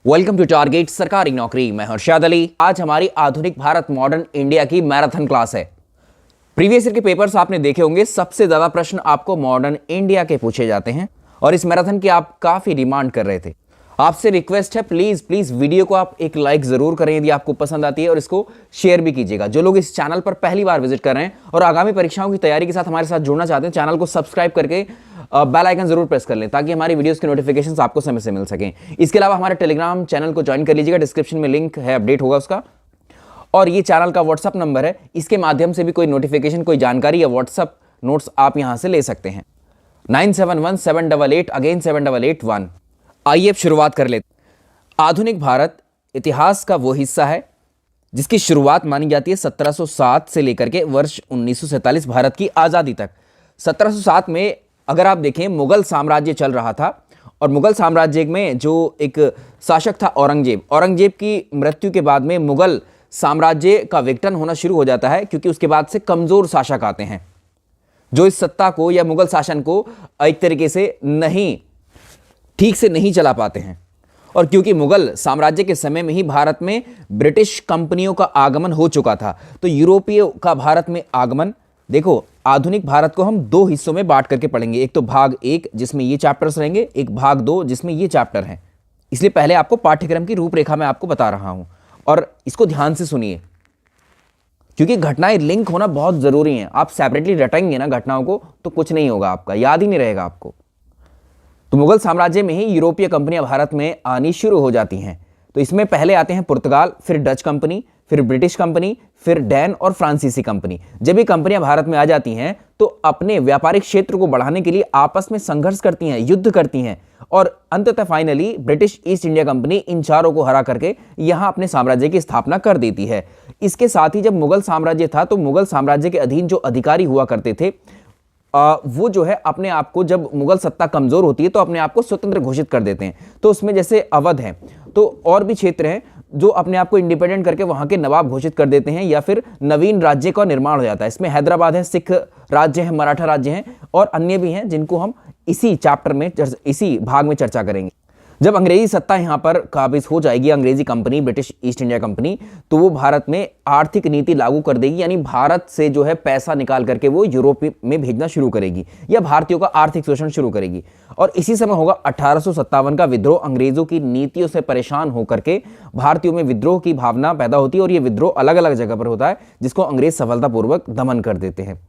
Welcome to target सरकारी नौकरी। मैं हर्षद अली। आज हमारी आधुनिक भारत मॉडर्न इंडिया की मैराथन क्लास है। प्रीवियस ईयर के पेपर्स आपने देखे होंगे, सबसे ज्यादा प्रश्न आपको मॉडर्न इंडिया के पूछे जाते हैं और इस मैराथन की आप काफी डिमांड कर रहे थे। आपसे रिक्वेस्ट है, प्लीज प्लीज वीडियो को आप एक लाइक जरूर करें यदि आपको पसंद आती है और इसको शेयर भी कीजिएगा। जो लोग इस चैनल पर पहली बार विजिट कर रहे हैं और आगामी परीक्षाओं की तैयारी के साथ हमारे साथ जुड़ना चाहते हैं, चैनल को सब्सक्राइब करके बेल आइकन जरूर प्रेस कर लें ताकि हमारी वीडियोस के नोटिफिकेशंस आपको समय से मिल सकें। इसके अलावा हमारे टेलीग्राम चैनल को ज्वाइन कर लीजिएगा, डिस्क्रिप्शन में लिंक है, अपडेट होगा उसका। और ये चैनल का व्हाट्सअप नंबर है, इसके माध्यम से भी कोई नोटिफिकेशन, कोई जानकारी या व्हाट्सअप नोट्स आप यहां से ले सकते हैं। 971788 अगेन 7881। आइए अब शुरुआत कर लेते। आधुनिक भारत इतिहास का वो हिस्सा है जिसकी शुरुआत मानी जाती है 1707 से लेकर के वर्ष 1947 भारत की आजादी तक। 1707 में अगर आप देखें, मुगल साम्राज्य चल रहा था और मुगल साम्राज्य में जो एक शासक था औरंगजेब की मृत्यु के बाद में मुगल साम्राज्य का विघटन होना शुरू हो जाता है, क्योंकि उसके बाद से कमजोर शासक आते हैं जो इस सत्ता को या मुगल शासन को एक तरीके से ठीक से नहीं चला पाते हैं। और क्योंकि मुगल साम्राज्य के समय में ही भारत में ब्रिटिश कंपनियों का आगमन हो चुका था, तो यूरोपीय का भारत में आगमन, देखो आधुनिक भारत को हम दो हिस्सों में बांट करके पढ़ेंगे। एक तो भाग 1 जिसमें ये चैप्टर्स रहेंगे, एक भाग 2 जिसमें ये चैप्टर हैं। इसलिए पहले आपको पाठ्यक्रम की रूपरेखा मैं आपको बता रहा हूं और इसको ध्यान से सुनिए, क्योंकि घटनाएं लिंक होना बहुत जरूरी है। आप सेपरेटली रटेंगे ना घटनाओं को तो कुछ नहीं होगा, आपका याद ही नहीं रहेगा आपको। तो मुगल साम्राज्य में ही यूरोपीय कंपनियां भारत में आनी शुरू हो जाती हैं। तो इसमें पहले आते हैं पुर्तगाल, फिर डच कंपनी, फिर ब्रिटिश कंपनी, फिर डैन और फ्रांसीसी कंपनी। जब ये कंपनियां भारत में आ जाती हैं तो अपने व्यापारिक क्षेत्र को बढ़ाने के लिए आपस में संघर्ष करती हैं, युद्ध करती हैं और अंततः finally British east India company इन चारों को हरा करके यहां अपने साम्राज्य की स्थापना कर देती है। इसके साथ ही जब मुगल साम्राज्य था तो मुगल साम्राज्य के अधीन जो अधिकारी हुआ करते थे वो जो है अपने आप को, जब मुगल सत्ता कमजोर होती है तो अपने आप को स्वतंत्र घोषित कर देते हैं। तो उसमें जैसे अवध है, तो और भी क्षेत्र हैं जो अपने आप को इंडिपेंडेंट करके वहां के नवाब घोषित कर देते हैं या फिर नवीन राज्य का निर्माण हो जाता है। इसमें हैदराबाद है, सिख राज्य है, मराठा राज्य है और अन्य भी हैं जिनको हम इसी चैप्टर में, इसी भाग में चर्चा करेंगे। जब अंग्रेजी सत्ता यहां पर काबिज हो जाएगी, अंग्रेजी company, British east India company, तो वो भारत में आर्थिक नीति लागू कर देगी, यानी भारत से जो है पैसा निकाल करके वो यूरोप में भेजना शुरू करेगी या भारतीयों का आर्थिक शोषण शुरू करेगी। और इसी समय होगा 1857 का विद्रोह। अंग्रेजों की नीतियों से परेशान होकर के भारतीयों में विद्रोह की भावना पैदा होती है और ये विद्रोह अलग अलग जगह पर होता है, जिसको अंग्रेज सफलतापूर्वक दमन कर देते हैं।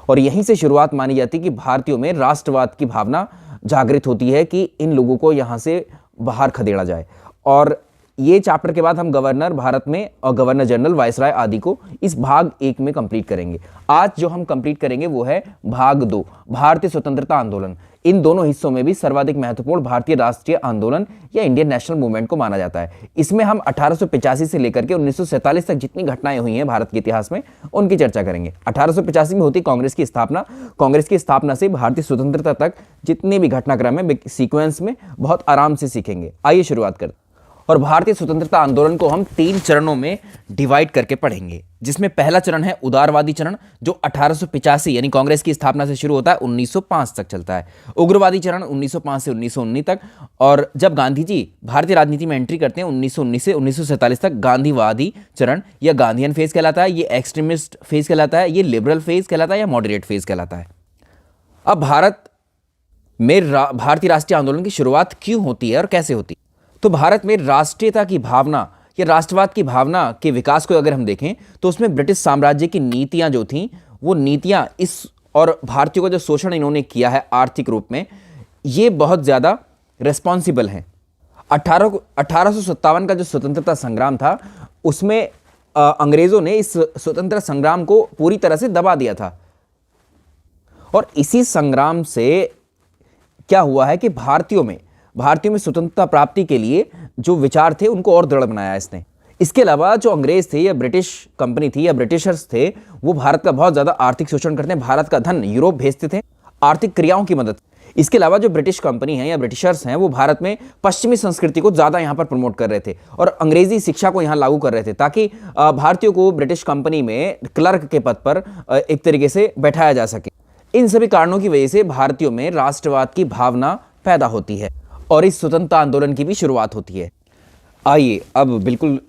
और यहीं से शुरुआत मानी जाती है कि भारतीयों में राष्ट्रवाद की भावना जागृत होती है कि इन लोगों को यहां से बाहर खदेड़ा जाए। और ये चैप्टर के बाद हम गवर्नर भारत में और गवर्नर जनरल, वायसराय आदि को इस भाग 1 में कंप्लीट करेंगे। आज जो हम कंप्लीट करेंगे वो है भाग 2, भारतीय स्वतंत्रता आंदोलन। इन दोनों हिस्सों में भी सर्वाधिक महत्वपूर्ण भारतीय राष्ट्रीय आंदोलन या इंडियन नेशनल मूवमेंट को माना जाता है। इसमें हम 1885 से लेकर के 1947 तक जितनी घटनाएं हुई हैं भारत के इतिहास में उनकी चर्चा करेंगे। 1885 में होती कांग्रेस की स्थापना, कांग्रेस की स्थापना से भारतीय स्वतंत्रता तक जितने भी घटनाक्रम है सीक्वेंस में बहुत आराम से सीखेंगे। आइए शुरुआत करते हैं। और भारतीय स्वतंत्रता आंदोलन को हम 3 चरणों में डिवाइड करके पढ़ेंगे, जिसमें पहला चरण है उदारवादी चरण, जो 1885 यानी कांग्रेस की स्थापना से शुरू होता है, 1905 तक चलता है। उग्रवादी चरण 1905 से 1919 तक। और जब गांधी जी भारतीय राजनीति में एंट्री करते हैं 1919 से 1947 तक, गांधीवादी चरण या गांधीयन फेज कहलाता है, ये एक्सट्रीमिस्ट फेज कहलाता है, ये लिबरल फेज कहलाता है या मॉडरेट फेज कहलाता है। अब भारत में भारतीय राष्ट्रीय आंदोलन की शुरुआत क्यों होती है और कैसे होती है? तो भारत में राष्ट्रीयता की भावना या राष्ट्रवाद की भावना के विकास को अगर हम देखें तो उसमें ब्रिटिश साम्राज्य की नीतियां जो थीं, वो नीतियां इस और भारतीयों का जो शोषण इन्होंने किया है आर्थिक रूप में, ये बहुत ज़्यादा रिस्पॉन्सिबल हैं। 1857 का जो स्वतंत्रता संग्राम था उसमें अंग्रेज़ों ने इस स्वतंत्रता संग्राम को पूरी तरह से दबा दिया था। और इसी संग्राम से क्या हुआ है कि भारतीयों में स्वतंत्रता प्राप्ति के लिए जो विचार थे उनको और दृढ़ बनाया इसने। इसके अलावा जो अंग्रेज थे या ब्रिटिश कंपनी थी या ब्रिटिशर्स थे, वो भारत का बहुत ज्यादा आर्थिक शोषण करते हैं, भारत का धन यूरोप भेजते थे आर्थिक क्रियाओं की मदद। इसके अलावा जो ब्रिटिश कंपनी है या ब्रिटिशर्स हैं, वो भारत में पश्चिमी संस्कृति को ज्यादा यहां पर प्रमोट कर रहे थे और अंग्रेजी शिक्षा को यहां लागू कर रहे थे, ताकि भारतीयों को ब्रिटिश कंपनी में क्लर्क के पद पर एक तरीके से बैठाया जा सके। इन सभी कारणों की वजह से भारतीयों में राष्ट्रवाद की भावना पैदा होती है और इस स्वतंत्रता आंदोलन की भी शुरुआत होती है। आइए अब बिल्कुल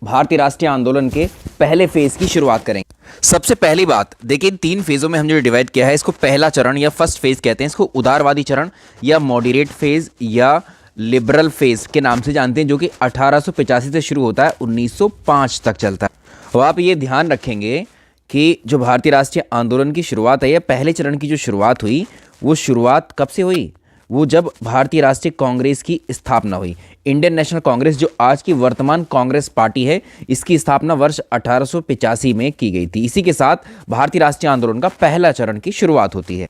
भारतीय राष्ट्रीय आंदोलन के पहले फेज की शुरुआत करेंगे। सबसे पहली बात देखिए, इन 3 फेजों में हम जो डिवाइड किया है, इसको पहला चरण या फर्स्ट फेज कहते हैं। इसको उदारवादी चरण या मॉडरेट फेज या लिबरल फेज के नाम से जानते हैं, जो कि 1885 से शुरू होता है, 1905 तक चलता है। तो आप ये ध्यान रखेंगे कि जो भारतीय राष्ट्रीय आंदोलन की शुरुआत है, या पहले चरण की जो शुरुआत हुई, वो शुरुआत कब से हुई? वो जब भारतीय राष्ट्रीय कांग्रेस की स्थापना हुई। इंडियन नेशनल कांग्रेस, जो आज की वर्तमान कांग्रेस पार्टी है, इसकी स्थापना वर्ष 1885 में की गई थी। इसी के साथ भारतीय राष्ट्रीय आंदोलन का पहला चरण की शुरुआत होती है।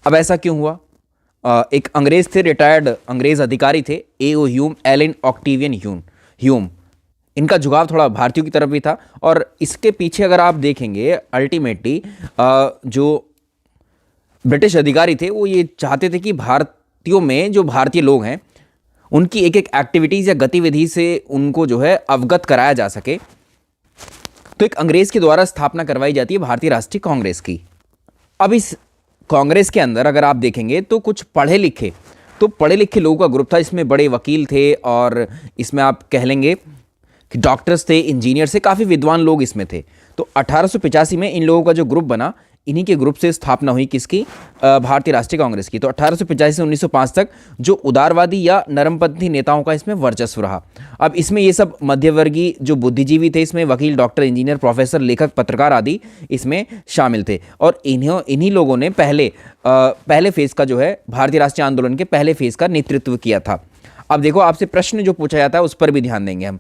अब ऐसा क्यों हुआ? एक अंग्रेज थे, रिटायर्ड अंग्रेज अधिकारी थे, A.O. Hume, Allan Octavian Hume. इनका झुकाव थोड़ा भारतीयों की तरफ भी था, और इसके पीछे अगर आप देखेंगे, अल्टीमेटली जो ब्रिटिश अधिकारी थे, वो ये चाहते थे कि भारतीयों में जो भारतीय लोग हैं, उनकी एक एक एक्टिविटीज़ या गतिविधि से उनको जो है अवगत कराया जा सके। तो एक अंग्रेज के द्वारा स्थापना करवाई जाती है भारतीय राष्ट्रीय कांग्रेस की। अब इस कांग्रेस के अंदर अगर आप देखेंगे तो कुछ पढ़े लिखे लोगों का ग्रुप था। इसमें बड़े वकील थे, और इसमें आप कह लेंगे कि डॉक्टर्स थे, इंजीनियर थे, काफ़ी विद्वान लोग इसमें थे। तो 1885 में इन लोगों का जो ग्रुप बना, इन्हीं के ग्रुप से स्थापना हुई किसकी? भारतीय राष्ट्रीय कांग्रेस की। तो 1885 से 1905 तक जो उदारवादी या नरमपंथी नेताओं का इसमें वर्चस्व रहा। अब इसमें ये सब मध्यवर्गीय जो बुद्धिजीवी थे, इसमें वकील, डॉक्टर, इंजीनियर, प्रोफेसर, लेखक, पत्रकार आदि इसमें शामिल थे। और इन्हीं लोगों ने पहले फेज का जो है भारतीय राष्ट्रीय आंदोलन के पहले फेज का नेतृत्व किया था। अब देखो, आपसे प्रश्न जो पूछा जाता है उस पर भी ध्यान देंगे हम।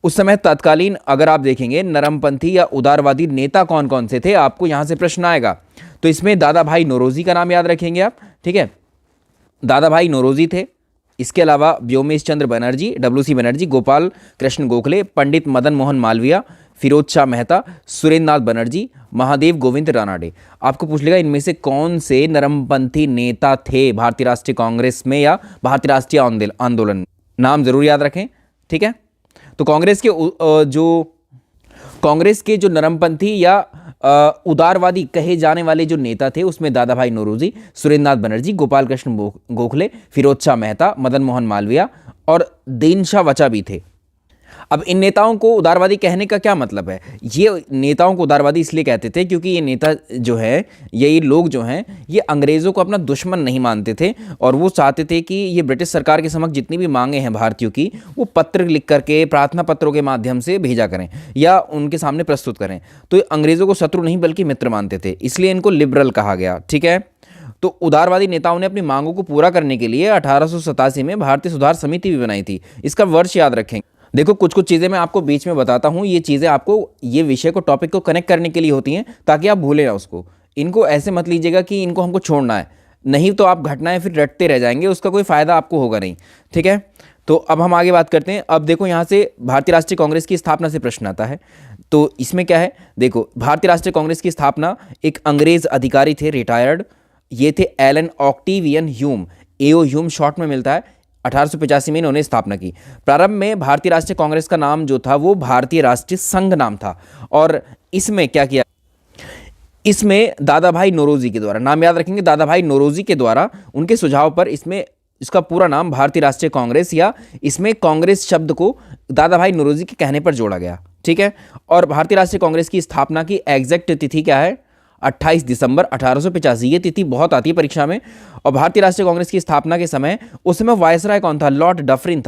उस समय तत्कालीन अगर आप देखेंगे नरमपंथी या उदारवादी नेता कौन कौन से थे, आपको यहां से प्रश्न आएगा। तो इसमें दादा भाई नौरोजी का नाम याद रखेंगे आप, ठीक है? दादा भाई नौरोजी थे। इसके अलावा व्योमेश चंद्र बनर्जी, WC बनर्जी, गोपाल कृष्ण गोखले, पंडित मदन मोहन मालवीय, फिरोज शाह मेहता, सुरेंद्र नाथ बनर्जी, महादेव गोविंद रानाडे। आपको पूछ लेगा इनमें से कौन से नरमपंथी नेता थे भारतीय राष्ट्रीय कांग्रेस में या भारतीय राष्ट्रीय आंदोलन में? नाम जरूर याद रखें, ठीक है? तो कांग्रेस के जो नरमपंथी या उदारवादी कहे जाने वाले जो नेता थे, उसमें दादा भाई नौरोजी, सुरेंद्र नाथ बनर्जी, गोपाल कृष्ण गोखले, फिरोज शाह मेहता, मदन मोहन मालवीय और दीनशाह वचा भी थे। अब इन नेताओं को उदारवादी कहने का क्या मतलब है? ये नेताओं को उदारवादी इसलिए कहते थे क्योंकि ये नेता जो है, ये लोग जो हैं, ये अंग्रेज़ों को अपना दुश्मन नहीं मानते थे, और वो चाहते थे कि ये ब्रिटिश सरकार के समक्ष जितनी भी मांगे हैं भारतीयों की, वो पत्र लिख करके, प्रार्थना पत्रों के माध्यम से भेजा करें या उनके सामने प्रस्तुत करें। तो ये अंग्रेज़ों को शत्रु नहीं बल्कि मित्र मानते थे, इसलिए इनको लिबरल कहा गया, ठीक है? तो उदारवादी नेताओं ने अपनी मांगों को पूरा करने के लिए 1887 में भारतीय सुधार समिति भी बनाई थी। इसका वर्ष याद रखेंगे। देखो, कुछ चीज़ें मैं आपको बीच में बताता हूँ, ये चीज़ें आपको ये विषय को, टॉपिक को कनेक्ट करने के लिए होती हैं, ताकि आप भूलें ना उसको। इनको ऐसे मत लीजिएगा कि इनको हमको छोड़ना है, नहीं तो आप घटनाएं फिर रटते रह जाएंगे, उसका कोई फ़ायदा आपको होगा नहीं, ठीक है? तो अब हम आगे बात करते हैं। अब देखो, यहाँ से भारतीय राष्ट्रीय कांग्रेस की स्थापना से प्रश्न आता है। तो इसमें क्या है? देखो, भारतीय राष्ट्रीय कांग्रेस की स्थापना एक अंग्रेज अधिकारी थे, रिटायर्ड, ये थे Allan Octavian Hume, A.O. Hume short में मिलता है। 1885 में इन्होंने स्थापना की। प्रारंभ में भारतीय राष्ट्रीय कांग्रेस का नाम जो था वो भारतीय राष्ट्रीय संघ नाम था, और इसमें क्या किया? इसमें दादा भाई नौरोजी के द्वारा, नाम याद रखेंगे, दादा भाई नौरोजी के द्वारा, उनके सुझाव पर इसमें इसका पूरा नाम भारतीय राष्ट्रीय कांग्रेस, या इसमें कांग्रेस शब्द को दादा भाई नौरोजी के कहने पर जोड़ा गया, ठीक है? और भारतीय राष्ट्रीय कांग्रेस की स्थापना की एग्जैक्ट तिथि क्या है? 28 दिसंबर 1885। ये तिथि बहुत आती है परीक्षा में। और भारतीय राष्ट्रीय कांग्रेस की स्थापना के समय, उस समय वायसराय कौन था? लॉर्ड डफरिन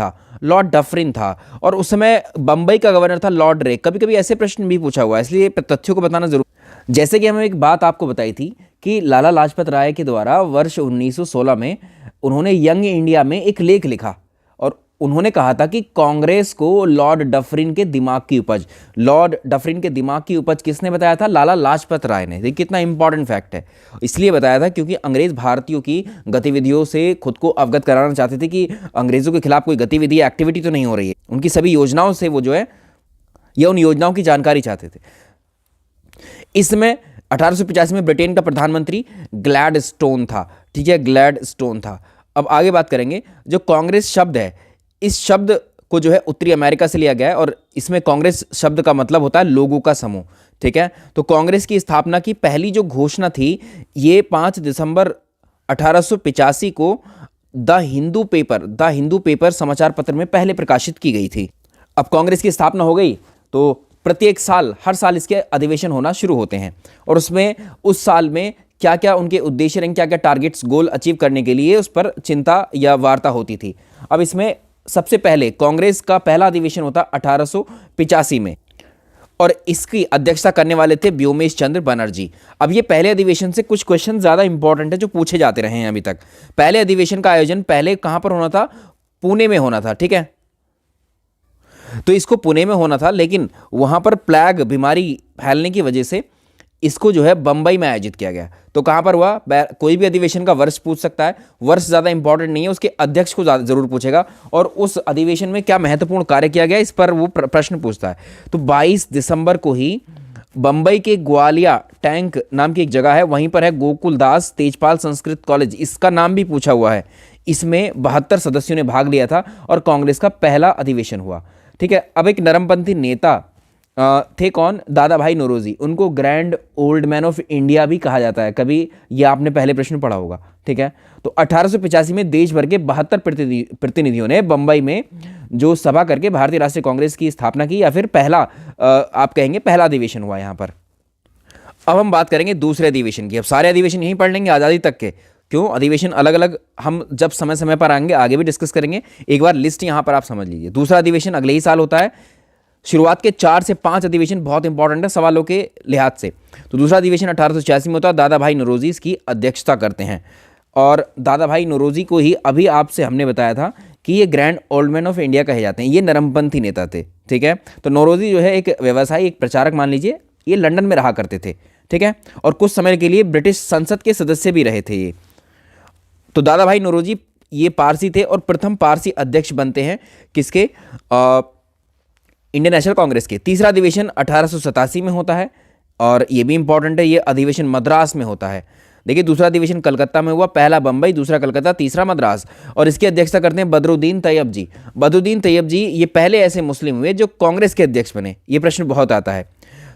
था। और उस समय बंबई का गवर्नर था लॉर्ड रे। कभी कभी ऐसे प्रश्न भी पूछा हुआ है, इसलिए तथ्यों को बताना जरूर। जैसे कि हमें एक बात आपको बताई थी कि लाला लाजपत राय के द्वारा वर्ष 1916 में उन्होंने यंग इंडिया में एक लेख लिखा, और उन्होंने कहा था कि कांग्रेस को लॉर्ड डफरिन के दिमाग की उपज किसने बताया था? लाला लाजपत राय ने। देखिए कितना इंपॉर्टेंट फैक्ट है। इसलिए बताया था क्योंकि अंग्रेज भारतीयों की गतिविधियों से खुद को अवगत कराना चाहते थे कि अंग्रेजों के खिलाफ कोई गतिविधि, एक्टिविटी तो नहीं हो रही है। उनकी सभी योजनाओं से वो जो है, या उन योजनाओं की जानकारी चाहते थे। इसमें 1885 में ब्रिटेन का प्रधानमंत्री ग्लैडस्टोन था, ठीक है? ग्लैडस्टोन था। अब आगे बात करेंगे। जो कांग्रेस शब्द है, इस शब्द को जो है उत्तरी अमेरिका से लिया गया है, और इसमें कांग्रेस शब्द का मतलब होता है लोगों का समूह, ठीक है? तो कांग्रेस की स्थापना की पहली जो घोषणा थी, ये 5 दिसंबर 1885 को द हिंदू पेपर समाचार पत्र में पहले प्रकाशित की गई थी। अब कांग्रेस की स्थापना हो गई तो प्रत्येक साल, हर साल इसके अधिवेशन होना शुरू होते हैं और उसमें उस साल में क्या क्या उनके उद्देश्य रहेंगे, क्या क्या टारगेट्स, गोल अचीव करने के लिए उस पर चिंता या वार्ता होती थी। अब इसमें सबसे पहले कांग्रेस का पहला अधिवेशन होता 1885 में और इसकी अध्यक्षता करने वाले थे व्योमेश चंद्र बनर्जी। अब ये पहले अधिवेशन से कुछ क्वेश्चन ज़्यादा इंपॉर्टेंट है जो पूछे जाते रहे हैं अभी तक। पहले अधिवेशन का आयोजन पहले कहाँ पर होना था? पुणे में होना था, ठीक है। तो इसको पुणे में होना था, लेकिन वहाँ पर प्लेग बीमारी फैलने की वजह से इसको जो है बंबई में आयोजित किया गया। तो कहाँ पर हुआ? कोई भी अधिवेशन का वर्ष पूछ सकता है, वर्ष ज़्यादा इंपॉर्टेंट नहीं है, उसके अध्यक्ष को ज़रूर पूछेगा और उस अधिवेशन में क्या महत्वपूर्ण कार्य किया गया इस पर वो प्रश्न पूछता है। तो 22 दिसंबर को ही बंबई के ग्वालिया टैंक नाम की एक जगह है, वहीं पर है गोकुल दास तेजपाल संस्कृत कॉलेज, इसका नाम भी पूछा हुआ है। इसमें 72 सदस्यों ने भाग लिया था और कांग्रेस का पहला अधिवेशन हुआ, ठीक है। अब एक नरमपंथी नेता थे कौन? दादा भाई नौरोजी। उनको grand old man of India भी कहा जाता है, कभी ये आपने पहले प्रश्न पढ़ा होगा, ठीक है। तो 1885 में देश भर के 72 प्रतिनिधियों ने बंबई में जो सभा करके भारतीय राष्ट्रीय कांग्रेस की स्थापना की, या फिर पहला आप कहेंगे पहला अधिवेशन हुआ यहाँ पर। अब हम बात करेंगे दूसरे अधिवेशन की। अब सारे अधिवेशन यहीं पढ़ लेंगे आज़ादी तक के, क्यों? अधिवेशन अलग अलग हम जब समय समय पर आएंगे आगे भी डिस्कस करेंगे। एक बार लिस्ट यहाँ पर आप समझ लीजिए। दूसरा अधिवेशन अगले ही साल होता है। शुरुआत के 4 से 5 अधिवेशन बहुत इंपॉर्टेंट है सवालों के लिहाज से। तो दूसरा अधिवेशन 1886 में होता है, दादा भाई नौरोजी इसकी अध्यक्षता करते हैं और दादा भाई नौरोजी को ही अभी आपसे हमने बताया था कि ये grand old man of India कहे जाते हैं। ये नरमपंथी नेता थे, ठीक है। तो नौरोजी जो है एक व्यवसायी, एक प्रचारक मान लीजिए, ये लंदन में रहा करते थे, ठीक है, और कुछ समय के लिए ब्रिटिश संसद के सदस्य भी रहे थे ये। तो दादा भाई नौरोजी ये पारसी थे और प्रथम पारसी अध्यक्ष बनते हैं किसके? इंडियन नेशनल कांग्रेस के। तीसरा अधिवेशन 1887 में होता है और ये भी इंपॉर्टेंट है, ये अधिवेशन मद्रास में होता है। देखिए, दूसरा अधिवेशन कलकत्ता में हुआ, पहला बंबई, दूसरा कलकत्ता, तीसरा मद्रास, और इसकी अध्यक्षता करते हैं बदरुद्दीन तैयब जी। बदरुद्दीन तैयब जी ये पहले ऐसे मुस्लिम हुए जो कांग्रेस के अध्यक्ष बने, ये प्रश्न बहुत आता है।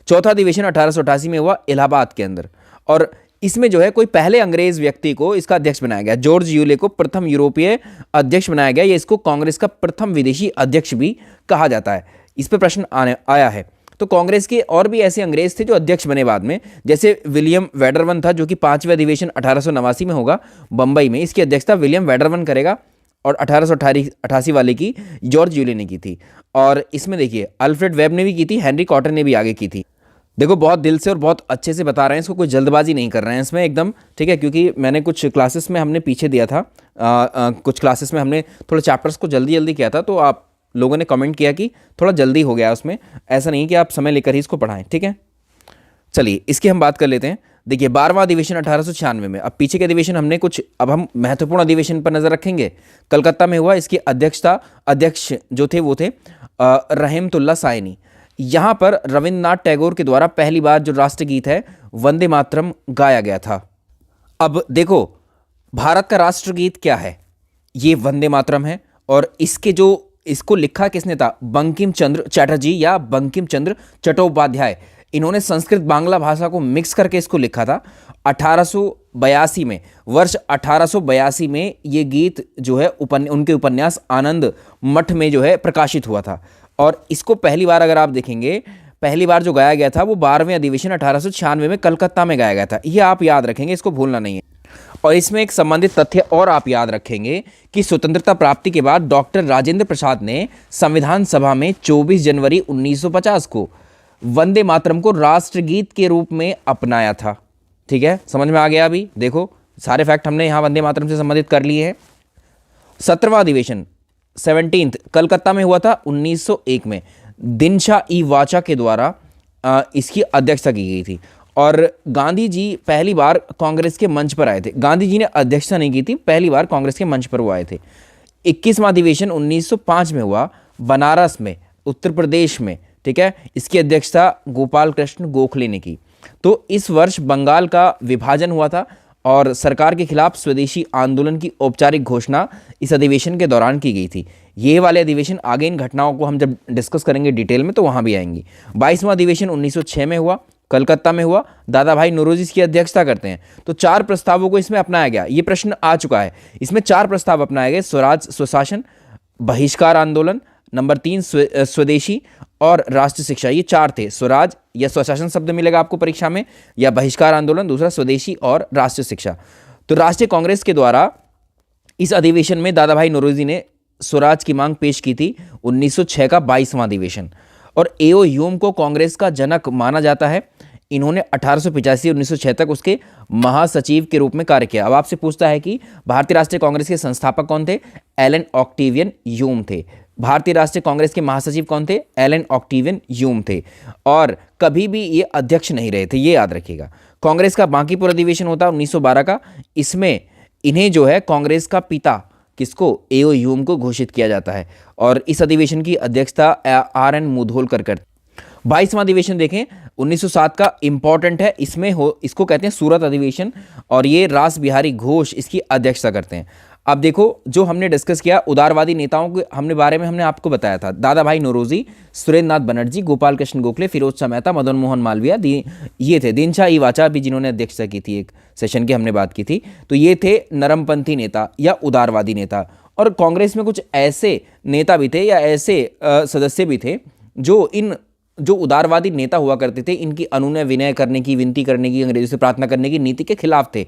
चौथा अधिवेशन 1888 में हुआ इलाहाबाद के अंदर और इसमें जो है कोई पहले अंग्रेज व्यक्ति को इसका अध्यक्ष बनाया गया। जॉर्ज यूले को प्रथम यूरोपीय अध्यक्ष बनाया गया। ये इसको कांग्रेस का प्रथम विदेशी अध्यक्ष भी कहा जाता है। इस पर प्रश्न आया है। तो कांग्रेस के और भी ऐसे अंग्रेज थे जो अध्यक्ष बने बाद में, जैसे विलियम वेडरवन था जो कि 5वें अधिवेशन 1889 में होगा बंबई में। इसकी अध्यक्षता विलियम वेडरवन करेगा और 1888 वाले की जॉर्ज यूले ने की थी। और इसमें देखिए अल्फ्रेड वेब ने भी की थी, हेनरी कॉटन ने भी आगे की थी। देखो, बहुत दिल से और बहुत अच्छे से बता रहे हैं, इसको कोई जल्दबाजी नहीं कर रहे हैं इसमें एकदम, ठीक है, क्योंकि मैंने कुछ क्लासेस में हमने पीछे दिया था, कुछ क्लासेस में हमने थोड़े चैप्टर्स को जल्दी जल्दी किया था, तो आप लोगों ने कमेंट किया कि थोड़ा जल्दी हो गया उसमें। ऐसा नहीं कि आप समय लेकर ही इसको पढ़ाएं, ठीक है। चलिए इसकी हम बात कर लेते हैं। देखिए 12वां अधिवेशन 1896 में। अब पीछे के अधिवेशन हमने कुछ, अब हम महत्वपूर्ण अधिवेशन पर नजर रखेंगे। कलकत्ता में हुआ, इसकी अध्यक्ष जो थे वो थे रहमतुल्लाह साइनी। यहाँ पर रविन्द्रनाथ टैगोर के द्वारा पहली बार जो राष्ट्रगीत है वंदे मातरम गाया गया था। अब देखो, भारत का राष्ट्रगीत क्या है? ये वंदे मातरम है और इसको लिखा किसने था? बंकिम चंद्र चटर्जी या बंकिम चंद्र चट्टोपाध्याय। इन्होंने संस्कृत बांग्ला भाषा को मिक्स करके इसको लिखा था 1882 में। वर्ष 1882 में ये गीत जो है उनके उपन्यास आनंद मठ में जो है प्रकाशित हुआ था। और इसको पहली बार अगर आप देखेंगे, पहली बार जो गाया गया था वो 12वें अधिवेशन 1896 में कलकत्ता में गाया गया था। ये आप याद रखेंगे, इसको भूलना नहीं है। और इसमें एक संबंधित तथ्य और आप याद रखेंगे कि स्वतंत्रता प्राप्ति के बाद डॉक्टर राजेंद्र प्रसाद ने संविधान सभा में 24 जनवरी 1950 को वंदे मातरम को राष्ट्रगीत के रूप में अपनाया था। ठीक है, समझ में आ गया? अभी देखो, सारे फैक्ट हमने यहाँ वंदे मातरम से संबंधित कर लिए हैं। 17वां अधिवेशन 17th कलकत्ता में हुआ था 1901 में। दिनशा ई वाचा के द्वारा इसकी अध्यक्षता की गई थी और गांधी जी पहली बार कांग्रेस के मंच पर आए थे। गांधी जी ने अध्यक्षता नहीं की थी, पहली बार कांग्रेस के मंच पर वो आए थे। 21वां अधिवेशन 1905 में हुआ बनारस में, उत्तर प्रदेश में। ठीक है, इसकी अध्यक्षता गोपाल कृष्ण गोखले ने की। तो इस वर्ष बंगाल का विभाजन हुआ था और सरकार के खिलाफ स्वदेशी आंदोलन की औपचारिक घोषणा इस अधिवेशन के दौरान की गई थी। ये वाले अधिवेशन आगे इन घटनाओं को हम जब डिस्कस करेंगे डिटेल में तो वहाँ भी आएंगी। 22वां अधिवेशन 1906 में हुआ, कलकत्ता में हुआ, दादा भाई नौरोजी इसकी अध्यक्षता करते हैं। तो 4 प्रस्तावों को इसमें अपनाया गया। ये प्रश्न आ चुका है, इसमें 4 प्रस्ताव अपनाए गए, स्वराज, स्वशासन, बहिष्कार आंदोलन, नंबर 3 स्वदेशी और राष्ट्र शिक्षा। ये 4 थे, स्वराज या स्वशासन शब्द मिलेगा आपको परीक्षा में, या बहिष्कार आंदोलन, दूसरा स्वदेशी और राष्ट्र शिक्षा। तो राष्ट्रीय कांग्रेस के द्वारा इस अधिवेशन में दादा भाई नौरोजी ने स्वराज की मांग पेश की थी। 1906 का 22वां अधिवेशन। और एओ ह्यूम को कांग्रेस का जनक माना जाता है। इन्होंने 1885-1906 तक उसके महासचिव के रूप में कार्य किया। अब आपसे पूछता है कि भारतीय राष्ट्रीय कांग्रेस के संस्थापक कौन थे? एलन ऑक्टेवियन ह्यूम थे। भारतीय राष्ट्रीय कांग्रेस के महासचिव कौन थे? एलन ऑक्टेवियन ह्यूम थे। और कभी भी ये अध्यक्ष नहीं रहे थे, ये याद रखिएगा। कांग्रेस का बांकीपुर अधिवेशन होता है 1912 का। इसमें इन्हें जो है कांग्रेस का पिता, किसको? एओ ह्यूम को घोषित किया जाता है। और इस अधिवेशन की अध्यक्षता आर.एन. मुधोलकर करते। 22वां अधिवेशन देखें, 1907 का इंपॉर्टेंट है। इसको कहते हैं सूरत अधिवेशन, और ये रास बिहारी घोष इसकी अध्यक्षता करते हैं। अब देखो, जो हमने डिस्कस किया उदारवादी नेताओं के बारे में हमने आपको बताया था। दादा भाई नौरोजी, सुरेंद्र नाथ बनर्जी, गोपाल कृष्ण गोखले, फिरोज शाह मेहता, मदन मोहन मालवीय, ये थे। दीनशाह इवाचा भी जिन्होंने अध्यक्षता की थी, एक सेशन की हमने बात की थी। तो ये थे नरमपंथी नेता या उदारवादी नेता। और कांग्रेस में कुछ ऐसे नेता भी थे या ऐसे सदस्य भी थे जो उदारवादी नेता हुआ करते थे, इनकी अनुनय विनय करने की, विनती करने की, अंग्रेजों से प्रार्थना करने की नीति के खिलाफ थे।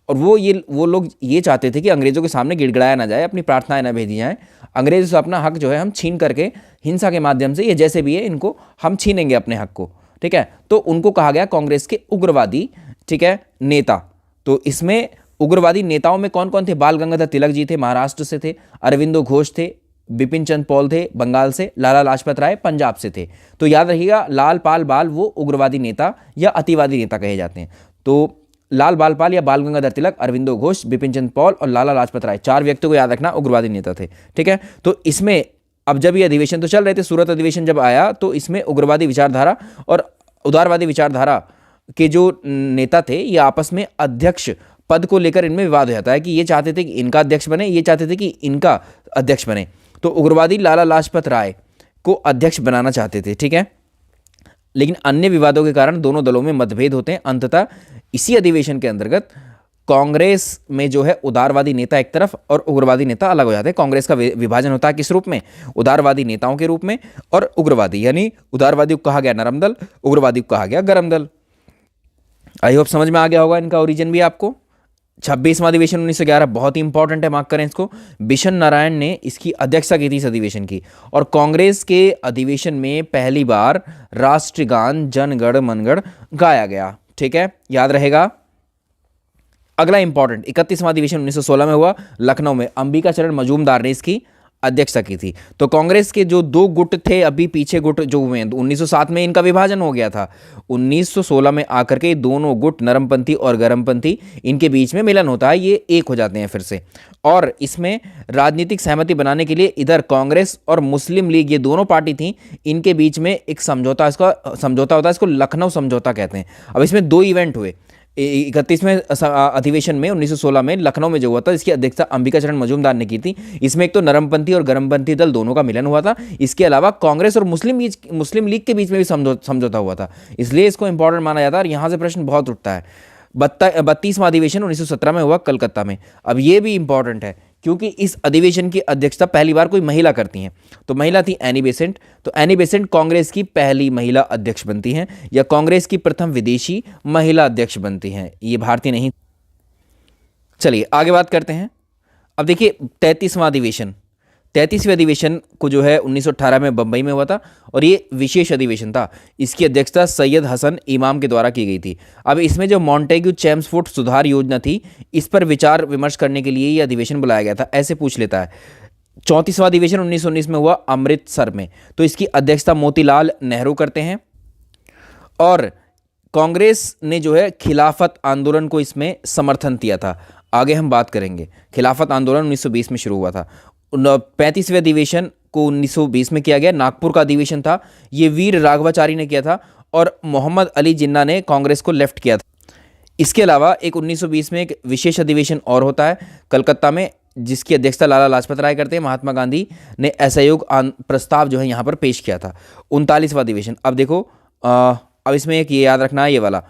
और वो लोग ये चाहते थे कि अंग्रेजों के सामने गिड़गिड़ाया ना जाए, अपनी प्रार्थनाएं ना भेजी जाएं। अंग्रेजों से अपना हक जो है हम छीन करके हिंसा के माध्यम से, ये जैसे भी है, इनको हम छीनेंगे अपने हक को, ठीक है। तो उनको कहा गया कांग्रेस के उग्रवादी, ठीक है, नेता। तो इसमें उग्रवादी नेताओं में कौन कौन थे? बाल गंगाधर तिलक जी थे, महाराष्ट्र से थे। अरविंदो घोष थे, बिपिन चंद्र पॉल थे, बंगाल से। लाला लाजपत राय पंजाब से थे। तो याद रखिएगा, लाल पाल बाल वो उग्रवादी नेता या अतिवादी नेता कहे जाते हैं। तो लाल बाल पाल या बाल गंगाधर तिलक, अरविंदो घोष, बिपिन चंद्र पॉल और लाला लाजपत राय, 4 व्यक्तियों को याद रखना, उग्रवादी नेता थे, ठीक है। तो इसमें अब जब ये अधिवेशन तो चल रहे थे, सूरत अधिवेशन जब आया तो इसमें उग्रवादी विचारधारा और उदारवादी विचारधारा के जो नेता थे, ये आपस में अध्यक्ष पद को लेकर इनमें विवाद हो जाता है कि ये चाहते थे कि इनका अध्यक्ष बने, ये चाहते थे कि इनका अध्यक्ष बने। तो उग्रवादी लाला लाजपत राय को अध्यक्ष बनाना चाहते थे, ठीक है। लेकिन अन्य विवादों के कारण दोनों दलों में मतभेद होते हैं। अंततः इसी अधिवेशन के अंतर्गत कांग्रेस में जो है उदारवादी नेता एक तरफ और उग्रवादी नेता अलग हो जाते हैं। कांग्रेस का विभाजन होता है किस रूप में? उदारवादी नेताओं के रूप में और उग्रवादी, यानी उदारवादी को कहा गया नरम दल, उग्रवादी को कहा गया गरम दल। आई होप समझ में आ गया होगा इनका ओरिजिन भी आपको। 26वां अधिवेशन 1911 बहुत ही इंपॉर्टेंट है, मार्क करें इसको। बिशन नारायण ने इसकी अध्यक्षता की थी इस अधिवेशन की। और कांग्रेस के अधिवेशन में पहली बार राष्ट्रगान जन गण मन गण गाया गया, ठीक है, याद रहेगा। अगला इंपॉर्टेंट 31वां अधिवेशन 1916 में हुआ, लखनऊ में। अंबिका चरण मजूमदार ने इसकी अध्यक्षता की थी। तो कांग्रेस के जो 2 गुट थे, अभी पीछे गुट जो हुए हैं, 1907 में इनका विभाजन हो गया था। 1916 में आकर के दोनों गुट, नरमपंथी और गरमपंथी, इनके बीच में मिलन होता है, ये एक हो जाते हैं फिर से। और इसमें राजनीतिक सहमति बनाने के लिए इधर कांग्रेस और मुस्लिम लीग, ये दोनों पार्टी थी, इनके बीच में एक समझौता होता है, इसको लखनऊ समझौता कहते हैं। अब इसमें 2 इवेंट हुए। 31वें अधिवेशन में 1916 में लखनऊ में जो हुआ था, इसकी अध्यक्षता अंबिका चरण मजूमदार ने की थी। इसमें एक तो नरमपंथी और गरमपंथी दल दोनों का मिलन हुआ था। इसके अलावा कांग्रेस और मुस्लिम लीग के बीच में भी समझौता हुआ था, इसलिए इसको इंपॉर्टेंट माना जाता है। और यहाँ से प्रश्न बहुत उठता है। 32वां अधिवेशन 1917 में हुआ कलकत्ता में। अब ये भी इंपॉर्टेंट है क्योंकि इस अधिवेशन की अध्यक्षता पहली बार कोई महिला करती हैं। तो महिला थी एनी बेसेंट। तो एनी बेसेंट कांग्रेस की पहली महिला अध्यक्ष बनती हैं, या कांग्रेस की प्रथम विदेशी महिला अध्यक्ष बनती हैं, ये भारतीय नहीं। चलिए आगे बात करते हैं। अब देखिए 33वां अधिवेशन, 33वें अधिवेशन को जो है 1918 में बंबई में हुआ था, और ये विशेष अधिवेशन था। इसकी अध्यक्षता सैयद हसन इमाम के द्वारा की गई थी। अब इसमें जो मॉन्टेग्यू चैम्सफोर्ड सुधार योजना थी, इस पर विचार विमर्श करने के लिए ये अधिवेशन बुलाया गया था, ऐसे पूछ लेता है। 34वां अधिवेशन 1919 में हुआ अमृतसर में। तो इसकी अध्यक्षता मोतीलाल नेहरू करते हैं। और कांग्रेस ने जो है खिलाफत आंदोलन को इसमें समर्थन दिया था। आगे हम बात करेंगे। खिलाफत आंदोलन 1920 में शुरू हुआ था। 35वें अधिवेशन को 1920 में किया गया। नागपुर का अधिवेशन था, ये वीर राघवाचारी ने किया था, और मोहम्मद अली जिन्ना ने कांग्रेस को लेफ्ट किया था। इसके अलावा एक 1920 में एक विशेष अधिवेशन और होता है कलकत्ता में, जिसकी अध्यक्षता लाला लाजपत राय करते हैं। महात्मा गांधी ने असहयोग प्रस्ताव जो है यहाँ पर पेश किया था। 39वां अधिवेशन। अब देखो अब इसमें एक ये याद रखना है, ये वाला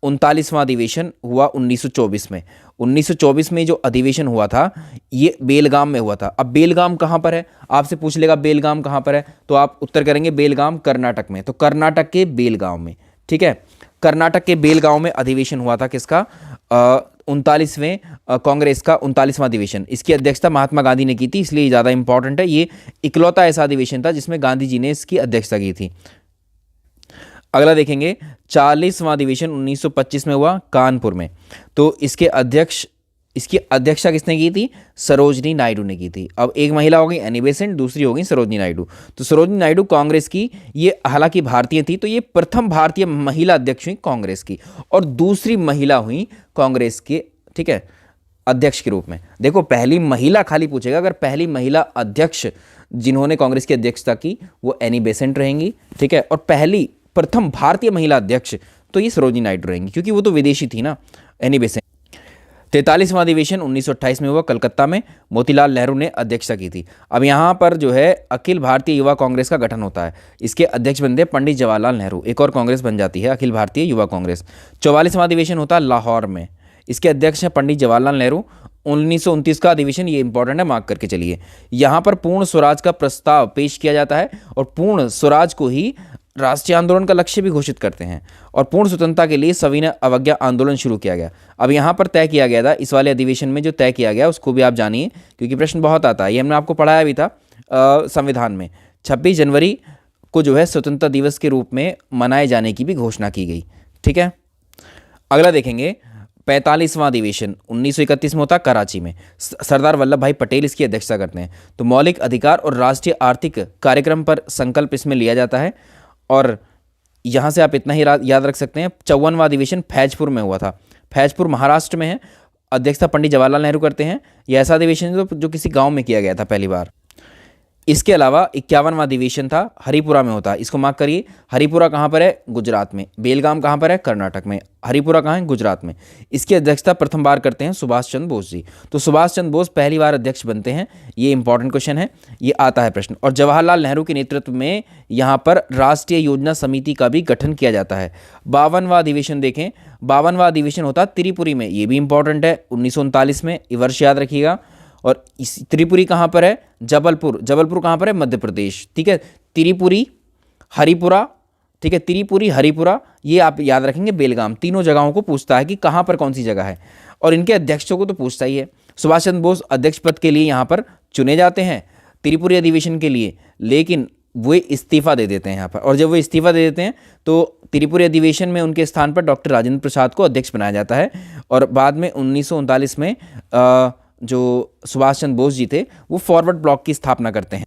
39वां अधिवेशन हुआ 1924 में। 1924 में जो अधिवेशन हुआ था ये बेलगाम में हुआ था। अब बेलगाम कहाँ पर है, आपसे पूछ लेगा बेलगाम कहाँ पर है, तो आप उत्तर करेंगे बेलगाम कर्नाटक में। तो कर्नाटक के बेलगांव में, ठीक है, कर्नाटक के बेलगांव में अधिवेशन हुआ था किसका, 39वें कांग्रेस का 39वां अधिवेशन। इसकी अध्यक्षता महात्मा गांधी ने की थी, इसलिए ज़्यादा इंपॉर्टेंट है। ये इकलौता ऐसा अधिवेशन था जिसमें गांधी जी ने इसकी अध्यक्षता की थी। अगला देखेंगे 40वां अधिवेशन 1925 में हुआ कानपुर में। तो इसकी अध्यक्षता किसने की थी, सरोजनी नायडू ने की थी। अब एक महिला हो गई एनी बेसेंट, दूसरी हो गई सरोजनी नायडू। तो सरोजनी नायडू कांग्रेस की, ये हालांकि भारतीय थी, तो ये प्रथम भारतीय महिला अध्यक्ष हुई कांग्रेस की और दूसरी महिला हुई कांग्रेस के, ठीक है, अध्यक्ष के रूप में। देखो पहली महिला खाली पूछेगा, अगर पहली महिला अध्यक्ष जिन्होंने कांग्रेस की अध्यक्षता की वो एनी बेसेंट रहेंगी, ठीक है, और पहली प्रथम भारतीय महिला अध्यक्ष तो ये सरोजनी नायडू रहेंगी, क्योंकि वो तो विदेशी थी ना, एनी बेसेंट। 43वां अधिवेशन 1928 में हुआ कलकत्ता में, मोतीलाल नेहरू ने अध्यक्षता की थी। अब यहाँ पर जो है अखिल भारतीय युवा कांग्रेस का गठन होता है, इसके अध्यक्ष बनते हैं पंडित जवाहरलाल नेहरू। एक और कांग्रेस बन जाती है, अखिल भारतीय युवा कांग्रेस। 44वां अधिवेशन होता है लाहौर में, इसके अध्यक्ष हैं पंडित जवाहरलाल नेहरू। 1929 का अधिवेशन, ये इंपॉर्टेंट है, मार्क करके चलिए। यहाँ पर पूर्ण स्वराज का प्रस्ताव पेश किया जाता है और पूर्ण स्वराज को ही राष्ट्रीय आंदोलन का लक्ष्य भी घोषित करते हैं और पूर्ण स्वतंत्रता के लिए सविनय अवज्ञा आंदोलन शुरू किया गया। अब यहाँ पर तय किया गया था, इस वाले अधिवेशन में जो तय किया गया उसको भी आप जानिए, क्योंकि प्रश्न बहुत आता है। ये हमने आपको पढ़ाया भी था संविधान में। 26 जनवरी को जो है स्वतंत्रता दिवस के रूप में मनाए जाने की भी घोषणा की गई, ठीक है। अगला देखेंगे 45वां अधिवेशन 1931 में होता कराची में, सरदार वल्लभ भाई पटेल इसकी अध्यक्षता करते हैं। तो मौलिक अधिकार और राष्ट्रीय आर्थिक कार्यक्रम पर संकल्प इसमें लिया जाता है और यहाँ से आप इतना ही याद रख सकते हैं। 54वां अधिवेशन फैजपुर में हुआ था, फैजपुर महाराष्ट्र में है, अध्यक्षता पंडित जवाहरलाल नेहरू करते हैं। यह ऐसा अधिवेशन जो किसी गांव में किया गया था पहली बार। इसके अलावा 51वां अधिवेशन था हरिपुरा में होता है, इसको मार्क करिए। हरिपुरा कहाँ पर है, गुजरात में। बेलगाम कहाँ पर है, कर्नाटक में। हरिपुरा कहाँ है, गुजरात में। इसकी अध्यक्षता प्रथम बार करते हैं सुभाष चंद्र बोस जी। तो सुभाष चंद्र बोस पहली बार अध्यक्ष बनते हैं, ये इंपॉर्टेंट क्वेश्चन है, ये आता है प्रश्न। और जवाहरलाल नेहरू के नेतृत्व में यहाँ पर राष्ट्रीय योजना समिति का भी गठन किया जाता है। 52वां अधिवेशन देखें, 52वां अधिवेशन होता है त्रिपुरी में, ये भी इंपॉर्टेंट है, 1939 में, ये वर्ष याद रखिएगा। और इस त्रिपुरी कहाँ पर है, जबलपुर। जबलपुर कहाँ पर है, मध्य प्रदेश, ठीक है। त्रिपुरी, हरिपुरा, ठीक है, त्रिपुरी, हरिपुरा, ये आप याद रखेंगे। बेलगाम, तीनों जगहों को पूछता है कि कहाँ पर कौन सी जगह है, और इनके अध्यक्षों को तो पूछता ही है। सुभाष चंद्र बोस अध्यक्ष पद के लिए यहाँ पर चुने जाते हैं त्रिपुरी अधिवेशन के लिए, लेकिन वे इस्तीफा दे देते हैं यहाँ पर। और जब वो इस्तीफा दे देते हैं तो त्रिपुरी अधिवेशन में उनके स्थान पर डॉक्टर राजेंद्र प्रसाद को अध्यक्ष बनाया जाता है। और बाद में 1939 में जो सुभाष चंद्र बोस जी थे वो फॉरवर्ड ब्लॉक की स्थापना करते हैं।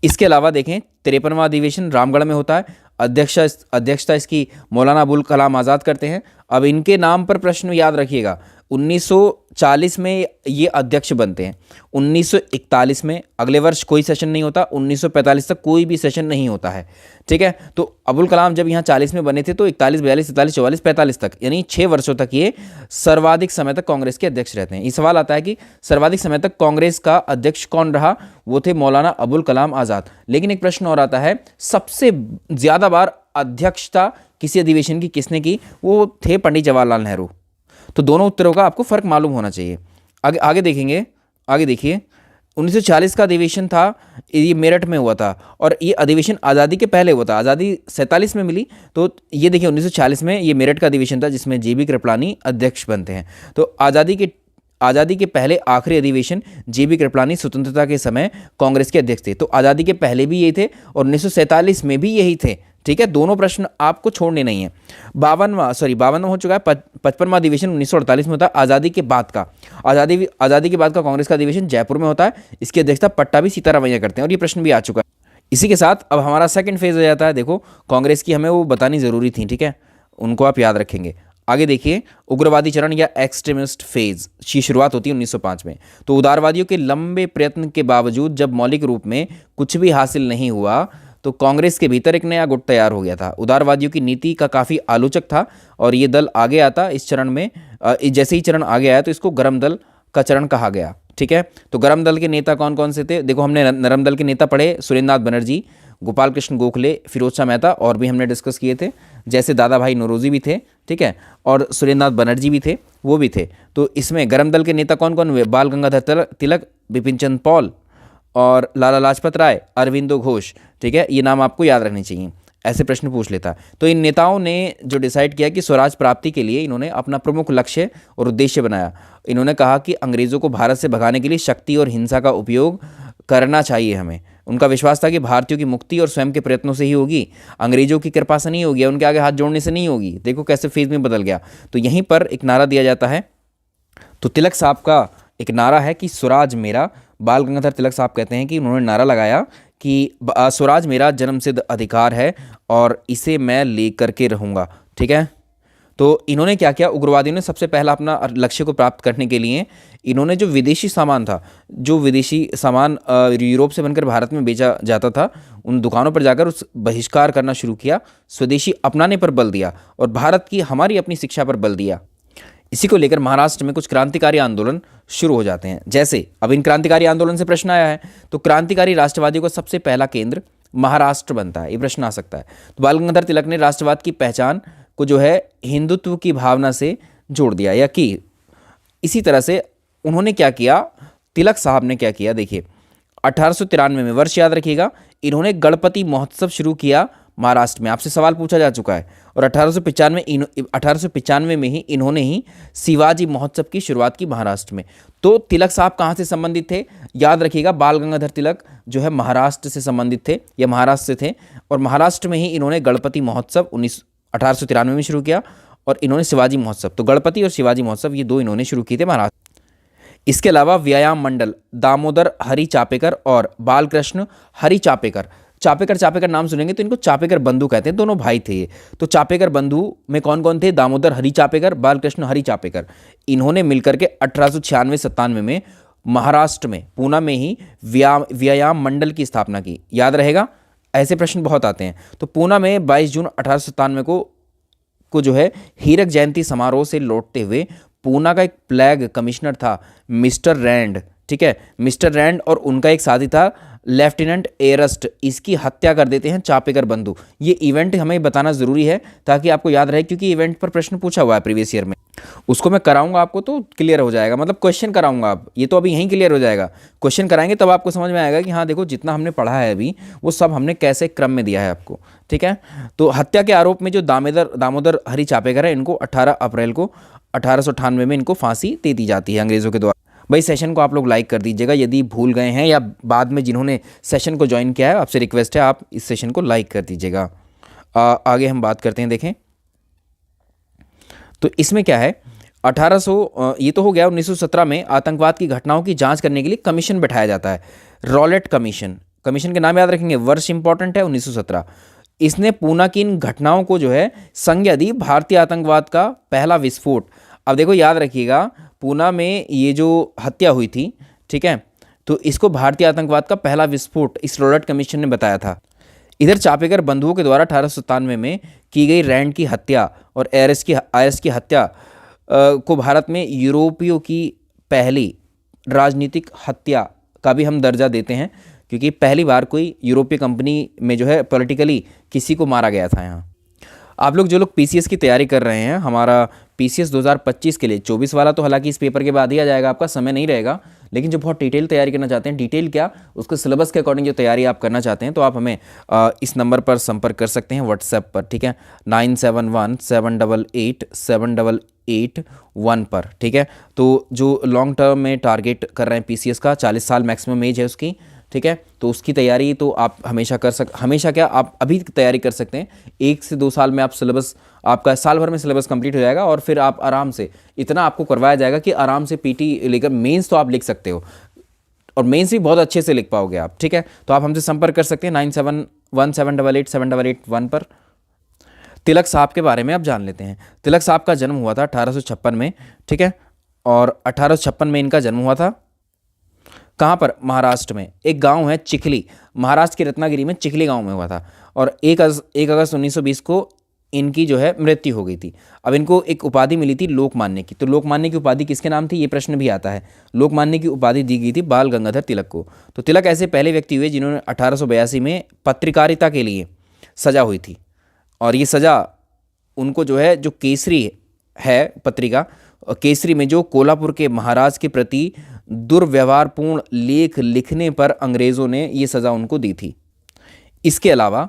इसके अलावा देखें 53वां अधिवेशन रामगढ़ में होता है, अध्यक्षता इसकी मौलाना अबुल कलाम आज़ाद करते हैं। अब इनके नाम पर प्रश्न याद रखिएगा, 1940 में ये अध्यक्ष बनते हैं, 1941 में अगले वर्ष कोई सेशन नहीं होता, 1945 तक कोई भी सेशन नहीं होता है, ठीक है। तो अबुल कलाम जब यहाँ 40 में बने थे तो 41, 42, 43, 44, 45 तक, यानी 6 वर्षों तक ये सर्वाधिक समय तक कांग्रेस के अध्यक्ष रहते हैं। ये सवाल आता है कि सर्वाधिक समय तक कांग्रेस का अध्यक्ष कौन रहा, वो थे मौलाना अबुल कलाम आज़ाद। लेकिन एक प्रश्न और आता है, सबसे ज़्यादा बार अध्यक्षता किसी अधिवेशन की किसने की, वो थे पंडित जवाहरलाल नेहरू। तो दोनों उत्तरों का आपको फर्क मालूम होना चाहिए। आगे देखेंगे, आगे देखिए 1940 का अधिवेशन था, ये मेरठ में हुआ था और ये अधिवेशन आज़ादी के पहले हुआ था। आज़ादी 47 में मिली, तो ये देखिए 1940 में ये मेरठ का अधिवेशन था जिसमें जेबी कृपलानी अध्यक्ष बनते हैं। तो आज़ादी के पहले आखिरी अधिवेशन जेबी कृपलानी स्वतंत्रता के समय कांग्रेस के अध्यक्ष थे। तो आज़ादी के पहले भी यही थे और 1947 में भी यही थे, ठीक है। दोनों प्रश्न आपको छोड़ने नहीं है। 52वां हो चुका है। 55वां अधिवेशन 1948 में होता है, आज़ादी के बाद का। आज़ादी के बाद का कांग्रेस का अधिवेशन जयपुर में होता है, इसकी अध्यक्षता पट्टाभी सीतारामैया करते हैं और ये प्रश्न भी आ चुका है। इसी के साथ अब हमारा सेकंड फेज हो जाता है। देखो कांग्रेस की हमें वो बतानी ज़रूरी थी, ठीक है, उनको आप याद रखेंगे। आगे देखिए, उग्रवादी चरण या एक्सट्रीमिस्ट फेज की शुरुआत होती है 1905 में। तो उदारवादियों के लंबे प्रयत्न के बावजूद जब मौलिक रूप में कुछ भी हासिल नहीं हुआ तो कांग्रेस के भीतर एक नया गुट तैयार हो गया था। उदारवादियों की नीति का काफ़ी आलोचक था और ये दल आगे आता इस चरण में। जैसे ही चरण आगे आया तो इसको गरम दल का चरण कहा गया, ठीक है। तो गरम दल के नेता कौन कौन से थे, देखो हमने नरम दल के नेता पढ़े, सुरेंद्र नाथ बनर्जी, गोपाल कृष्ण गोखले, फिरोज शाह मेहता और भी हमने डिस्कस किए थे, जैसे दादा भाई नौरोजी भी थे, ठीक है, और सुरेंद्रनाथ बनर्जी भी थे, वो भी थे। तो इसमें गरम दल के नेता कौन कौन हुए? बाल गंगाधर तिलक, बिपिन चंद्र पॉल और लाला लाजपत राय, अरविंदो घोष, ठीक है, ये नाम आपको याद रखने चाहिए, ऐसे प्रश्न पूछ लेता है। तो इन नेताओं ने जो डिसाइड किया कि स्वराज प्राप्ति के लिए इन्होंने अपना प्रमुख लक्ष्य और उद्देश्य बनाया। इन्होंने कहा कि अंग्रेज़ों को भारत से भगाने के लिए शक्ति और हिंसा का उपयोग करना चाहिए हमें। उनका विश्वास था कि भारतीयों की मुक्ति और स्वयं के प्रयत्नों से ही होगी, अंग्रेजों की कृपा से नहीं होगी, उनके आगे हाथ जोड़ने से नहीं होगी। देखो कैसे फेज में बदल गया। तो यहीं पर एक नारा दिया जाता है। तो तिलक साहब का एक नारा है कि स्वराज मेरा, बाल गंगाधर तिलक साहब कहते हैं कि उन्होंने नारा लगाया कि स्वराज मेरा जन्मसिद्ध अधिकार है और इसे मैं लेकर के रहूँगा, ठीक है। तो इन्होंने क्या किया? उग्रवादियों ने सबसे पहला अपना लक्ष्य को प्राप्त करने के लिए इन्होंने जो विदेशी सामान था, जो विदेशी सामान यूरोप से बनकर भारत में बेचा जाता था, उन दुकानों पर जाकर उस बहिष्कार करना शुरू किया, स्वदेशी अपनाने पर बल दिया और भारत की हमारी अपनी शिक्षा पर बल दिया। इसी को लेकर महाराष्ट्र में कुछ क्रांतिकारी आंदोलन शुरू हो जाते हैं। जैसे अब इन क्रांतिकारी आंदोलन से प्रश्न आया है, तो क्रांतिकारी राष्ट्रवादियों का सबसे पहला केंद्र महाराष्ट्र बनता है, ये प्रश्न आ सकता है। तो बाल गंगाधर तिलक ने राष्ट्रवाद की पहचान को जो है हिंदुत्व की भावना से जोड़ दिया, या कि इसी तरह से उन्होंने क्या किया, तिलक साहब ने क्या किया, देखिए 1893 में, वर्ष याद रखिएगा, इन्होंने गणपति महोत्सव शुरू किया महाराष्ट्र में। आपसे सवाल पूछा जा चुका है। और 1895 में ही इन्होंने ही शिवाजी महोत्सव की शुरुआत की महाराष्ट्र में। तो तिलक साहब कहाँ से संबंधित थे? याद रखिएगा, बाल गंगाधर तिलक जो है महाराष्ट्र से संबंधित थे या महाराष्ट्र से थे, और महाराष्ट्र में ही इन्होंने गणपति महोत्सव 1893 में शुरू किया और इन्होंने शिवाजी महोत्सव, तो गणपति और शिवाजी महोत्सव ये दो इन्होंने शुरू किए थे महाराष्ट्र। इसके अलावा व्यायाम मंडल, दामोदर हरि चापेकर और बालकृष्ण हरि चापेकर, चापेकर नाम सुनेंगे तो इनको चापेकर बंधु कहते हैं, दोनों भाई थे ये। तो चापेकर बंधु में कौन कौन थे? दामोदर हरि चापेकर, बालकृष्ण हरि चापेकर। इन्होंने मिलकर के 1896-97 में महाराष्ट्र में पूना में ही व्यायाम मंडल की स्थापना की। याद रहेगा, ऐसे प्रश्न बहुत आते हैं। तो पूना में 22 जून 1897 को जो है हीरक जयंती समारोह से लौटते हुए पूना का एक फ्लैग कमिश्नर था मिस्टर रैंड, ठीक है, मिस्टर रैंड, और उनका एक साथी था लेफ्टिनेंट एरस्ट, इसकी हत्या कर देते हैं चापेकर बंधु। ये इवेंट हमें बताना जरूरी है ताकि आपको याद रहे, क्योंकि इवेंट पर प्रश्न पूछा हुआ है प्रीवियस ईयर में। उसको मैं कराऊंगा आपको तो क्लियर हो जाएगा, मतलब क्वेश्चन कराऊंगा आप, ये तो अभी यहीं क्लियर हो जाएगा। क्वेश्चन कराएंगे तब आपको समझ में आएगा कि हाँ देखो जितना हमने पढ़ा है अभी वो सब हमने कैसे क्रम में दिया है आपको, ठीक है। तो हत्या के आरोप में जो दामोदर हरि चापेकर है, इनको 18 अप्रैल को 1898 में इनको फांसी दे दी जाती है अंग्रेज़ों के द्वारा। भाई सेशन को आप लोग लाइक कर दीजिएगा यदि भूल गए हैं, या बाद में जिन्होंने सेशन को ज्वाइन किया है आपसे रिक्वेस्ट है आप इस सेशन को लाइक कर दीजिएगा। आगे हम बात करते हैं, देखें तो इसमें क्या है, 1800 ये तो हो गया। 1917 में आतंकवाद की घटनाओं की जांच करने के लिए कमीशन बैठाया जाता है, रॉलेट कमीशन। कमीशन के नाम याद रखेंगे, वर्ष इंपॉर्टेंट है 1917। इसने पूना की इन घटनाओं को जो है संज्ञा दी भारतीय आतंकवाद का पहला विस्फोट। अब देखो याद रखिएगा, पूना में ये जो हत्या हुई थी, ठीक है, तो इसको भारतीय आतंकवाद का पहला विस्फोट इस रॉलेट कमीशन ने बताया था। इधर चापेकर बंधुओं के द्वारा 1897 में की गई रैंड की हत्या और आयरस की हत्या को भारत में यूरोपियों की पहली राजनीतिक हत्या का भी हम दर्जा देते हैं, क्योंकि पहली बार कोई यूरोपीय कंपनी में जो है पॉलिटिकली किसी को मारा गया था यहाँ। आप लोग जो लोग पीसीएस की तैयारी कर रहे हैं, हमारा पीसीएस 2025 के लिए 24 वाला तो हालांकि इस पेपर के बाद ही आ जाएगा, आपका समय नहीं रहेगा, लेकिन जो बहुत डिटेल तैयारी करना चाहते हैं, डिटेल क्या उसके सिलेबस के अकॉर्डिंग जो तैयारी आप करना चाहते हैं, तो आप हमें इस नंबर पर संपर्क कर सकते हैं व्हाट्सएप पर, ठीक है, 9717887881 पर, ठीक है। तो जो लॉन्ग टर्म में टारगेट कर रहे हैं पीसीएस का, 40 साल मैक्सिमम एज है उसकी, ठीक है, तो उसकी तैयारी तो आप हमेशा क्या आप अभी तैयारी कर सकते हैं। 1 से 2 साल में आप सिलेबस, आपका साल भर में सिलेबस कंप्लीट हो जाएगा और फिर आप आराम से इतना आपको करवाया जाएगा कि आराम से पीटी लेकर मेंस तो आप लिख सकते हो, और मेंस भी बहुत अच्छे से लिख पाओगे आप, ठीक है। तो आप हमसे संपर्क कर सकते हैं 9717887881 पर। तिलक साहब के बारे में आप जान लेते हैं। तिलक साहब का जन्म हुआ था 1856 में, ठीक है, और 1856 में इनका जन्म हुआ था। कहाँ पर? महाराष्ट्र में एक गांव है चिखली, महाराष्ट्र के रत्नागिरी में चिखली गांव में हुआ था। और 1 अगस्त 1920 को इनकी जो है मृत्यु हो गई थी। अब इनको एक उपाधि मिली थी लोकमान्य की। तो लोकमान्य की उपाधि किसके नाम थी, ये प्रश्न भी आता है। लोकमान्य की उपाधि दी गई थी बाल गंगाधर तिलक को। तो तिलक ऐसे पहले व्यक्ति हुए जिन्होंने 1882 में पत्रकारिता के लिए सजा हुई थी, और ये सजा उनको जो है, जो केसरी है पत्रिका, केसरी में जो कोल्हापुर के महाराज के प्रति दुर्व्यवहारपूर्ण लेख लिखने पर अंग्रेज़ों ने ये सज़ा उनको दी थी। इसके अलावा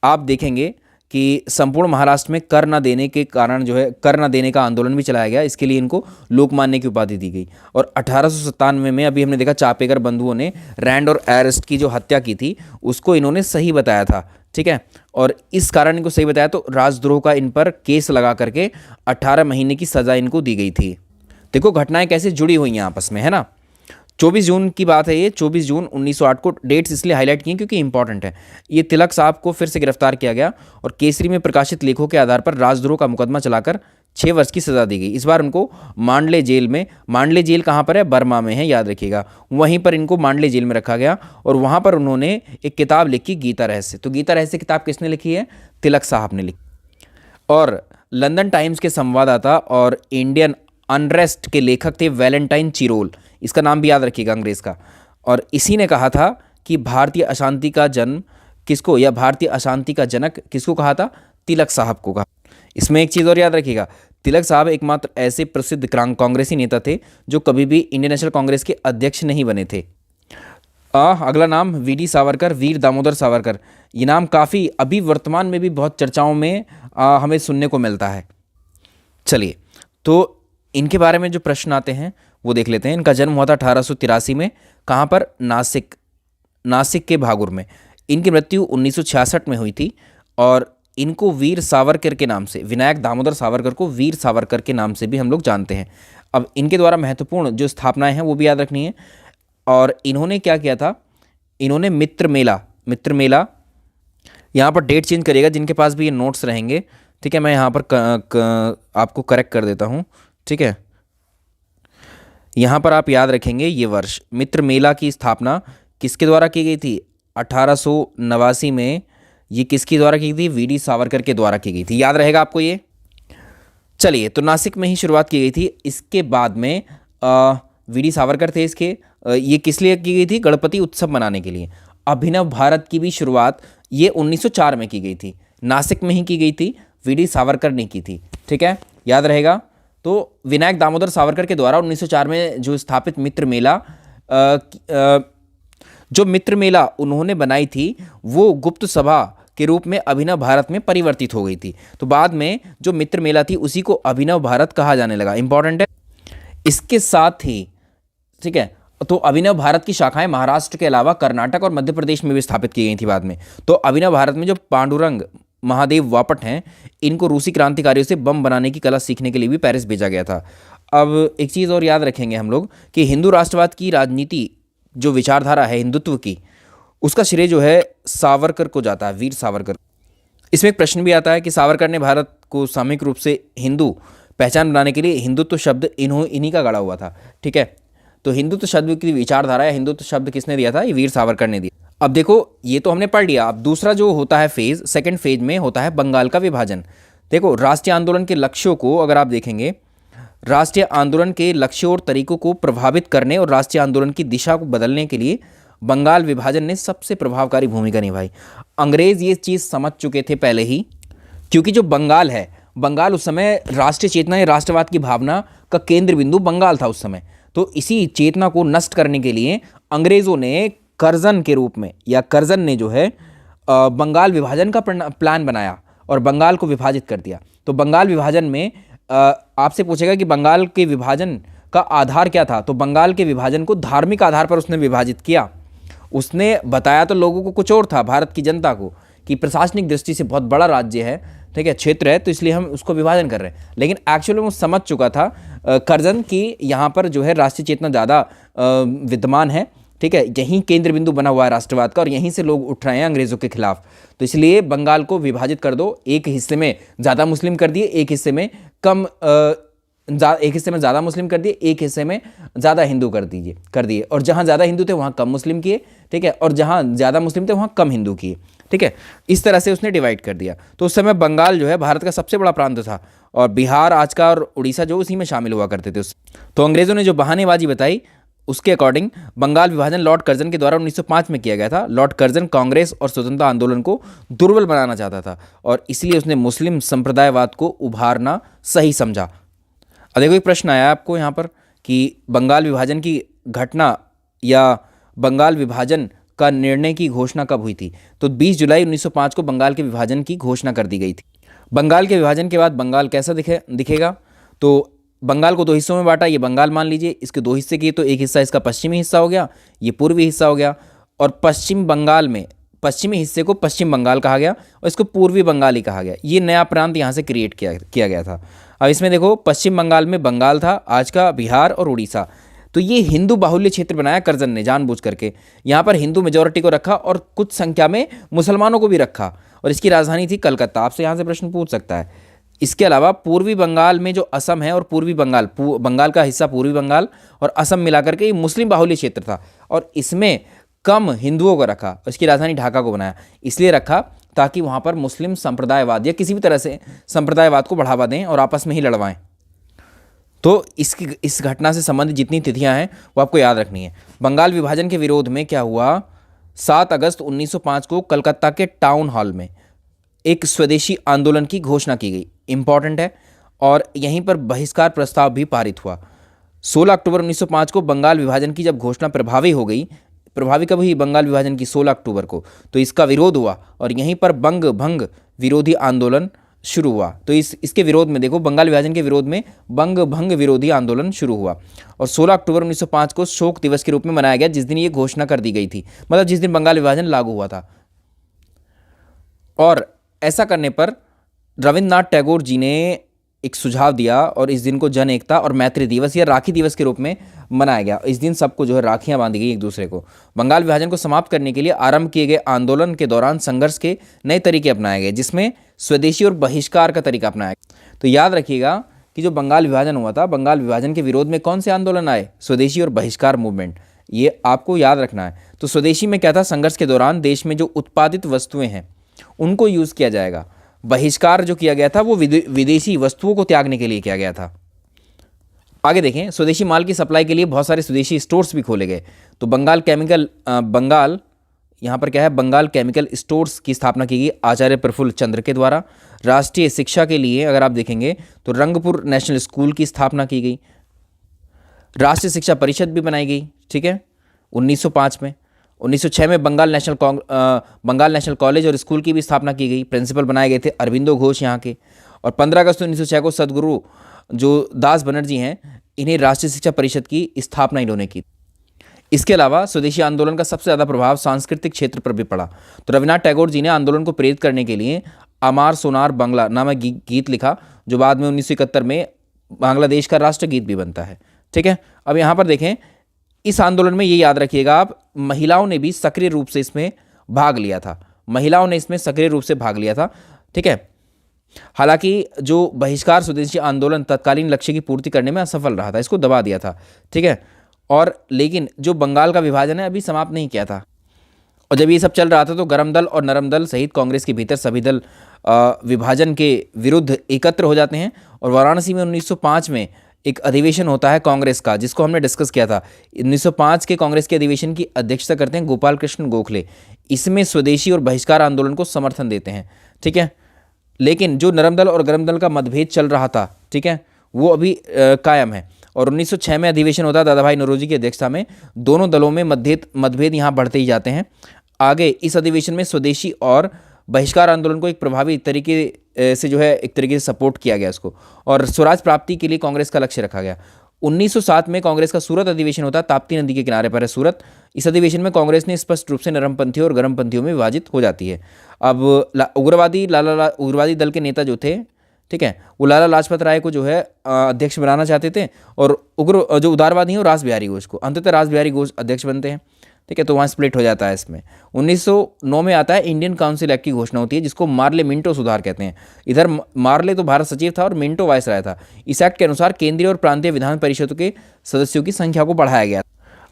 आप देखेंगे कि संपूर्ण महाराष्ट्र में कर न देने के कारण जो है, कर न देने का आंदोलन भी चलाया गया। इसके लिए इनको लोकमान्य की उपाधि दी गई। और 1897 में अभी हमने देखा चापेकर बंधुओं ने रैंड और एरेस्ट की जो हत्या की थी उसको इन्होंने सही बताया था, ठीक है, और इस कारण इनको सही बताया तो राजद्रोह का इन पर केस लगा करके 18 महीने की सज़ा इनको दी गई थी। देखो घटनाएं कैसे जुड़ी हुई हैं आपस में, है ना। 24 जून की बात है ये, 24 जून 1908 को डेट्स इसलिए हाईलाइट की क्योंकि इंपॉर्टेंट है। ये तिलक साहब को फिर से गिरफ्तार किया गया और केसरी में प्रकाशित लेखों के आधार पर राजद्रोह का मुकदमा चलाकर 6 वर्ष की सज़ा दी गई। इस बार उनको मांडले जेल में, मांडले जेल कहाँ पर है, बर्मा में है, याद रखिएगा, वहीं पर इनको मांडले जेल में रखा गया और वहाँ पर उन्होंने एक किताब लिखी गीता रहस्य। तो गीता रहस्य किताब किसने लिखी है, तिलक साहब ने लिखी। और लंदन टाइम्स के संवाददाता और इंडियन अनरेस्ट के लेखक थे वैलेंटाइन चिरोल, इसका नाम भी याद रखिएगा अंग्रेज़ का। और इसी ने कहा था कि भारतीय अशांति का जन्म किसको, या भारतीय अशांति का जनक किसको कहा था, तिलक साहब को कहा। इसमें एक चीज़ और याद रखिएगा, तिलक साहब एकमात्र ऐसे प्रसिद्ध कांग्रेसी नेता थे जो कभी भी इंडियन नेशनल कांग्रेस के अध्यक्ष नहीं बने थे। अगला नाम वीडी सावरकर, वीर दामोदर सावरकर। ये नाम काफ़ी अभी वर्तमान में भी बहुत चर्चाओं में हमें सुनने को मिलता है। चलिए, तो इनके बारे में जो प्रश्न आते हैं वो देख लेते हैं। इनका जन्म हुआ था 1883 में, कहाँ पर, नासिक के भागुर में। इनकी मृत्यु 1966 में हुई थी और इनको वीर सावरकर के नाम से, विनायक दामोदर सावरकर को वीर सावरकर के नाम से भी हम लोग जानते हैं। अब इनके द्वारा महत्वपूर्ण जो स्थापनाएं हैं वो भी याद रखनी है। और इन्होंने क्या किया था, इन्होंने मित्र मेला, यहाँ पर डेट चेंज करिएगा जिनके पास भी ये नोट्स रहेंगे, ठीक है, मैं यहाँ पर आपको करेक्ट कर देता हूँ, ठीक है। यहाँ पर आप याद रखेंगे ये वर्ष, मित्र मेला की स्थापना किसके द्वारा की गई थी, 1889 में। ये किसके द्वारा की गई थी, वीडी सावरकर के द्वारा की गई थी, याद रहेगा आपको ये। चलिए, तो नासिक में ही शुरुआत की गई थी। इसके बाद में वीडी सावरकर थे इसके, ये किस लिए की गई थी, गणपति उत्सव मनाने के लिए। अभिनव भारत की भी शुरुआत ये 1904 में की गई थी, नासिक में ही की गई थी, वीडी सावरकर ने की थी, ठीक है, याद रहेगा। तो विनायक दामोदर सावरकर के द्वारा 1904 में जो स्थापित मित्र मेला उन्होंने बनाई थी, वो गुप्त सभा के रूप में अभिनव भारत में परिवर्तित हो गई थी। तो बाद में जो मित्र मेला थी उसी को अभिनव भारत कहा जाने लगा, इंपॉर्टेंट है। इसके साथ ही, ठीक है, तो अभिनव भारत की शाखाएं महाराष्ट्र के अलावा कर्नाटक और मध्य प्रदेश में भी स्थापित की गई थी बाद में। तो अभिनव भारत में जो पांडुरंग महादेव वापट हैं, इनको रूसी क्रांतिकारियों से बम बनाने की कला सीखने के लिए भी पेरिस भेजा गया था। अब एक चीज़ और याद रखेंगे हम लोग कि हिंदू राष्ट्रवाद की राजनीति, जो विचारधारा है हिंदुत्व की, उसका श्रेय जो है सावरकर को जाता है, वीर सावरकर। इसमें एक प्रश्न भी आता है कि सावरकर ने भारत को सामूहिक रूप से हिंदू पहचान बनाने के लिए हिंदुत्व शब्द इन्हीं का गढ़ा हुआ था, ठीक है। तो हिंदुत्व शब्द की विचारधारा या हिंदुत्व शब्द किसने दिया था, ये वीर सावरकर ने दिया। अब देखो, ये तो हमने पढ़ लिया। अब दूसरा जो होता है फेज, सेकंड फेज में होता है बंगाल का विभाजन। देखो, राष्ट्रीय आंदोलन के लक्ष्यों को अगर आप देखेंगे, राष्ट्रीय आंदोलन के लक्ष्यों और तरीकों को प्रभावित करने और राष्ट्रीय आंदोलन की दिशा को बदलने के लिए बंगाल विभाजन ने सबसे प्रभावकारी भूमिका निभाई। अंग्रेज ये चीज़ समझ चुके थे पहले ही, क्योंकि जो बंगाल है, बंगाल उस समय राष्ट्रीय चेतना या राष्ट्रवाद की भावना का केंद्र बिंदु बंगाल था उस समय। तो इसी चेतना को नष्ट करने के लिए अंग्रेज़ों ने कर्जन के रूप में, या कर्जन ने जो है बंगाल विभाजन का प्लान बनाया और बंगाल को विभाजित कर दिया। तो बंगाल विभाजन में आपसे पूछेगा कि बंगाल के विभाजन का आधार क्या था, तो बंगाल के विभाजन को धार्मिक आधार पर उसने विभाजित किया। उसने बताया तो लोगों को कुछ और था, भारत की जनता को, कि प्रशासनिक दृष्टि से बहुत बड़ा राज्य है, ठीक है, क्षेत्र है, तो इसलिए हम उसको विभाजन कर रहे हैं। लेकिन एक्चुअली वो समझ चुका था कर्जन की यहाँ पर जो है राष्ट्रीय चेतना ज़्यादा विद्यमान है, ठीक है, यहीं केंद्र बिंदु बना हुआ है राष्ट्रवाद का और यहीं से लोग उठ रहे हैं अंग्रेज़ों के खिलाफ। तो इसलिए बंगाल को विभाजित कर दो, एक हिस्से में ज़्यादा मुस्लिम कर दिए, एक हिस्से में कम एक हिस्से में ज़्यादा मुस्लिम कर दिए, एक हिस्से में ज़्यादा हिंदू कर दिए, और जहाँ ज़्यादा हिंदू थे वहाँ कम मुस्लिम किए, ठीक है, और जहाँ ज़्यादा मुस्लिम थे वहाँ कम हिंदू किए, ठीक है। इस तरह से उसने डिवाइड कर दिया। तो उस समय बंगाल जो है भारत का सबसे बड़ा प्रांत था, और बिहार आज का और उड़ीसा जो उसी में शामिल हुआ करते थे। तो अंग्रेज़ों ने जो बहानेबाजी बताई उसके अकॉर्डिंग बंगाल विभाजन लॉर्ड कर्जन के द्वारा 1905 में किया गया था। लॉर्ड कर्जन कांग्रेस और स्वतंत्रता आंदोलन को दुर्बल बनाना चाहता था, और इसलिए उसने मुस्लिम संप्रदायवाद को उभारना सही समझा। अब देखो एक प्रश्न आया आपको यहाँ पर कि बंगाल विभाजन की घटना या बंगाल विभाजन का निर्णय की घोषणा कब हुई थी? तो 20 जुलाई 1905 को बंगाल के विभाजन की घोषणा कर दी गई थी। बंगाल के विभाजन के बाद बंगाल कैसा दिखेगा? तो बंगाल को दो हिस्सों में बांटा, ये बंगाल मान लीजिए, इसके दो हिस्से किए, तो एक हिस्सा इसका पश्चिमी हिस्सा हो गया, ये पूर्वी हिस्सा हो गया, और पश्चिम बंगाल में पश्चिमी हिस्से को पश्चिम बंगाल कहा गया और इसको पूर्वी बंगाल ही कहा गया। ये नया प्रांत यहाँ से क्रिएट किया गया था। अब इसमें देखो पश्चिम बंगाल में बंगाल था, आज का बिहार और उड़ीसा। तो ये हिंदू बाहुल्य क्षेत्र बनाया कर्जन ने जानबूझ करके। यहाँ पर हिंदू मेजॉरिटी को रखा और कुछ संख्या में मुसलमानों को भी रखा, और इसकी राजधानी थी कलकत्ता। आपसे यहाँ से प्रश्न पूछ सकता है। इसके अलावा पूर्वी बंगाल में जो असम है और पूर्वी बंगाल, बंगाल का हिस्सा पूर्वी बंगाल और असम मिलाकर के ये मुस्लिम बाहुल्य क्षेत्र था, और इसमें कम हिंदुओं को रखा। इसकी राजधानी ढाका को बनाया, इसलिए रखा ताकि वहाँ पर मुस्लिम संप्रदायवाद या किसी भी तरह से संप्रदायवाद को बढ़ावा दें और आपस में ही लड़वाएं। तो इस घटना से संबंधित जितनी तिथियां हैं वो आपको याद रखनी है। बंगाल विभाजन के विरोध में क्या हुआ? 7 अगस्त 1905 को कलकत्ता के टाउन हॉल में एक स्वदेशी आंदोलन की घोषणा की गई, इंपॉर्टेंट है, और यहीं पर बहिष्कार प्रस्ताव भी पारित हुआ। 16 अक्टूबर 1905 को बंगाल विभाजन की जब घोषणा प्रभावी कब हुई? बंगाल विभाजन की 16 अक्टूबर को। तो इसका विरोध हुआ और यहीं पर बंग भंग विरोधी आंदोलन शुरू हुआ। तो इसके विरोध में देखो, बंगाल विभाजन के विरोध में बंग भंग विरोधी आंदोलन शुरू हुआ, और 16 अक्टूबर 1905 को शोक दिवस के रूप में मनाया गया, जिस दिन ये घोषणा कर दी गई थी, मतलब जिस दिन बंगाल विभाजन लागू हुआ था। और ऐसा करने पर रविंद्रनाथ टैगोर जी ने एक सुझाव दिया और इस दिन को जन एकता और मैत्री दिवस या राखी दिवस के रूप में मनाया गया। इस दिन सबको जो है राखियां बांधी गई एक दूसरे को। बंगाल विभाजन को समाप्त करने के लिए आरंभ किए गए आंदोलन के दौरान संघर्ष के नए तरीके अपनाए गए, जिसमें स्वदेशी और बहिष्कार का तरीका अपनाया गया। तो याद रखिएगा कि जो बंगाल विभाजन हुआ था, बंगाल विभाजन के विरोध में कौन से आंदोलन आए? स्वदेशी और बहिष्कार मूवमेंट, ये आपको याद रखना है। तो स्वदेशी में क्या था? संघर्ष के दौरान देश में जो उत्पादित वस्तुएं हैं उनको यूज किया जाएगा। बहिष्कार जो किया गया था वो विदेशी वस्तुओं को त्यागने के लिए किया गया था। आगे देखें, स्वदेशी माल की सप्लाई के लिए बहुत सारे स्वदेशी स्टोर्स भी खोले गए। तो बंगाल यहाँ पर क्या है? बंगाल केमिकल स्टोर्स की स्थापना की गई आचार्य प्रफुल्ल चंद्र के द्वारा। राष्ट्रीय शिक्षा के लिए अगर आप देखेंगे तो रंगपुर नेशनल स्कूल की स्थापना की गई। राष्ट्रीय शिक्षा परिषद भी बनाई गई, ठीक है, 1905 में। 1906 में बंगाल नेशनल कॉलेज और स्कूल की भी स्थापना की गई। प्रिंसिपल बनाए गए थे अरविंदो घोष यहाँ के। और 15 अगस्त 1906 को सदगुरु जो दास बनर्जी हैं, इन्हें राष्ट्रीय शिक्षा परिषद की स्थापना इन्होंने की। इसके अलावा स्वदेशी आंदोलन का सबसे ज़्यादा प्रभाव सांस्कृतिक क्षेत्र पर भी पड़ा। तो रविन्द्रनाथ टैगोर जी ने आंदोलन को प्रेरित करने के लिए अमार सोनार बांग्ला नामक गीत लिखा, जो बाद में 1971 में बांग्लादेश का राष्ट्रगीत भी बनता है, ठीक है। अब यहाँ पर देखें, इस आंदोलन में ये याद रखिएगा आप, महिलाओं ने भी सक्रिय रूप से इसमें भाग लिया था। महिलाओं ने इसमें सक्रिय रूप से भाग लिया था, ठीक है। हालांकि जो बहिष्कार स्वदेशी आंदोलन तत्कालीन लक्ष्य की पूर्ति करने में असफल रहा था, इसको दबा दिया था, ठीक है। और लेकिन जो बंगाल का विभाजन है अभी समाप्त नहीं किया था। और जब ये सब चल रहा था तो गरम दल और नरम दल सहित कांग्रेस के भीतर सभी दल विभाजन के विरुद्ध एकत्र हो जाते हैं। और वाराणसी में 1905 में एक अधिवेशन होता है कांग्रेस का, जिसको हमने डिस्कस किया था। 1905 के कांग्रेस के अधिवेशन की अध्यक्षता करते हैं गोपाल कृष्ण गोखले। इसमें स्वदेशी और बहिष्कार आंदोलन को समर्थन देते हैं, ठीक है। लेकिन जो नरम दल और गरम दल का मतभेद चल रहा था, ठीक है, वो अभी कायम है। और 1906 में अधिवेशन होता है दादा भाई नौरोजी की अध्यक्षता में। दोनों दलों में मतभेद यहाँ बढ़ते ही जाते हैं। आगे इस अधिवेशन में स्वदेशी और बहिष्कार आंदोलन को एक प्रभावी तरीके से जो है एक तरीके से सपोर्ट किया गया इसको, और स्वराज प्राप्ति के लिए कांग्रेस का लक्ष्य रखा गया। 1907 में कांग्रेस का सूरत अधिवेशन होता है, ताप्ती नदी के किनारे पर है सूरत। इस अधिवेशन में कांग्रेस ने स्पष्ट रूप से नरमपंथियों और गर्मपंथियों में विभाजित हो जाती है। अब उग्रवादी दल के नेता जो थे, ठीक है, वो लाला लाजपत राय को जो है अध्यक्ष बनाना चाहते थे, और जो उदारवादी हैं वो रास बिहारी घोष को। अंततः रास बिहारी घोष अध्यक्ष बनते हैं, ठीक है, तो वहाँ स्प्लिट हो जाता है इसमें। 1909 में आता है इंडियन काउंसिल एक्ट की घोषणा होती है, जिसको मार्ले मिंटो सुधार कहते हैं। इधर मार्ले तो भारत सचिव था और मिंटो वायसराय था। इस एक्ट के अनुसार केंद्रीय और प्रांतीय विधान परिषदों के सदस्यों की संख्या को बढ़ाया गया।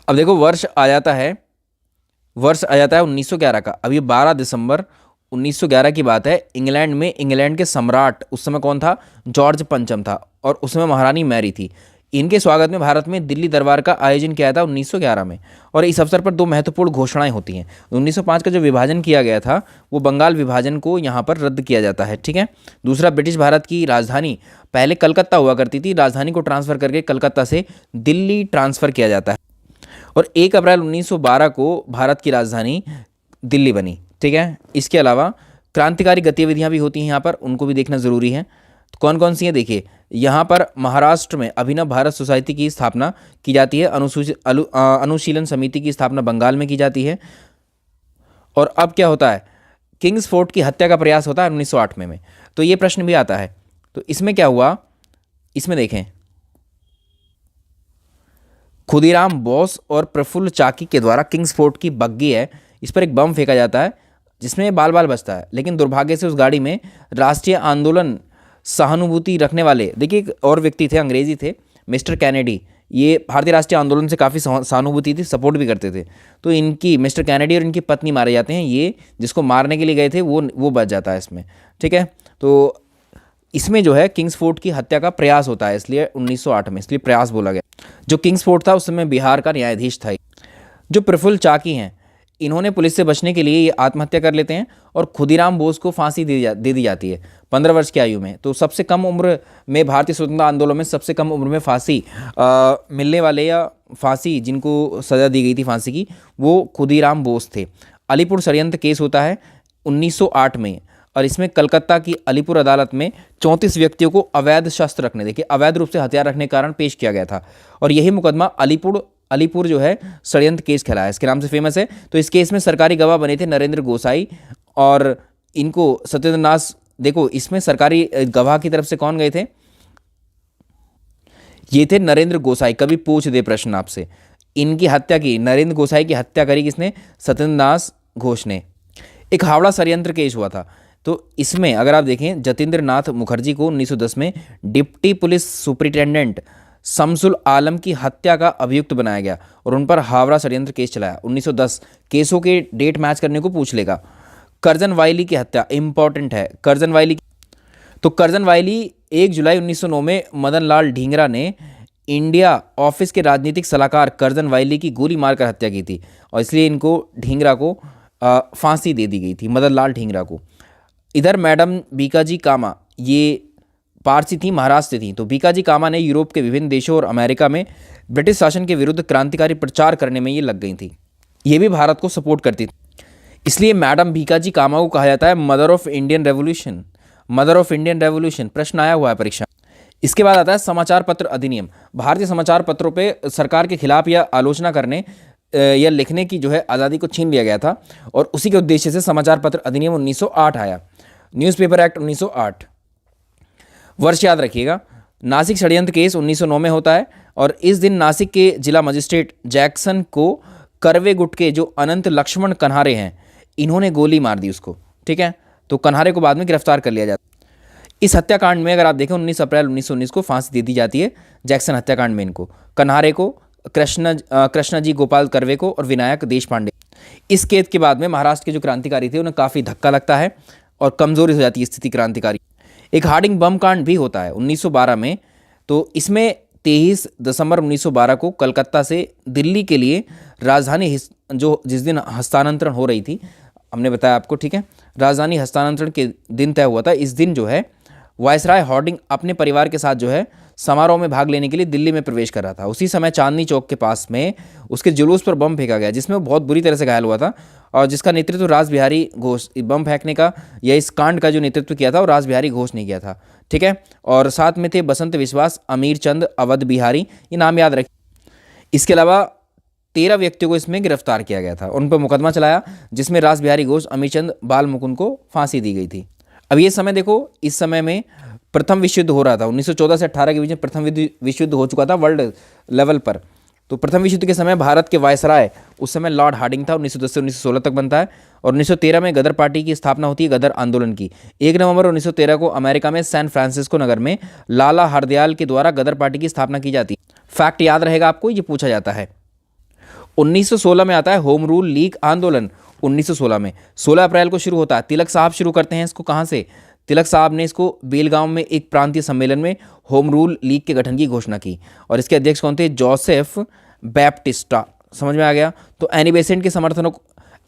अब देखो वर्ष आ जाता है 1911 का। अब ये 12 दिसंबर 1911 की बात है। इंग्लैंड में इंग्लैंड के सम्राट उस समय कौन था? जॉर्ज पंचम था, और उस समय महारानी मैरी थी। इनके स्वागत में भारत में दिल्ली दरबार का आयोजन किया था 1911 में, और इस अवसर पर दो महत्वपूर्ण घोषणाएं होती हैं। 1905 का जो विभाजन किया गया था वो बंगाल विभाजन को यहाँ पर रद्द किया जाता है, ठीक है। दूसरा, ब्रिटिश भारत की राजधानी पहले कलकत्ता हुआ करती थी, राजधानी को ट्रांसफर करके कलकत्ता से दिल्ली ट्रांसफर किया जाता है, और 1 अप्रैल 1912 को भारत की राजधानी दिल्ली बनी, ठीक है। इसके अलावा क्रांतिकारी गतिविधियां भी होती हैं यहाँ पर, उनको भी देखना जरूरी है। तो कौन कौन सी हैं देखिए, यहाँ पर महाराष्ट्र में अभिनव भारत सोसाइटी की स्थापना की जाती है। अनुशीलन समिति की स्थापना बंगाल में की जाती है। और अब क्या होता है, किंग्स फोर्ट की हत्या का प्रयास होता है 1908 में। तो ये प्रश्न भी आता है। तो इसमें क्या हुआ, इसमें देखें, खुदीराम बोस और प्रफुल्ल चाकी के द्वारा किंग्स फोर्ट की बग्गी है, इस पर एक बम फेंका जाता है जिसमें बाल बाल बचता है, लेकिन दुर्भाग्य से उस गाड़ी में राष्ट्रीय आंदोलन सहानुभूति रखने वाले, देखिए एक और व्यक्ति थे, अंग्रेजी थे, मिस्टर कैनेडी। ये भारतीय राष्ट्रीय आंदोलन से काफ़ी सहानुभूति थी, सपोर्ट भी करते थे। तो इनकी मिस्टर कैनेडी और इनकी पत्नी मारे जाते हैं। ये जिसको मारने के लिए गए थे वो बच जाता है इसमें, ठीक है। तो इसमें जो है किंग्स फोर्ट की हत्या का प्रयास होता है, इसलिए 1908 में, इसलिए प्रयास बोला गया। जो किंग्स फोर्ट था उस समय बिहार का न्यायाधीश था। जो प्रफुल्ल चाकी हैं, इन्होंने पुलिस से बचने के लिए ये आत्महत्या कर लेते हैं, और खुदीराम बोस को फांसी दे दी जाती है 15 वर्ष की आयु में। तो सबसे कम उम्र में भारतीय स्वतंत्रता आंदोलन में सबसे कम उम्र में फांसी मिलने वाले, या फांसी जिनको सज़ा दी गई थी फांसी की, वो खुदीराम बोस थे। अलीपुर षड्यंत्र केस होता है 1908 में, और इसमें कलकत्ता की अलीपुर अदालत में 34 व्यक्तियों को अवैध शस्त्र रखने, देखिए अवैध रूप से हथियार रखने के कारण पेश किया गया था, और यही मुकदमा अलीपुर जो है षड्यंत्र केस कहलाया, इसके नाम से फेमस है। तो इस केस में सरकारी गवाह बने थे नरेंद्र गोसाई, और इनको सत्येंद्रनाथ, देखो इसमें सरकारी गवाह की तरफ से कौन गए थे, ये थे नरेंद्र गोसाई। कभी पूछ दे प्रश्न आपसे, इनकी हत्या की, नरेंद्र गोसाई की हत्या करी किसने? सत्येंद्रनाथ घोष ने। एक हावड़ा षड्यंत्र केस हुआ था, तो इसमें अगर आप देखें, जतेंद्र नाथ मुखर्जी को 1910 में डिप्टी पुलिस सुपरिटेंडेंट शमसुल आलम की हत्या का अभियुक्त बनाया गया, और उन पर हावड़ा षड्यंत्र केस चलाया 1910। केसों के डेट मैच करने को पूछ लेगा। करजन वाइली की हत्या इंपॉर्टेंट है, करजन वाइली। तो करजन वाइली 1 जुलाई 1909 में मदन लाल ढींगरा ने इंडिया ऑफिस के राजनीतिक सलाहकार करजन वाइली की गोली मारकर हत्या की थी, और इसलिए इनको ढींगरा को फांसी दे दी गई थी, मदन लाल ढींगरा को। इधर मैडम बीकाजी कामा, ये पारसी थी, महाराष्ट्र से थी। तो बीकाजी कामा ने यूरोप के विभिन्न देशों और अमेरिका में ब्रिटिश शासन के विरुद्ध क्रांतिकारी प्रचार करने में ये लग गई थी। ये भी भारत को सपोर्ट करती थी, इसलिए मैडम बीकाजी कामा को कहा जाता है mother of Indian revolution. Mother of Indian revolution प्रश्न आया हुआ है परीक्षा। इसके बाद आता है समाचार पत्र अधिनियम। भारतीय समाचार पत्रों पर सरकार के खिलाफ या आलोचना करने या लिखने की जो है आज़ादी को छीन लिया गया था, और उसी के उद्देश्य से समाचार पत्र अधिनियम 1908 आया, न्यूज़पेपर एक्ट 1908। वर्ष याद रखिएगा। नासिक षड्यंत्र केस 1909 में होता है, और इस दिन नासिक के जिला मजिस्ट्रेट जैक्सन को करवे गुट के जो अनंत लक्ष्मण कन्हारे हैं, इन्होंने गोली मार दी उसको, ठीक है। तो कन्हारे को बाद में गिरफ्तार कर लिया जाता है। इस हत्याकांड में अगर आप देखें 19 अप्रैल 1919 को फांसी दे दी जाती है जैक्सन हत्याकांड में, इनको, कन्हारे को, कृष्णजी गोपाल करवे को, और विनायक देशपांडे। इस केस के बाद में महाराष्ट्र के जो क्रांतिकारी थे उन्हें काफ़ी धक्का लगता है, और कमजोरी हो जाती है स्थिति क्रांतिकारी। एक हार्डिंग बम कांड भी होता है 1912 में। तो इसमें 23 दिसंबर 1912 को कलकत्ता से दिल्ली के लिए राजधानी जो जिस दिन हस्तांतरण हो रही थी, हमने बताया आपको, ठीक है, राजधानी हस्तांतरण के दिन तय हुआ था। इस दिन जो है वायसराय हार्डिंग अपने परिवार के साथ जो है समारोह में भाग लेने के लिए दिल्ली में प्रवेश कर रहा था। उसी समय चांदनी चौक के पास में उसके जुलूस पर बम फेंका गया, जिसमें वो बहुत बुरी तरह से घायल हुआ था, और जिसका नेतृत्व रास बिहारी घोष, बम फेंकने का या इस कांड का जो नेतृत्व किया था वो रास बिहारी घोष ने किया था, ठीक है। और साथ में थे बसंत विश्वास, अमीर चंद, अवध बिहारी, ये नाम याद रखिए। इसके अलावा 13 व्यक्तियों को इसमें गिरफ्तार किया गया था, उन पर मुकदमा चलाया, जिसमें रास बिहारी घोष, अमीर चंद, बाल मुकुंद को फांसी दी गई थी। अब ये समय देखो, इस समय में प्रथम विश्व युद्ध हो रहा था, 1914 से 18 के बीच में प्रथम विश्व युद्ध हो चुका था वर्ल्ड लेवल पर। तो प्रथम विश्व युद्ध के समय भारत के वायसराय उस समय लॉर्ड हार्डिंग था, 1910 से 1916 तक बनता है। और 1913 में गदर पार्टी की स्थापना होती है, गदर आंदोलन की। 1 नवंबर 1913 को अमेरिका में सैन फ्रांसिस्को नगर में लाला हरदयाल के द्वारा गदर पार्टी की स्थापना की जाती है। फैक्ट याद रहेगा आपको, ये पूछा जाता है। 1916 में आता है होम रूल लीग आंदोलन। 1916 में 16 अप्रैल को शुरू होता है। तिलक साहब शुरू करते हैं इसको, कहाँ से? तिलक साहब ने इसको बेलगांव में एक प्रांतीय सम्मेलन में होम रूल लीग के गठन की घोषणा की। और इसके अध्यक्ष कौन थे? Joseph Baptista. समझ में आ गया? तो एनी बेसेंट के समर्थनों,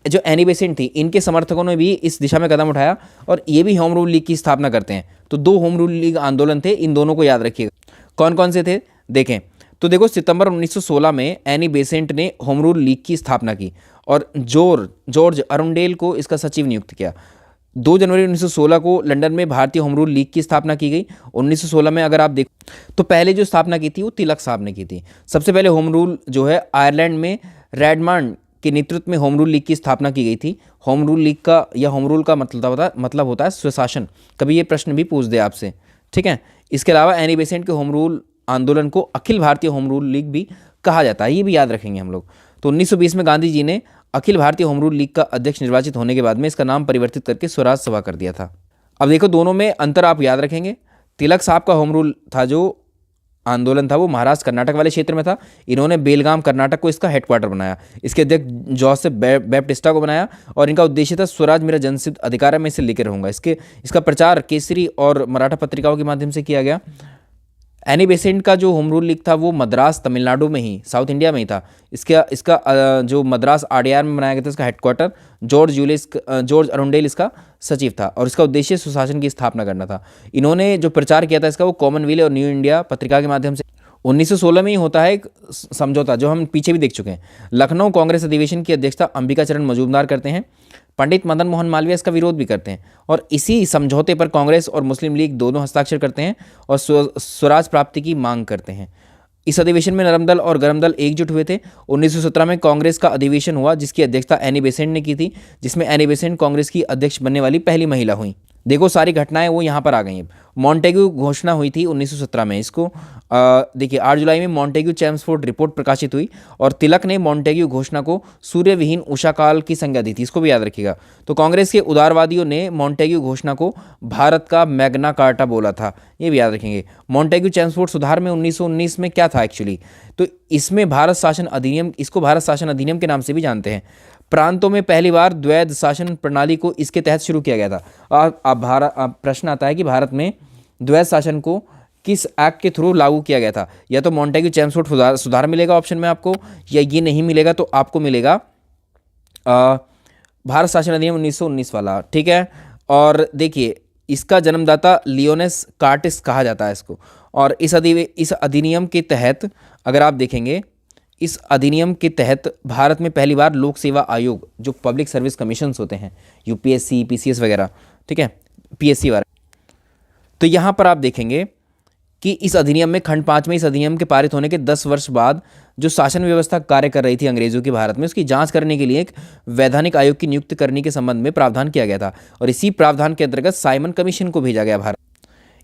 जो एनी बेसेंट थी, इनके समर्थकों ने भी इस दिशा में कदम उठाया और ये भी होम रूल लीग की स्थापना करते हैं। तो 2 होम रूल लीग आंदोलन थे, इन दोनों को याद रखिएगा। कौन कौन से थे देखें। तो देखो, सितंबर 1916 में एनी बेसेंट ने होम रूल लीग की स्थापना की और जॉर्ज अरुंडेल को इसका सचिव नियुक्त किया। 2 जनवरी 1916 को लंदन में भारतीय होम रूल लीग की स्थापना की गई। 1916 में अगर आप देखो तो पहले जो स्थापना की थी वो तिलक साहब ने की थी। सबसे पहले होम रूल जो है आयरलैंड में रेडमंड के नेतृत्व में होम रूल लीग की स्थापना की गई थी। होम रूल लीग का या होम रूल का मतलब होता है स्वशासन। कभी ये प्रश्न भी पूछ दे आपसे, ठीक है। इसके अलावा एनी बेसेंट के होम रूल आंदोलन को Akhil Bharatiya home rule league भी कहा जाता है, ये भी याद रखेंगे हम लोग। तो 1920 में गांधी जी ने Akhil Bharatiya home rule league का अध्यक्ष निर्वाचित होने के बाद में इसका नाम परिवर्तित करके स्वराज सभा कर दिया था। अब देखो, दोनों में अंतर आप याद रखेंगे। तिलक साहब का होम रूल था, जो आंदोलन था वो महाराष्ट्र कर्नाटक वाले क्षेत्र में था। इन्होंने बेलगाम कर्नाटक को इसका हेडक्वार्टर बनाया। इसके अध्यक्ष जोसेफ बैप्टिस्टा को बनाया और इनका उद्देश्य था स्वराज मेरा जनसिद्ध अधिकार है, मैं इसे लेकर रहूंगा। इसका प्रचार केसरी और मराठा पत्रिकाओं के माध्यम से किया गया। एनी बेसेंट का जो होम रूल लीग था वो मद्रास तमिलनाडु में ही, साउथ इंडिया में ही था। इसका जो मद्रास आरडीआर में बनाया गया था, इसका हेडक्वार्टर जॉर्ज अरुंडेल इसका सचिव था और इसका उद्देश्य सुशासन की स्थापना करना था। इन्होंने जो प्रचार किया था इसका वो कॉमनवेल्थ और न्यू इंडिया पत्रिका के माध्यम से। 1916 में ही होता है एक समझौता, जो हम पीछे भी देख चुके हैं। लखनऊ कांग्रेस अधिवेशन की अध्यक्षता अंबिका चरण मजूमदार करते हैं। पंडित मदन मोहन मालवीय इसका विरोध भी करते हैं और इसी समझौते पर कांग्रेस और मुस्लिम लीग दोनों हस्ताक्षर करते हैं और स्वराज प्राप्ति की मांग करते हैं। इस अधिवेशन में नरम दल और गरम दल एकजुट हुए थे। 1917 में कांग्रेस का अधिवेशन हुआ जिसकी अध्यक्षता एनी बेसेंट ने की थी, जिसमें एनी बेसेंट कांग्रेस की अध्यक्ष बनने वाली पहली महिला हुई। देखो, सारी घटनाएं वो यहाँ पर आ गई हैं। मॉन्टेग्यू घोषणा हुई थी 1917 में। इसको देखिए, 8 जुलाई में मॉन्टेग्यू चैम्सफोर्ड रिपोर्ट प्रकाशित हुई और तिलक ने मॉन्टेग्यू घोषणा को सूर्यविहीन उषा काल की संज्ञा दी थी। इसको भी याद रखिएगा। तो कांग्रेस के उदारवादियों ने मॉन्टेग्यू घोषणा को भारत का मैग्ना कार्टा बोला था, ये भी याद रखेंगे। मॉन्टेग्यू चैम्सफोर्ड सुधार में 1919 में क्या था एक्चुअली, तो इसमें भारत शासन अधिनियम, इसको भारत शासन अधिनियम के नाम से भी जानते हैं। प्रांतों में पहली बार द्वैध शासन प्रणाली को इसके तहत शुरू किया गया था। अब प्रश्न आता है कि भारत में द्वैध शासन को किस एक्ट के थ्रू लागू किया गया था। या तो मॉन्टेग्यू चैम्सफोर्ड सुधार मिलेगा ऑप्शन में आपको, या ये नहीं मिलेगा तो आपको मिलेगा भारत शासन अधिनियम 1919 वाला, ठीक है। और देखिए, इसका जन्मदाता लियोनेस कार्टिस कहा जाता है इसको। और इस अधिनियम के तहत अगर आप देखेंगे, इस अधिनियम के तहत भारत में पहली बार लोक सेवा आयोग, जो पब्लिक सर्विस कमीशंस होते हैं, यूपीएससी, पीसीएस वगैरह, ठीक है, पीएससी वाले, तो यहाँ पर आप देखेंगे कि इस अधिनियम में खंड 5 में इस अधिनियम के पारित होने के 10 वर्ष बाद जो शासन व्यवस्था कार्य कर रही थी अंग्रेजों की भारत में, उसकी जांच करने के लिए एक वैधानिक आयोग की नियुक्ति करने के संबंध में प्रावधान किया गया था और इसी प्रावधान के अंतर्गत साइमन कमीशन को भेजा गया भारत।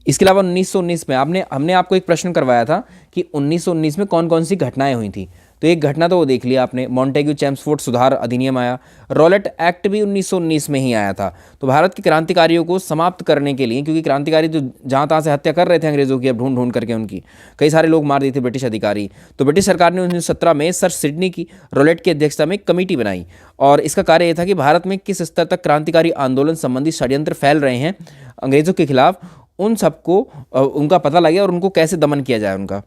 इसके अलावा 1919 में हमने आपको एक प्रश्न करवाया था कि 1919 में कौन कौन सी घटनाएं हुई थी। तो एक घटना तो वो देख लिया आपने, मॉन्टेग्यू चैम्सफोर्ड सुधार अधिनियम आया। रॉलेट एक्ट भी 1919 में ही आया था। तो भारत के क्रांतिकारियों को समाप्त करने के लिए, क्योंकि क्रांतिकारी तो जहाँ तहाँ से हत्या कर रहे थे अंग्रेजों की, अब ढूंढ ढूंढ करके उनकी कई सारे लोग मार दिए थे ब्रिटिश अधिकारी, तो ब्रिटिश सरकार ने 1917 में सर सिडनी की रॉलेट की अध्यक्षता में एक कमेटी बनाई और इसका कार्य यह था कि भारत में किस स्तर तक क्रांतिकारी आंदोलन संबंधी षड्यंत्र फैल रहे हैं अंग्रेजों के खिलाफ, उन सबको उनका पता लगे और उनको कैसे दमन किया जाए उनका।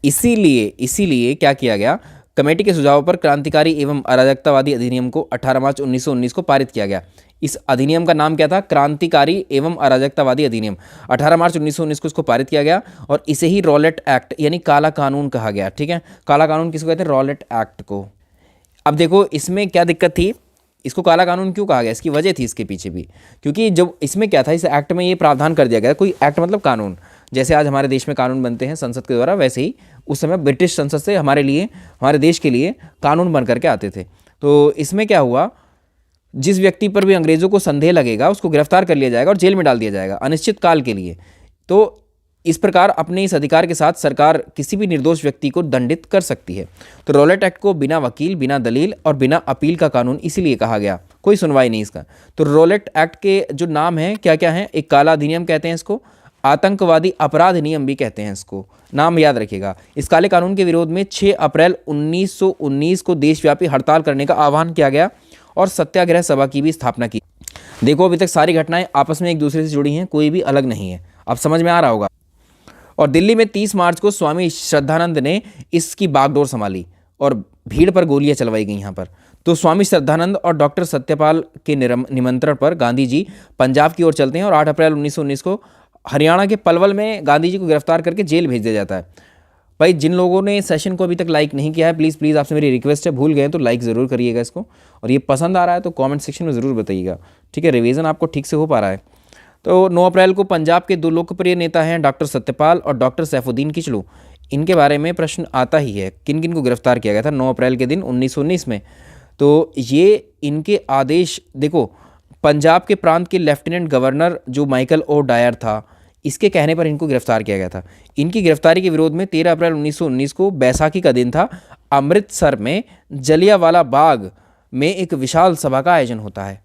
इसीलिए क्या किया गया, कमेटी के सुझाव पर क्रांतिकारी एवं अराजकतावादी अधिनियम को 18 मार्च 1919 को पारित किया गया। इस अधिनियम का नाम क्या था? क्रांतिकारी एवं अराजकतावादी अधिनियम। 18 मार्च 1919 को इसको पारित किया गया और इसे ही रॉलेट एक्ट यानी काला कानून कहा गया, ठीक है। काला कानून किसको कहते हैं? रॉलेट एक्ट को। अब देखो, इसमें क्या दिक्कत थी, इसको काला कानून क्यों कहा गया, इसकी वजह थी इसके पीछे भी, क्योंकि जब इसमें क्या था, इस एक्ट में ये प्रावधान कर दिया गया, कोई एक्ट मतलब कानून, जैसे आज हमारे देश में कानून बनते हैं संसद के द्वारा, वैसे ही उस समय ब्रिटिश संसद से हमारे देश के लिए कानून बन करके आते थे। तो इसमें क्या हुआ, जिस व्यक्ति पर भी अंग्रेजों को संदेह लगेगा उसको गिरफ्तार कर लिया जाएगा और जेल में डाल दिया जाएगा अनिश्चित काल के लिए। तो इस प्रकार अपने इस अधिकार के साथ सरकार किसी भी निर्दोष व्यक्ति को दंडित कर सकती है। तो रॉलेट एक्ट को बिना वकील, बिना दलील और बिना अपील का कानून इसीलिए कहा गया, कोई सुनवाई नहीं इसका। तो रॉलेट एक्ट के जो नाम है क्या क्या है, एक काला अधिनियम कहते हैं इसको, आतंकवादी अपराध नियम भी कहते हैं इसको, नाम याद रखिएगा। इस काले कानून के विरोध में 6 अप्रैल 1919 को देशव्यापी हड़ताल करने का आह्वान किया गया और सत्याग्रह सभा की भी स्थापना की। देखो अभी तक सारी घटनाएं आपस में एक दूसरे से जुड़ी हैं, कोई भी अलग नहीं है, अब समझ में आ रहा होगा। और दिल्ली में 30 मार्च को स्वामी श्रद्धानंद ने इसकी बागडोर संभाली और भीड़ पर गोलियां चलवाई गई यहाँ पर। तो स्वामी श्रद्धानंद और डॉक्टर सत्यपाल के निमंत्रण पर गांधी जी पंजाब की ओर चलते हैं और 8 अप्रैल 1919 को हरियाणा के पलवल में गांधी जी को गिरफ्तार करके जेल भेज दिया जाता है। भाई जिन लोगों ने सेशन को अभी तक लाइक नहीं किया है, प्लीज़ आपसे मेरी रिक्वेस्ट है, भूल गए तो लाइक ज़रूर करिएगा इसको, और ये पसंद आ रहा है तो कमेंट सेक्शन में ज़रूर बताइएगा, ठीक है। रिवीजन आपको ठीक से हो पा रहा है। तो 9 अप्रैल को पंजाब के 2 लोकप्रिय नेता हैं डॉक्टर सत्यपाल और डॉक्टर सैफुद्दीन किचलू, इनके बारे में प्रश्न आता ही है, किन किन को गिरफ्तार किया गया था 9 अप्रैल के दिन 1919 में। तो ये इनके आदेश देखो, पंजाब के प्रांत के लेफ्टिनेंट गवर्नर जो माइकल ओ डायर था, इसके कहने पर इनको गिरफ्तार किया गया था। इनकी गिरफ्तारी के विरोध में 13 अप्रैल 1919 को बैसाखी का दिन था, अमृतसर में जलियांवाला बाग में एक विशाल सभा का आयोजन होता है।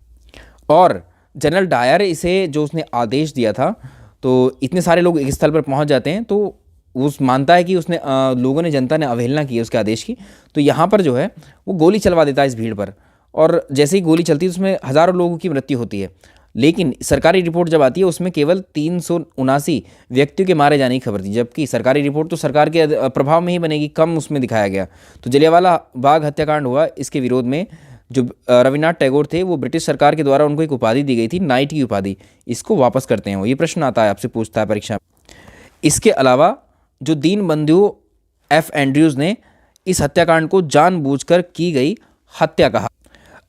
और जनरल डायर इसे जो उसने आदेश दिया था, तो इतने सारे लोग एक स्थल पर पहुंच जाते हैं, तो उस मानता है कि उसने लोगों ने, जनता ने अवहेलना की है उसके आदेश की, तो यहाँ पर जो है वो गोली चलवा देता है इस भीड़ पर। और जैसे ही गोली चलती है उसमें हज़ारों लोगों की मृत्यु होती है, लेकिन सरकारी रिपोर्ट जब आती है उसमें केवल 379 व्यक्तियों के मारे जाने की खबर थी, जबकि सरकारी रिपोर्ट तो सरकार के प्रभाव में ही बनेगी, कम उसमें दिखाया गया। तो जलियांवाला बाग हत्याकांड हुआ, इसके विरोध में जो रविन्द्रनाथ टैगोर थे वो ब्रिटिश सरकार के द्वारा उनको एक उपाधि दी गई थी, नाइट की उपाधि, इसको वापस करते हैं वो। ये प्रश्न आता है, आपसे पूछता है परीक्षा। इसके अलावा जो दीनबंधु एफ एंड्रयूज़ ने इस हत्याकांड को जानबूझकर की गई हत्या कहा।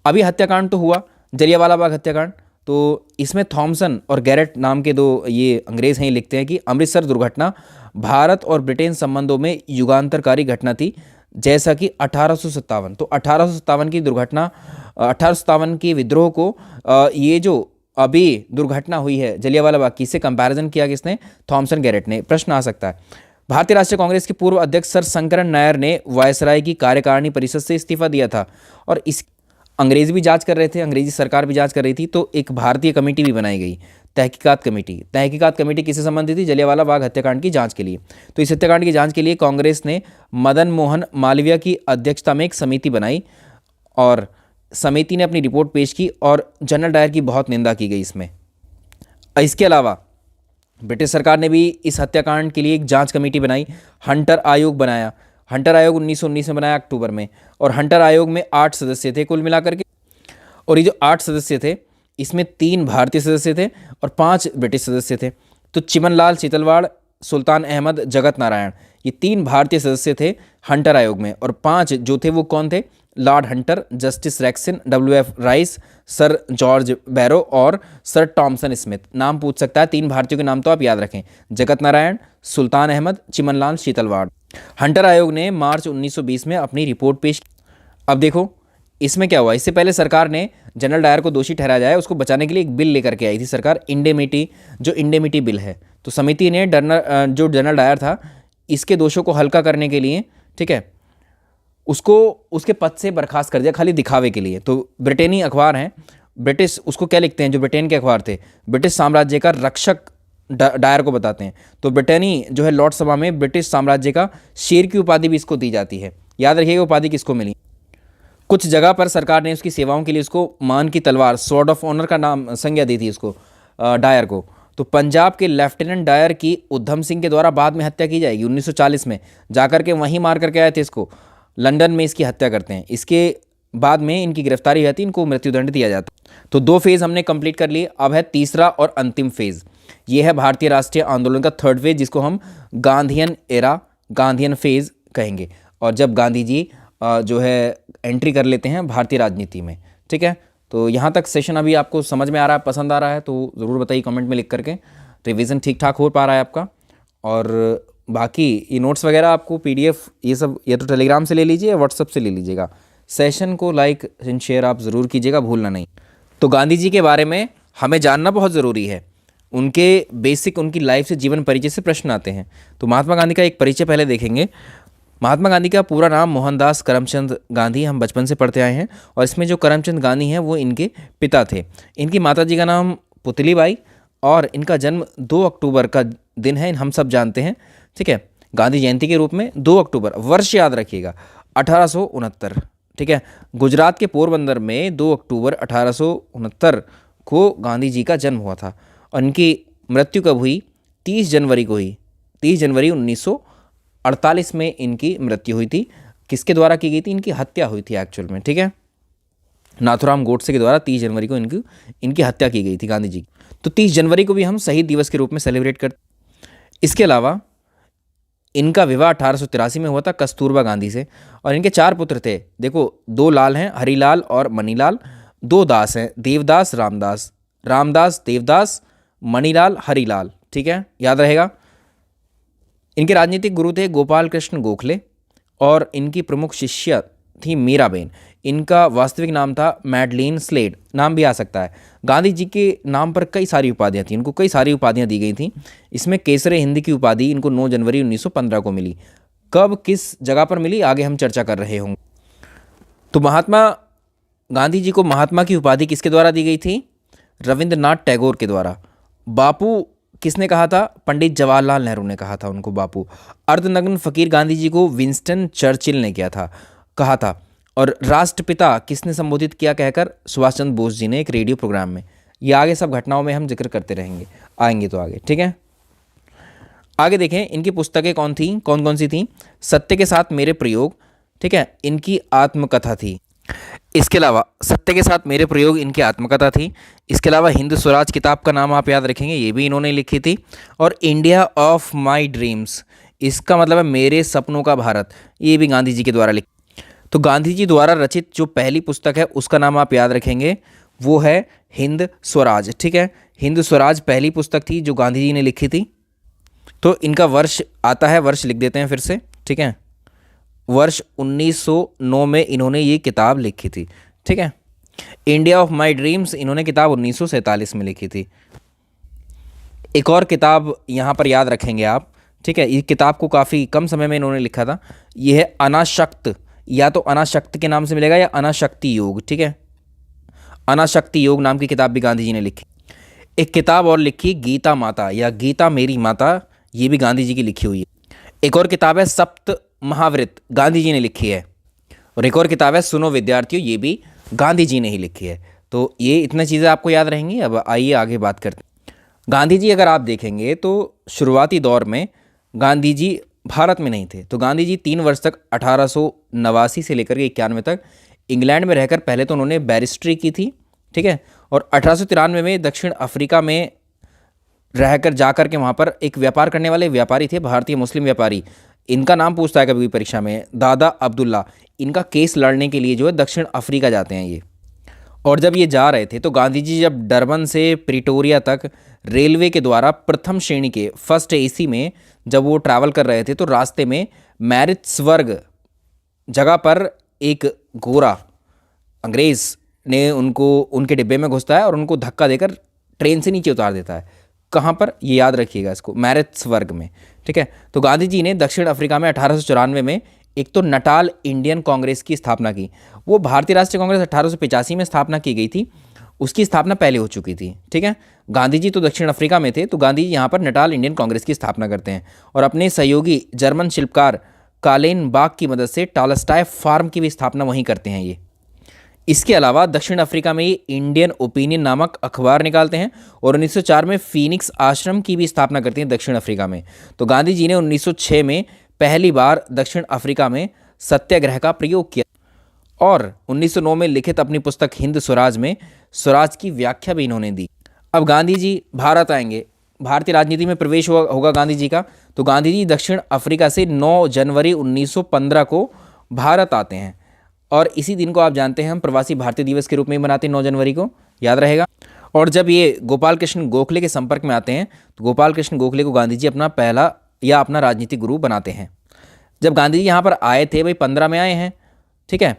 अभी हत्याकांड तो हुआ, जलियांवाला बाग हत्याकांड, तो इसमें थॉमसन और गैरेट नाम के 2 ये अंग्रेज़ हैं, लिखते हैं कि अमृतसर दुर्घटना भारत और ब्रिटेन संबंधों में युगांतरकारी घटना थी, जैसा कि 1857, तो 1857 की दुर्घटना, 1857 के विद्रोह को ये जो अभी दुर्घटना हुई है जलियांवाला बाग की, इससे कंपैरिजन किया किसने, थॉमसन गैरेट ने। प्रश्न आ सकता है। भारतीय राष्ट्रीय कांग्रेस के पूर्व अध्यक्ष सर शंकरन नायर ने वायसराय की कार्यकारिणी परिषद से इस्तीफा दिया था, और इस अंग्रेज़ भी जांच कर रहे थे, अंग्रेजी सरकार भी जांच कर रही थी, तो एक भारतीय कमेटी भी बनाई गई, तहकीकात कमेटी। तहकीकात कमेटी किससे संबंधित थी, जलियांवाला बाग हत्याकांड की जांच के लिए। तो इस हत्याकांड की जांच के लिए कांग्रेस ने मदन मोहन मालवीय की अध्यक्षता में एक समिति बनाई, और समिति ने अपनी रिपोर्ट पेश की और जनरल डायर की बहुत निंदा की गई इसमें। इसके अलावा ब्रिटिश सरकार ने भी इस हत्याकांड के लिए एक जांच कमेटी बनाई, हंटर आयोग बनाया। हंटर आयोग 1919 में बनाया अक्टूबर में, और हंटर आयोग में 8 सदस्य थे कुल मिलाकर के, और ये जो 8 सदस्य थे इसमें 3 भारतीय सदस्य थे और 5 ब्रिटिश सदस्य थे। तो चिमनलाल चितलवाड़, सुल्तान अहमद, जगत नारायण, ये 3 भारतीय सदस्य थे हंटर आयोग में, और 5 जो थे वो कौन थे, Lord Hunter, Justice Rankin, WF Rice, sir George Barrow और सर टॉमसन स्मिथ। नाम पूछ सकता है, 3 भारतीयों के नाम तो आप याद रखें, जगत नारायण, सुल्तान अहमद, चिमनलाल चितलवाड़। हंटर आयोग ने मार्च 1920 में अपनी रिपोर्ट पेश की। अब देखो इसमें क्या हुआ, इससे पहले सरकार ने जनरल डायर को दोषी ठहराया जाए, उसको बचाने के लिए एक बिल लेकर के आई थी सरकार, इंडेमिटी, जो इंडेमिटी बिल है। तो समिति ने जो जनरल डायर था इसके दोषों को हल्का करने के लिए, ठीक है, उसको उसके पद से बर्खास्त कर दिया, खाली दिखावे के लिए। तो ब्रिटेनी अखबार हैं, ब्रिटिश उसको क्या लिखते हैं, जो ब्रिटेन के अखबार थे, ब्रिटिश साम्राज्य का रक्षक डायर को बताते हैं। तो ब्रिटेनी जो है लॉर्ड सभा में ब्रिटिश साम्राज्य का शेर की उपाधि भी इसको दी जाती है। याद रखिएगा उपाधि किसको मिली। कुछ जगह पर सरकार ने उसकी सेवाओं के लिए उसको मान की तलवार, स्वॉर्ड ऑफ ऑनर का नाम, संज्ञा दी थी उसको, डायर को। तो पंजाब के लेफ्टिनेंट डायर की उधम सिंह के द्वारा बाद में हत्या की जाएगी 1940 में, जाकर के वहीं मार करके आए थे इसको, लंदन में इसकी हत्या करते हैं। इसके बाद में इनकी गिरफ्तारी रहती, इनको मृत्युदंड दिया जाता। तो 2 फेज़ हमने कंप्लीट कर लिए, अब है तीसरा और अंतिम फेज़। ये है भारतीय राष्ट्रीय आंदोलन का 3rd फेज़, जिसको हम गांधीयन एरा, गांधीयन फेज़ कहेंगे। और जब गांधी जी जो है एंट्री कर लेते हैं भारतीय राजनीति में, ठीक है। तो यहाँ तक सेशन अभी आपको समझ में आ रहा है, पसंद आ रहा है तो ज़रूर बताइए कमेंट में लिख करके। रिवीजन ठीक ठाक हो पा रहा है आपका, और बाकी ये नोट्स वगैरह आपको PDF ये सब या तो टेलीग्राम से ले लीजिए या व्हाट्सअप से ले लीजिएगा। सेशन को लाइक एंड शेयर आप ज़रूर कीजिएगा, भूलना नहीं। तो गांधी जी के बारे में हमें जानना बहुत ज़रूरी है। उनके बेसिक उनकी लाइफ से, जीवन परिचय से प्रश्न आते हैं। तो महात्मा गांधी का एक परिचय पहले देखेंगे। महात्मा गांधी का पूरा नाम मोहनदास करमचंद गांधी, हम बचपन से पढ़ते आए हैं। और इसमें जो करमचंद गांधी हैं वो इनके पिता थे। इनकी माताजी का नाम पुतलीबाई और इनका जन्म 2 अक्टूबर का दिन है, हम सब जानते हैं, ठीक है, गांधी जयंती के रूप में 2 अक्टूबर, वर्ष याद रखिएगा 1869, ठीक है। गुजरात के पोरबंदर में 2 अक्टूबर 1869 को गांधी जी का जन्म हुआ था और इनकी मृत्यु कब हुई? 30 जनवरी को हुई। 30 जनवरी 1948 में इनकी मृत्यु हुई थी। किसके द्वारा की गई थी? इनकी हत्या हुई थी एक्चुअल में, ठीक है, नाथुराम गोडसे के द्वारा 30 जनवरी को इनकी हत्या की गई थी गांधी जी। तो 30 जनवरी को भी हम शहीद दिवस के रूप में सेलिब्रेट करते। इसके अलावा इनका विवाह 1883 में हुआ था कस्तूरबा गांधी से और इनके 4 पुत्र थे। देखो, 2 लाल हैं, हरिलाल और मणिलाल। 2 दास हैं, देवदास रामदास, रामदास देवदास, मणिलाल हरिलाल, ठीक है, याद रहेगा। इनके राजनीतिक गुरु थे गोपाल कृष्ण गोखले और इनकी प्रमुख शिष्या थी मीराबेन। इनका वास्तविक नाम था मैडलिन स्लेड, नाम भी आ सकता है। गांधी जी के नाम पर कई सारी उपाधियां थी, इनको कई सारी उपाधियां दी गई थी। इसमें केसरे हिंद की उपाधि इनको 9 जनवरी 1915 को मिली। कब, किस जगह पर मिली, आगे हम चर्चा कर रहे होंगे। तो महात्मा गांधी जी को महात्मा की उपाधि किसके द्वारा दी गई थी? रविंद्रनाथ टैगोर के द्वारा। बापू किसने कहा था? पंडित जवाहरलाल नेहरू ने कहा था उनको बापू। अर्धनग्न फकीर गांधी जी को विंस्टन चर्चिल ने कहा था। और राष्ट्रपिता किसने संबोधित किया कहकर? सुभाष चंद्र बोस जी ने एक रेडियो प्रोग्राम में। ये आगे सब घटनाओं में हम जिक्र करते रहेंगे, आएंगे तो आगे, ठीक है। आगे देखें, इनकी पुस्तकें कौन कौन सी थी? सत्य के साथ मेरे प्रयोग, ठीक है, इनकी आत्मकथा थी। इसके अलावा सत्य के साथ मेरे प्रयोग इनकी आत्मकथा थी। इसके अलावा हिंद स्वराज किताब का नाम आप याद रखेंगे, ये भी इन्होंने लिखी थी। और इंडिया ऑफ माई ड्रीम्स, इसका मतलब है मेरे सपनों का भारत, ये भी गांधी जी के द्वारा लिखी। तो गांधी जी द्वारा रचित जो पहली पुस्तक है उसका नाम आप याद रखेंगे, वो है हिंद स्वराज, ठीक है। हिंद स्वराज पहली पुस्तक थी जो गांधी जी ने लिखी थी। तो इनका वर्ष आता है, वर्ष लिख देते हैं फिर से, ठीक है, वर्ष 1909 में इन्होंने ये किताब लिखी थी, ठीक है। इंडिया ऑफ माई ड्रीम्स इन्होंने किताब 1947 में लिखी थी। एक और किताब यहाँ पर याद रखेंगे आप, ठीक है, ये किताब को काफ़ी कम समय में इन्होंने लिखा था। ये है अनाशक्त, या तो अनाशक्त के नाम से मिलेगा या अनाशक्ति योग, ठीक है, अनाशक्ति योग नाम की किताब भी गांधी जी ने लिखी। एक किताब और लिखी गीता माता या गीता मेरी माता, ये भी गांधी जी की लिखी हुई है। एक और किताब है सप्त महावृत, गांधी जी ने लिखी है। और एक और किताब है सुनो विद्यार्थियों, ये भी गांधी जी ने ही लिखी है। तो ये इतनी चीज़ें आपको याद रहेंगी। अब आइए आगे बात करते हैं। गांधी जी अगर आप देखेंगे तो शुरुआती दौर में गांधी जी भारत में नहीं थे। तो गांधी जी 3 वर्ष तक 1889 से लेकर के 91 तक इंग्लैंड में रहकर पहले तो उन्होंने बैरिस्ट्री की थी, ठीक है, और 1893 में दक्षिण अफ्रीका में रहकर जाकर के वहाँ पर एक व्यापार करने वाले व्यापारी थे, भारतीय मुस्लिम व्यापारी। इनका नाम पूछता है कभी भी परीक्षा में, दादा अब्दुल्ला। इनका केस लड़ने के लिए जो है दक्षिण अफ्रीका जाते हैं ये। और जब ये जा रहे थे तो गांधी जी जब डरबन से प्रिटोरिया तक रेलवे के द्वारा प्रथम श्रेणी के फर्स्ट एसी में जब वो ट्रैवल कर रहे थे तो रास्ते में मैरिट्सबर्ग जगह पर एक गोरा अंग्रेज़ ने उनको उनके डिब्बे में घुसता है और उनको धक्का देकर ट्रेन से नीचे उतार देता है। कहाँ पर? ये याद रखिएगा इसको, मैरिट्सबर्ग में, ठीक है। तो गांधी जी ने दक्षिण अफ्रीका में 1894 में एक तो नटाल इंडियन कांग्रेस की स्थापना की। वो भारतीय राष्ट्रीय कांग्रेस 1885 में स्थापना की गई थी, उसकी स्थापना पहले हो चुकी थी, ठीक है। गांधी जी तो दक्षिण अफ्रीका में थे, तो गांधी जी यहाँ पर नटाल इंडियन कांग्रेस की स्थापना करते हैं और अपने सहयोगी जर्मन शिल्पकार कालेन बाग की मदद से टॉलस्टॉय फार्म की भी स्थापना वहीं करते हैं ये। इसके अलावा दक्षिण अफ्रीका में ये इंडियन ओपिनियन नामक अखबार निकालते हैं और 1904 में फीनिक्स आश्रम की भी स्थापना करते हैं दक्षिण अफ्रीका में। तो गांधी जी ने 1906 में पहली बार दक्षिण अफ्रीका में सत्याग्रह का प्रयोग किया और 1909 में लिखित अपनी पुस्तक हिंद स्वराज में स्वराज की व्याख्या भी इन्होंने दी। अब गांधी जी भारत आएंगे, भारतीय राजनीति में प्रवेश होगा गांधी जी का। तो गांधी जी दक्षिण अफ्रीका से 9 जनवरी 1915 को भारत आते हैं और इसी दिन को आप जानते हैं हम प्रवासी भारतीय दिवस के रूप में मनाते हैं, 9 जनवरी को, याद रहेगा। और जब ये गोपाल कृष्ण गोखले के संपर्क में आते हैं तो गोपाल कृष्ण गोखले को गांधी जी अपना पहला या अपना राजनीतिक गुरु बनाते हैं। जब गांधी जी यहाँ पर आए थे, भाई 15 में आए हैं, ठीक है,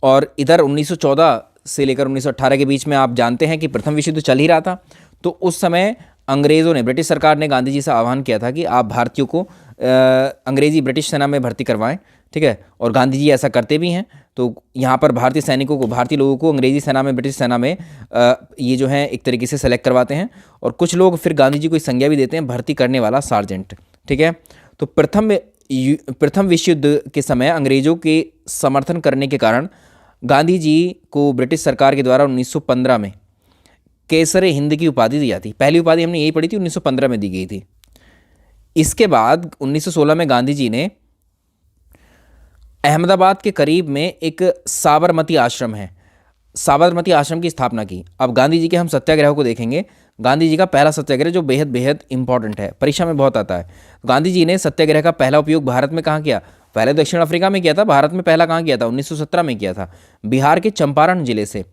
और इधर 1914 से लेकर 1918 के बीच में आप जानते हैं कि प्रथम विश्व युद्ध चल ही रहा था। तो उस समय अंग्रेज़ों ने, ब्रिटिश सरकार ने गांधी जी से आह्वान किया था कि आप भारतीयों को अंग्रेजी ब्रिटिश सेना में भर्ती करवाएं, ठीक है, और गांधी जी ऐसा करते भी हैं। तो यहाँ पर भारतीय सैनिकों को, भारतीय लोगों को अंग्रेजी सेना में, ब्रिटिश सेना में ये जो है एक तरीके से सेलेक्ट करवाते हैं, और कुछ लोग फिर गांधी जी को संज्ञा भी देते हैं भर्ती करने वाला सार्जेंट, ठीक है। तो प्रथम विश्व युद्ध के समय अंग्रेजों के समर्थन करने के कारण गांधी जी को ब्रिटिश सरकार के द्वारा 1915 में केसर हिंद की उपाधि दी जाती। पहली उपाधि हमने यही पढ़ी थी, 1915 में दी गई थी। इसके बाद 1916 में गांधी जी ने अहमदाबाद के करीब में एक साबरमती आश्रम है, साबरमती आश्रम की स्थापना की। अब गांधी जी के हम सत्याग्रह को देखेंगे। गांधी जी का पहला सत्याग्रह जो बेहद बेहद इंपॉर्टेंट है, परीक्षा में बहुत आता है। गांधी जी ने सत्याग्रह का पहला उपयोग भारत में कहाँ किया? पहले दक्षिण अफ्रीका में किया था, भारत में पहला कहाँ किया था? 1917 में किया था, बिहार के चंपारण जिले से।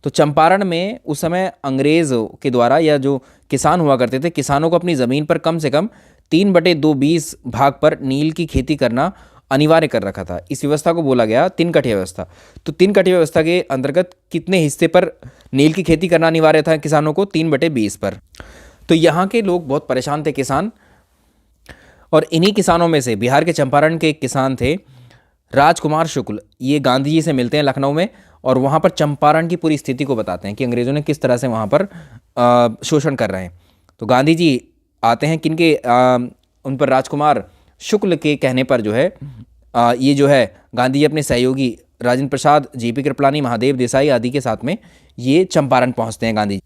तो चंपारण में उस समय अंग्रेज़ों के द्वारा, या जो किसान हुआ करते थे, किसानों को अपनी ज़मीन पर कम से कम 3/2 भाग पर नील की खेती करना अनिवार्य कर रखा था। इस व्यवस्था को बोला गया 3 कठिया व्यवस्था। तो 3 कठिया व्यवस्था के अंतर्गत कितने हिस्से पर नील की खेती करना अनिवार्य था किसानों को? 3/20 पर। तो यहाँ के लोग बहुत परेशान थे, किसान, और इन्हीं किसानों में से बिहार के चंपारण के एक किसान थे राजकुमार शुक्ल। ये गांधी जी से मिलते हैं लखनऊ में, और वहाँ पर चंपारण की पूरी स्थिति को बताते हैं कि अंग्रेज़ों ने किस तरह से वहाँ पर शोषण कर रहे हैं। तो गांधी जी आते हैं किनके, उन पर राजकुमार शुक्ल के कहने पर जो है ये जो है गांधी जी अपने सहयोगी राजेंद्र प्रसाद, जीपी कृपलानी, महादेव देसाई आदि के साथ में ये चंपारण पहुंचते हैं गांधी जी।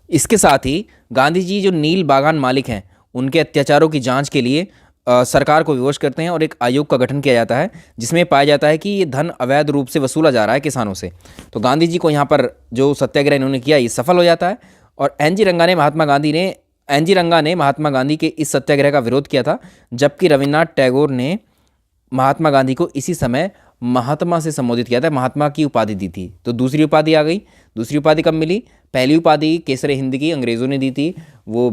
इसके साथ ही गांधी जी जो नील बागान मालिक हैं उनके अत्याचारों की जांच के लिए सरकार को विवश करते हैं, और एक आयोग का गठन किया जाता है जिसमें पाया जाता है कि ये धन अवैध रूप से वसूला जा रहा है किसानों से। तो गांधी जी को यहाँ पर जो सत्याग्रह इन्होंने किया ये सफल हो जाता है, और एन जी रंगा ने महात्मा गांधी के इस सत्याग्रह का विरोध किया था, जबकि रविन्द्रनाथ टैगोर ने महात्मा गांधी को इसी समय महात्मा से संबोधित किया था, महात्मा की उपाधि दी थी। तो दूसरी उपाधि आ गई। दूसरी उपाधि कब मिली? पहली उपाधि केसर हिंद की अंग्रेज़ों ने दी थी, वो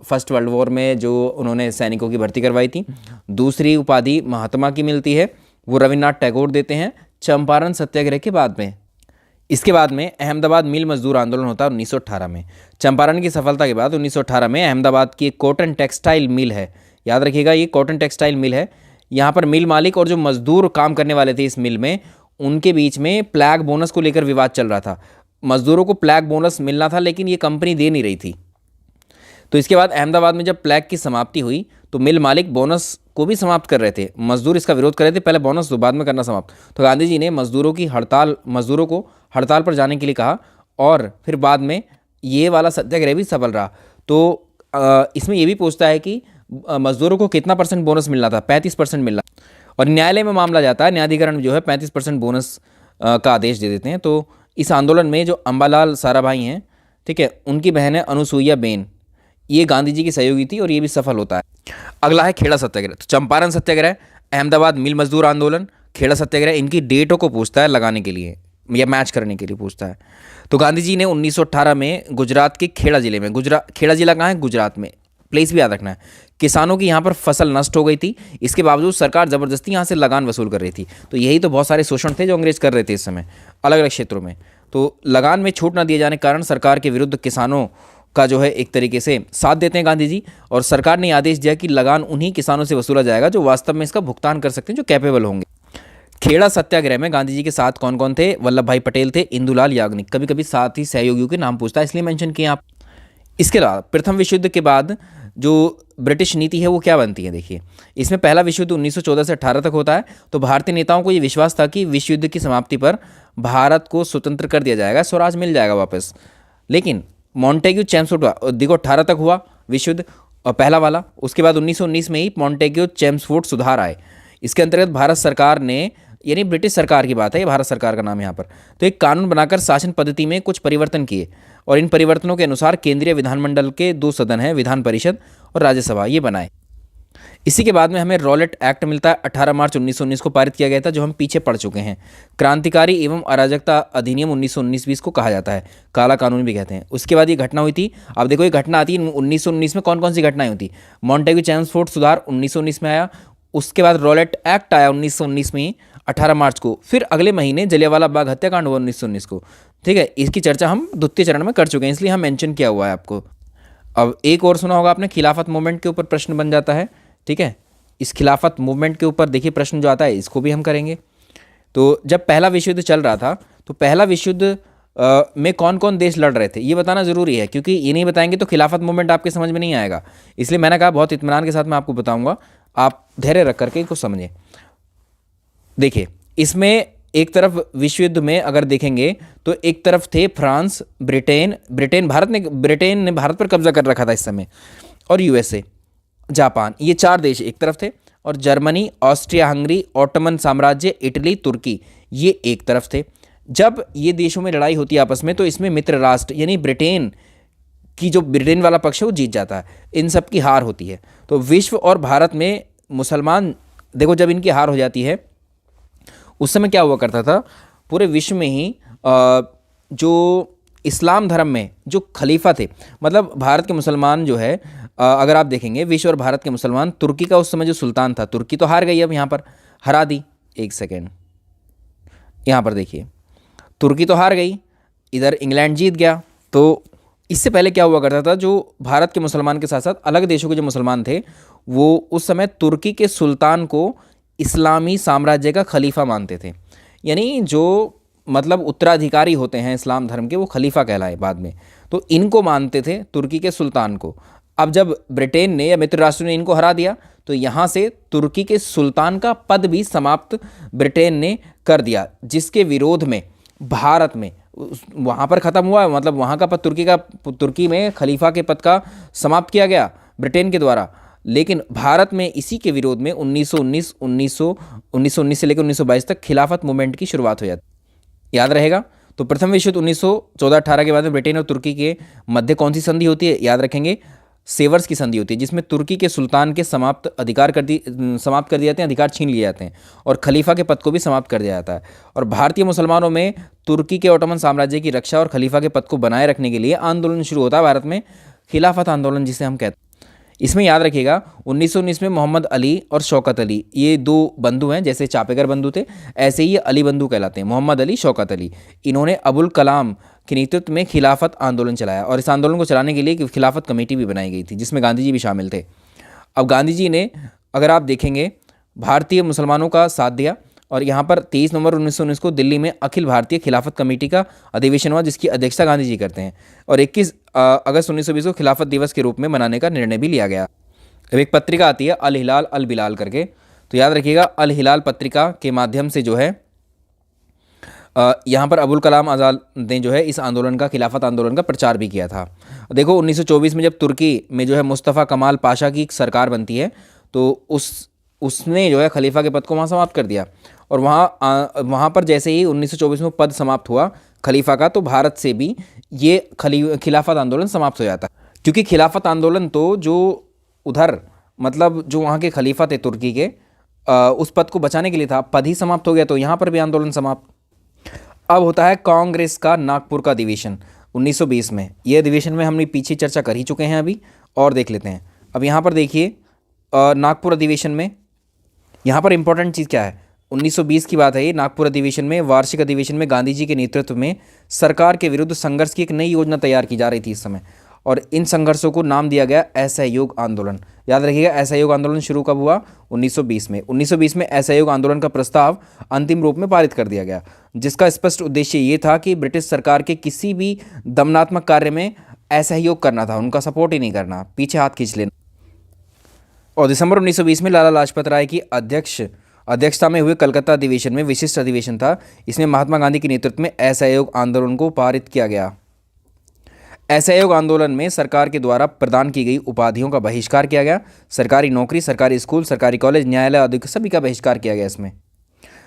फर्स्ट वर्ल्ड वॉर में जो उन्होंने सैनिकों की भर्ती करवाई थी। दूसरी उपाधि महात्मा की मिलती है, वो रविन्द्रनाथ टैगोर देते हैं चंपारण सत्याग्रह के बाद में। इसके बाद में अहमदाबाद मिल मजदूर आंदोलन होता है 1918 में। चंपारण की सफलता के बाद 1918 में अहमदाबाद की एक कॉटन टेक्सटाइल मिल है, याद रखिएगा ये कॉटन टेक्सटाइल मिल है। यहाँ पर मिल मालिक और जो मजदूर काम करने वाले थे इस मिल में, उनके बीच में प्लैग बोनस को लेकर विवाद चल रहा था। मजदूरों को प्लैग बोनस मिलना था, लेकिन ये कंपनी दे नहीं रही थी। तो इसके बाद अहमदाबाद में जब प्लैग की समाप्ति हुई तो मिल मालिक बोनस को भी समाप्त कर रहे थे, मजदूर इसका विरोध कर रहे थे, पहले बोनस दो बाद में करना समाप्त। तो गांधी जी ने मजदूरों को हड़ताल पर जाने के लिए कहा, और फिर बाद में ये वाला सत्याग्रह भी सफल रहा। तो इसमें ये भी पूछता है कि मजदूरों को कितना % बोनस मिलना था? 35% मिलना, और न्यायालय में मामला जाता है, न्यायाधिकरण जो है 35% बोनस का आदेश दे देते हैं। तो इस आंदोलन में जो अम्बालाल साराभाई हैं, ठीक है, उनकी बहन है अनुसुईया बेन, ये गांधी जी की सहयोगी थी, और ये भी सफल होता है। अगला है खेड़ा सत्याग्रह। तो चंपारण सत्याग्रह, अहमदाबाद मिल मजदूर आंदोलन, खेड़ा सत्याग्रह, इनकी डेटों को पूछता है लगाने के लिए या मैच करने के लिए पूछता है। तो गांधी जी ने 1918 में गुजरात के खेड़ा जिले में, खेड़ा जिला कहाँ है? गुजरात में, प्लेस भी याद रखना है। किसानों की यहाँ पर फसल नष्ट हो गई थी, इसके बावजूद सरकार ज़बरदस्ती यहाँ से लगान वसूल कर रही थी। तो यही तो बहुत सारे शोषण थे जो अंग्रेज कर रहे थे इस समय अलग अलग क्षेत्रों में। तो लगान में छूट ना दिए जाने के कारण सरकार के विरुद्ध किसानों का जो है एक तरीके से साथ देते हैं गांधी जी, और सरकार ने आदेश दिया कि लगान उन्हीं किसानों से वसूला जाएगा जो वास्तव में इसका भुगतान कर सकते हैं, जो कैपेबल होंगे। खेड़ा सत्याग्रह में गांधी जी के साथ कौन कौन थे? वल्लभ भाई पटेल थे, इंदुलाल याग्निक, कभी कभी साथ ही सहयोगियों के नाम पूछता है इसलिए मेंशन किए आप। इसके अलावा प्रथम विश्व युद्ध के बाद जो ब्रिटिश नीति है वो क्या बनती है? देखिए, इसमें पहला विश्व युद्ध 1914 से 18 तक होता है। तो भारतीय नेताओं को ये विश्वास था कि विश्व युद्ध की समाप्ति पर भारत को स्वतंत्र कर दिया जाएगा, स्वराज मिल जाएगा वापस। लेकिन मॉन्टेग्यू चेम्सफोर्ड, देखो 18 तक हुआ विश्व युद्ध और पहला वाला, उसके बाद 1919 में ही मॉन्टेग्यू चेम्सफोर्ड सुधार आए। इसके अंतर्गत भारत सरकार ने, यानी ब्रिटिश सरकार की बात है, ये भारत सरकार का नाम यहाँ पर, तो एक कानून बनाकर शासन पद्धति में कुछ परिवर्तन किए, और इन परिवर्तनों के अनुसार केंद्रीय विधानमंडल के 2 सदन हैं, विधान परिषद और राज्यसभा, ये बनाए। इसी के बाद में हमें रॉलेट एक्ट मिलता है, 18 मार्च 1919 को पारित किया गया था, जो हम पीछे पढ़ चुके हैं। क्रांतिकारी एवं अराजकता अधिनियम 1919-20 को कहा जाता है, काला कानून भी कहते हैं। उसके बाद ये घटना हुई थी। अब देखो ये घटना आती है 1919 में, कौन कौन सी घटनाएं होती? मॉन्टेग्यू चेम्सफोर्ड सुधार 1919 में आया, उसके बाद रॉलेट एक्ट आया 1919 में 18 मार्च को, फिर अगले महीने जलियांवाला बाग हत्याकांड हुआ 1919 को। ठीक है, इसकी चर्चा हम द्वितीय चरण में कर चुके हैं, इसलिए हम मेंशन किया हुआ है आपको। अब एक और सुना होगा आपने, खिलाफत मूवमेंट के ऊपर प्रश्न बन जाता है, ठीक है। इस खिलाफत मूवमेंट के ऊपर देखिए प्रश्न जो आता है, इसको भी हम करेंगे। तो जब पहला विश्व युद्ध चल रहा था, तो पहला विश्व युद्ध में कौन कौन देश लड़ रहे थे ये बताना ज़रूरी है, क्योंकि ये नहीं बताएंगे तो खिलाफत मूवमेंट आपके समझ में नहीं आएगा। इसलिए मैंने कहा बहुत इत्मीनान के साथ मैं आपको बताऊंगा, आप धैर्य रख करके इनको समझें। देखिए, इसमें एक तरफ विश्व युद्ध में अगर देखेंगे तो एक तरफ थे फ्रांस, ब्रिटेन ने भारत पर कब्जा कर रखा था इस समय, और यूएसए, जापान, ये चार देश एक तरफ थे, और जर्मनी, ऑस्ट्रिया हंगरी, ऑटोमन साम्राज्य, इटली, तुर्की, ये एक तरफ थे। जब ये देशों में लड़ाई होती है आपस में, तो इसमें मित्र राष्ट्र यानी ब्रिटेन की जो ब्रिटेन वाला पक्ष है वो जीत जाता है, इन सब की हार होती है। तो विश्व और भारत में मुसलमान, देखो जब इनकी हार हो जाती है, उस समय क्या हुआ करता था, पूरे विश्व में ही जो इस्लाम धर्म में जो खलीफा थे, मतलब भारत के मुसलमान जो है, अगर आप देखेंगे विश्व और भारत के मुसलमान, तुर्की का उस समय जो सुल्तान था, तुर्की तो हार गई, अब यहाँ पर हरा दी, एक सेकेंड, यहाँ पर देखिए तुर्की तो हार गई, इधर इंग्लैंड जीत गया। तो इससे पहले क्या हुआ करता था, जो भारत के मुसलमान के साथ साथ अलग देशों के जो मुसलमान थे, वो उस समय तुर्की के सुल्तान को इस्लामी साम्राज्य का खलीफा मानते थे। यानी जो मतलब उत्तराधिकारी होते हैं इस्लाम धर्म के, वो खलीफा कहलाए बाद में, तो इनको मानते थे तुर्की के सुल्तान को। अब जब ब्रिटेन ने या मित्र राष्ट्र ने इनको हरा दिया, तो यहाँ से तुर्की के सुल्तान का पद भी समाप्त ब्रिटेन ने कर दिया, जिसके विरोध में भारत में वहाँ पर ख़त्म हुआ, मतलब वहाँ का पद तुर्की में खलीफा के पद का समाप्त किया गया ब्रिटेन के द्वारा। लेकिन भारत में इसी के विरोध में 1919 से लेकर 1922 तक खिलाफत मूवमेंट की शुरुआत हो जाती, याद रहेगा। तो प्रथम विश्व युद्ध 1914-18 के बाद में ब्रिटेन और तुर्की के मध्य कौन सी संधि होती है, याद रखेंगे, सेवर्स की संधि होती है, जिसमें तुर्की के सुल्तान के समाप्त कर दिए जाते हैं, अधिकार छीन लिए जाते हैं, और खलीफा के पद को भी समाप्त कर दिया जाता है। और भारतीय मुसलमानों में तुर्की के ऑटोमन साम्राज्य की रक्षा और खलीफा के पद को बनाए रखने के लिए आंदोलन शुरू होता है भारत में, खिलाफत आंदोलन जिसे हम कहते हैं। इसमें याद रखिएगा 1919 में मोहम्मद अली और शौकत अली, ये दो बंधु हैं, जैसे चापेकर बंधु थे ऐसे ही ये अली बंधु कहलाते हैं, मोहम्मद अली, शौकत अली। इन्होंने अबुल कलाम के नेतृत्व में खिलाफत आंदोलन चलाया, और इस आंदोलन को चलाने के लिए एक खिलाफत कमेटी भी बनाई गई थी, जिसमें गांधी जी भी शामिल थे। अब गांधी जी ने, अगर आप देखेंगे, भारतीय मुसलमानों का साथ दिया, और यहाँ पर 23 नवंबर 1919 को दिल्ली में अखिल भारतीय खिलाफत कमेटी का अधिवेशन हुआ, जिसकी अध्यक्षता गांधी जी करते हैं, और 21 अगस्त 1920 को खिलाफत दिवस के रूप में मनाने का निर्णय भी लिया गया। अब एक पत्रिका आती है अल हिलाल अल बिलाल करके, तो याद रखिएगा अल हिलाल पत्रिका के माध्यम से जो है यहाँ पर अबुल कलाम आज़ाद ने जो है इस आंदोलन का, खिलाफत आंदोलन का प्रचार भी किया था। देखो 1924 में जब तुर्की में जो है मुस्तफ़ा कमाल पाशा की सरकार बनती है, तो उसने जो है खलीफा के पद को वहाँ समाप्त कर दिया, और वहाँ पर जैसे ही 1924 में पद समाप्त हुआ खलीफा का, तो भारत से भी ये खिलाफत आंदोलन समाप्त हो जाता, क्योंकि खिलाफत आंदोलन तो जो उधर मतलब जो वहाँ के खलीफा थे तुर्की के, उस पद को बचाने के लिए था, पद ही समाप्त हो गया, तो यहाँ पर भी आंदोलन समाप्त। अब होता है कांग्रेस का नागपुर का अधिवेशन 1920 में। ये अधिवेशन में हमने पीछे चर्चा कर ही चुके हैं अभी, और देख लेते हैं। अब यहाँ पर देखिए नागपुर अधिवेशन में, यहाँ पर इंपॉर्टेंट चीज़ क्या है, 1920 की बात है ये। नागपुर अधिवेशन में, वार्षिक अधिवेशन में गांधी जी के नेतृत्व में सरकार के विरुद्ध संघर्ष की एक नई योजना तैयार की जा रही थी इस समय, और इन संघर्षों को नाम दिया गया असहयोग आंदोलन। याद रखिएगा असहयोग आंदोलन शुरू कब हुआ, 1920 में। 1920 में असहयोग आंदोलन का प्रस्ताव अंतिम रूप में पारित कर दिया गया, जिसका स्पष्ट उद्देश्य ये था कि ब्रिटिश सरकार के किसी भी दमनात्मक कार्य में असहयोग करना था, उनका सपोर्ट ही नहीं करना, पीछे हाथ खींच लेना। और दिसंबर 1920 में लाला लाजपत राय की अध्यक्षता में हुए कलकत्ता अधिवेशन में विशिष्ट अधिवेशन था। इसमें महात्मा गांधी के नेतृत्व में असहयोग आंदोलन को पारित किया गया। असहयोग आंदोलन में सरकार के द्वारा प्रदान की गई उपाधियों का बहिष्कार किया गया। सरकारी नौकरी, सरकारी स्कूल, सरकारी कॉलेज, न्यायालय आदि सभी का बहिष्कार किया गया इसमें।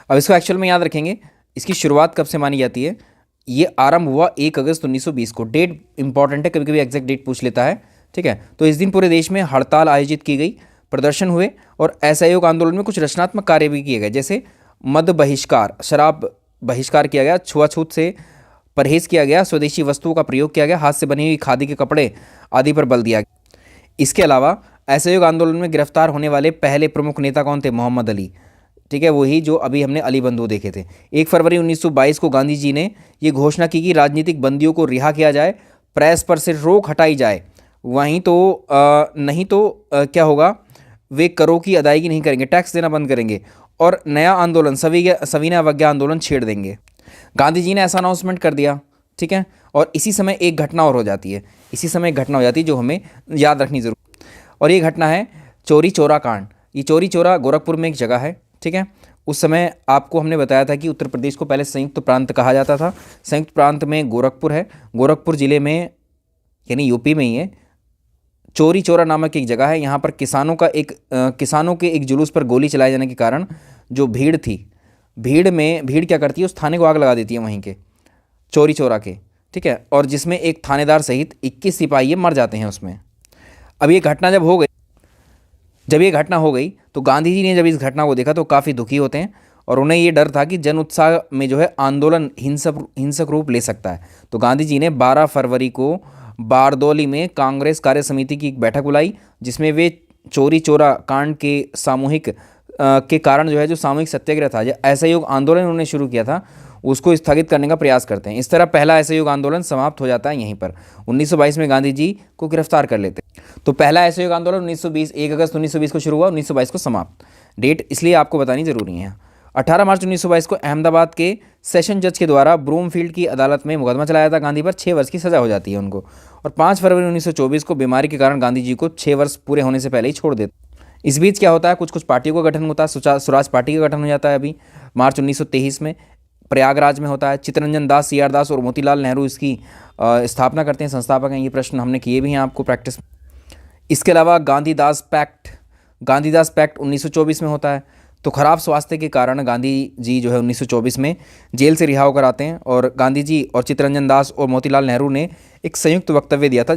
अब इसको एक्चुअल में याद रखेंगे, इसकी शुरुआत कब से मानी जाती है, ये आरंभ हुआ 1 अगस्त 1920 को। डेट इंपॉर्टेंट है, कभी कभी एग्जैक्ट डेट पूछ लेता है, ठीक है। तो इस दिन पूरे देश में हड़ताल आयोजित की गई, प्रदर्शन हुए, और असहयोग आंदोलन में कुछ रचनात्मक कार्य भी किए गए, जैसे मद बहिष्कार, शराब बहिष्कार किया गया, छुआछूत से परहेज किया गया, स्वदेशी वस्तुओं का प्रयोग किया गया, हाथ से बनी हुई खादी के कपड़े आदि पर बल दिया गया। इसके अलावा असहयोग आंदोलन में गिरफ्तार होने वाले पहले प्रमुख नेता कौन थे, मोहम्मद अली, ठीक है, वही जो अभी हमने अली बंधु देखे थे। 1 फरवरी 1922 को गांधी जी ने ये घोषणा की कि राजनीतिक बंदियों को रिहा किया जाए, प्रेस पर से रोक हटाई जाए, वहीं तो नहीं तो क्या होगा, वे करों की अदायगी नहीं करेंगे, टैक्स देना बंद करेंगे और नया आंदोलन सविनय अवज्ञा आंदोलन छेड़ देंगे। गांधी जी ने ऐसा अनाउंसमेंट कर दिया, ठीक है। और इसी समय एक घटना और हो जाती है, इसी समय एक घटना हो जाती है जो हमें याद रखनी जरूर, और ये घटना है चौरी चौरा कांड। ये चौरी चौरा गोरखपुर में एक जगह है, ठीक है। उस समय आपको हमने बताया था कि उत्तर प्रदेश को पहले संयुक्त प्रांत कहा जाता था। संयुक्त प्रांत में गोरखपुर है, गोरखपुर जिले में यानी यूपी में ही है, चौरी चौरा नामक एक जगह है। यहाँ पर किसानों के एक जुलूस पर गोली चलाए जाने के कारण जो भीड़ थी, भीड़ क्या करती है, उस थाने को आग लगा देती है वहीं के चौरी चौरा के, ठीक है। और जिसमें एक थानेदार सहित 21 सिपाही मर जाते हैं उसमें। अब ये घटना जब ये घटना हो गई तो गांधी जी ने जब इस घटना को देखा तो काफ़ी दुखी होते हैं और उन्हें ये डर था कि जन उत्साह में जो है आंदोलन हिंसक रूप ले सकता है। तो गांधी जी ने 12 फरवरी को बारदौली में कांग्रेस कार्य समिति की एक बैठक बुलाई, जिसमें वे चौरी चौरा कांड के के कारण जो है जो सामूहिक सत्याग्रह था या असहयोग आंदोलन उन्होंने शुरू किया था उसको स्थगित करने का प्रयास करते हैं। इस तरह पहला असहयोग आंदोलन समाप्त हो जाता है यहीं पर। 1922 में गांधी जी को गिरफ्तार कर लेते हैं। तो पहला असहयोग आंदोलन 1920 1 अगस्त 1920 को शुरू हुआ, 1922 को समाप्त। डेट इसलिए आपको बतानी जरूरी है। 18 मार्च 1922 को अहमदाबाद के सेशन जज के द्वारा ब्रूमफील्ड की अदालत में मुकदमा चलाया था गांधी पर, 6 वर्ष की सज़ा हो जाती है उनको। और 5 फरवरी 1924 को बीमारी के कारण गांधी जी को 6 वर्ष पूरे होने से पहले ही छोड़ देते। इस बीच क्या होता है, कुछ पार्टियों का गठन होता है। स्वराज पार्टी का गठन हो जाता है अभी मार्च 1923 में, प्रयागराज में होता है। चित्तरंजन दास, सीआर दास और मोतीलाल नेहरू इसकी स्थापना करते हैं, संस्थापक हैं। ये प्रश्न हमने किए भी हैं आपको प्रैक्टिस। इसके अलावा गांधीदास पैक्ट 1924 में होता है। तो खराब स्वास्थ्य के कारण गांधी जी जो है 1924 में जेल से रिहा होकर आते हैं और गांधी जी और चित्तरंजन दास और मोतीलाल नेहरू ने एक संयुक्त वक्तव्य दिया था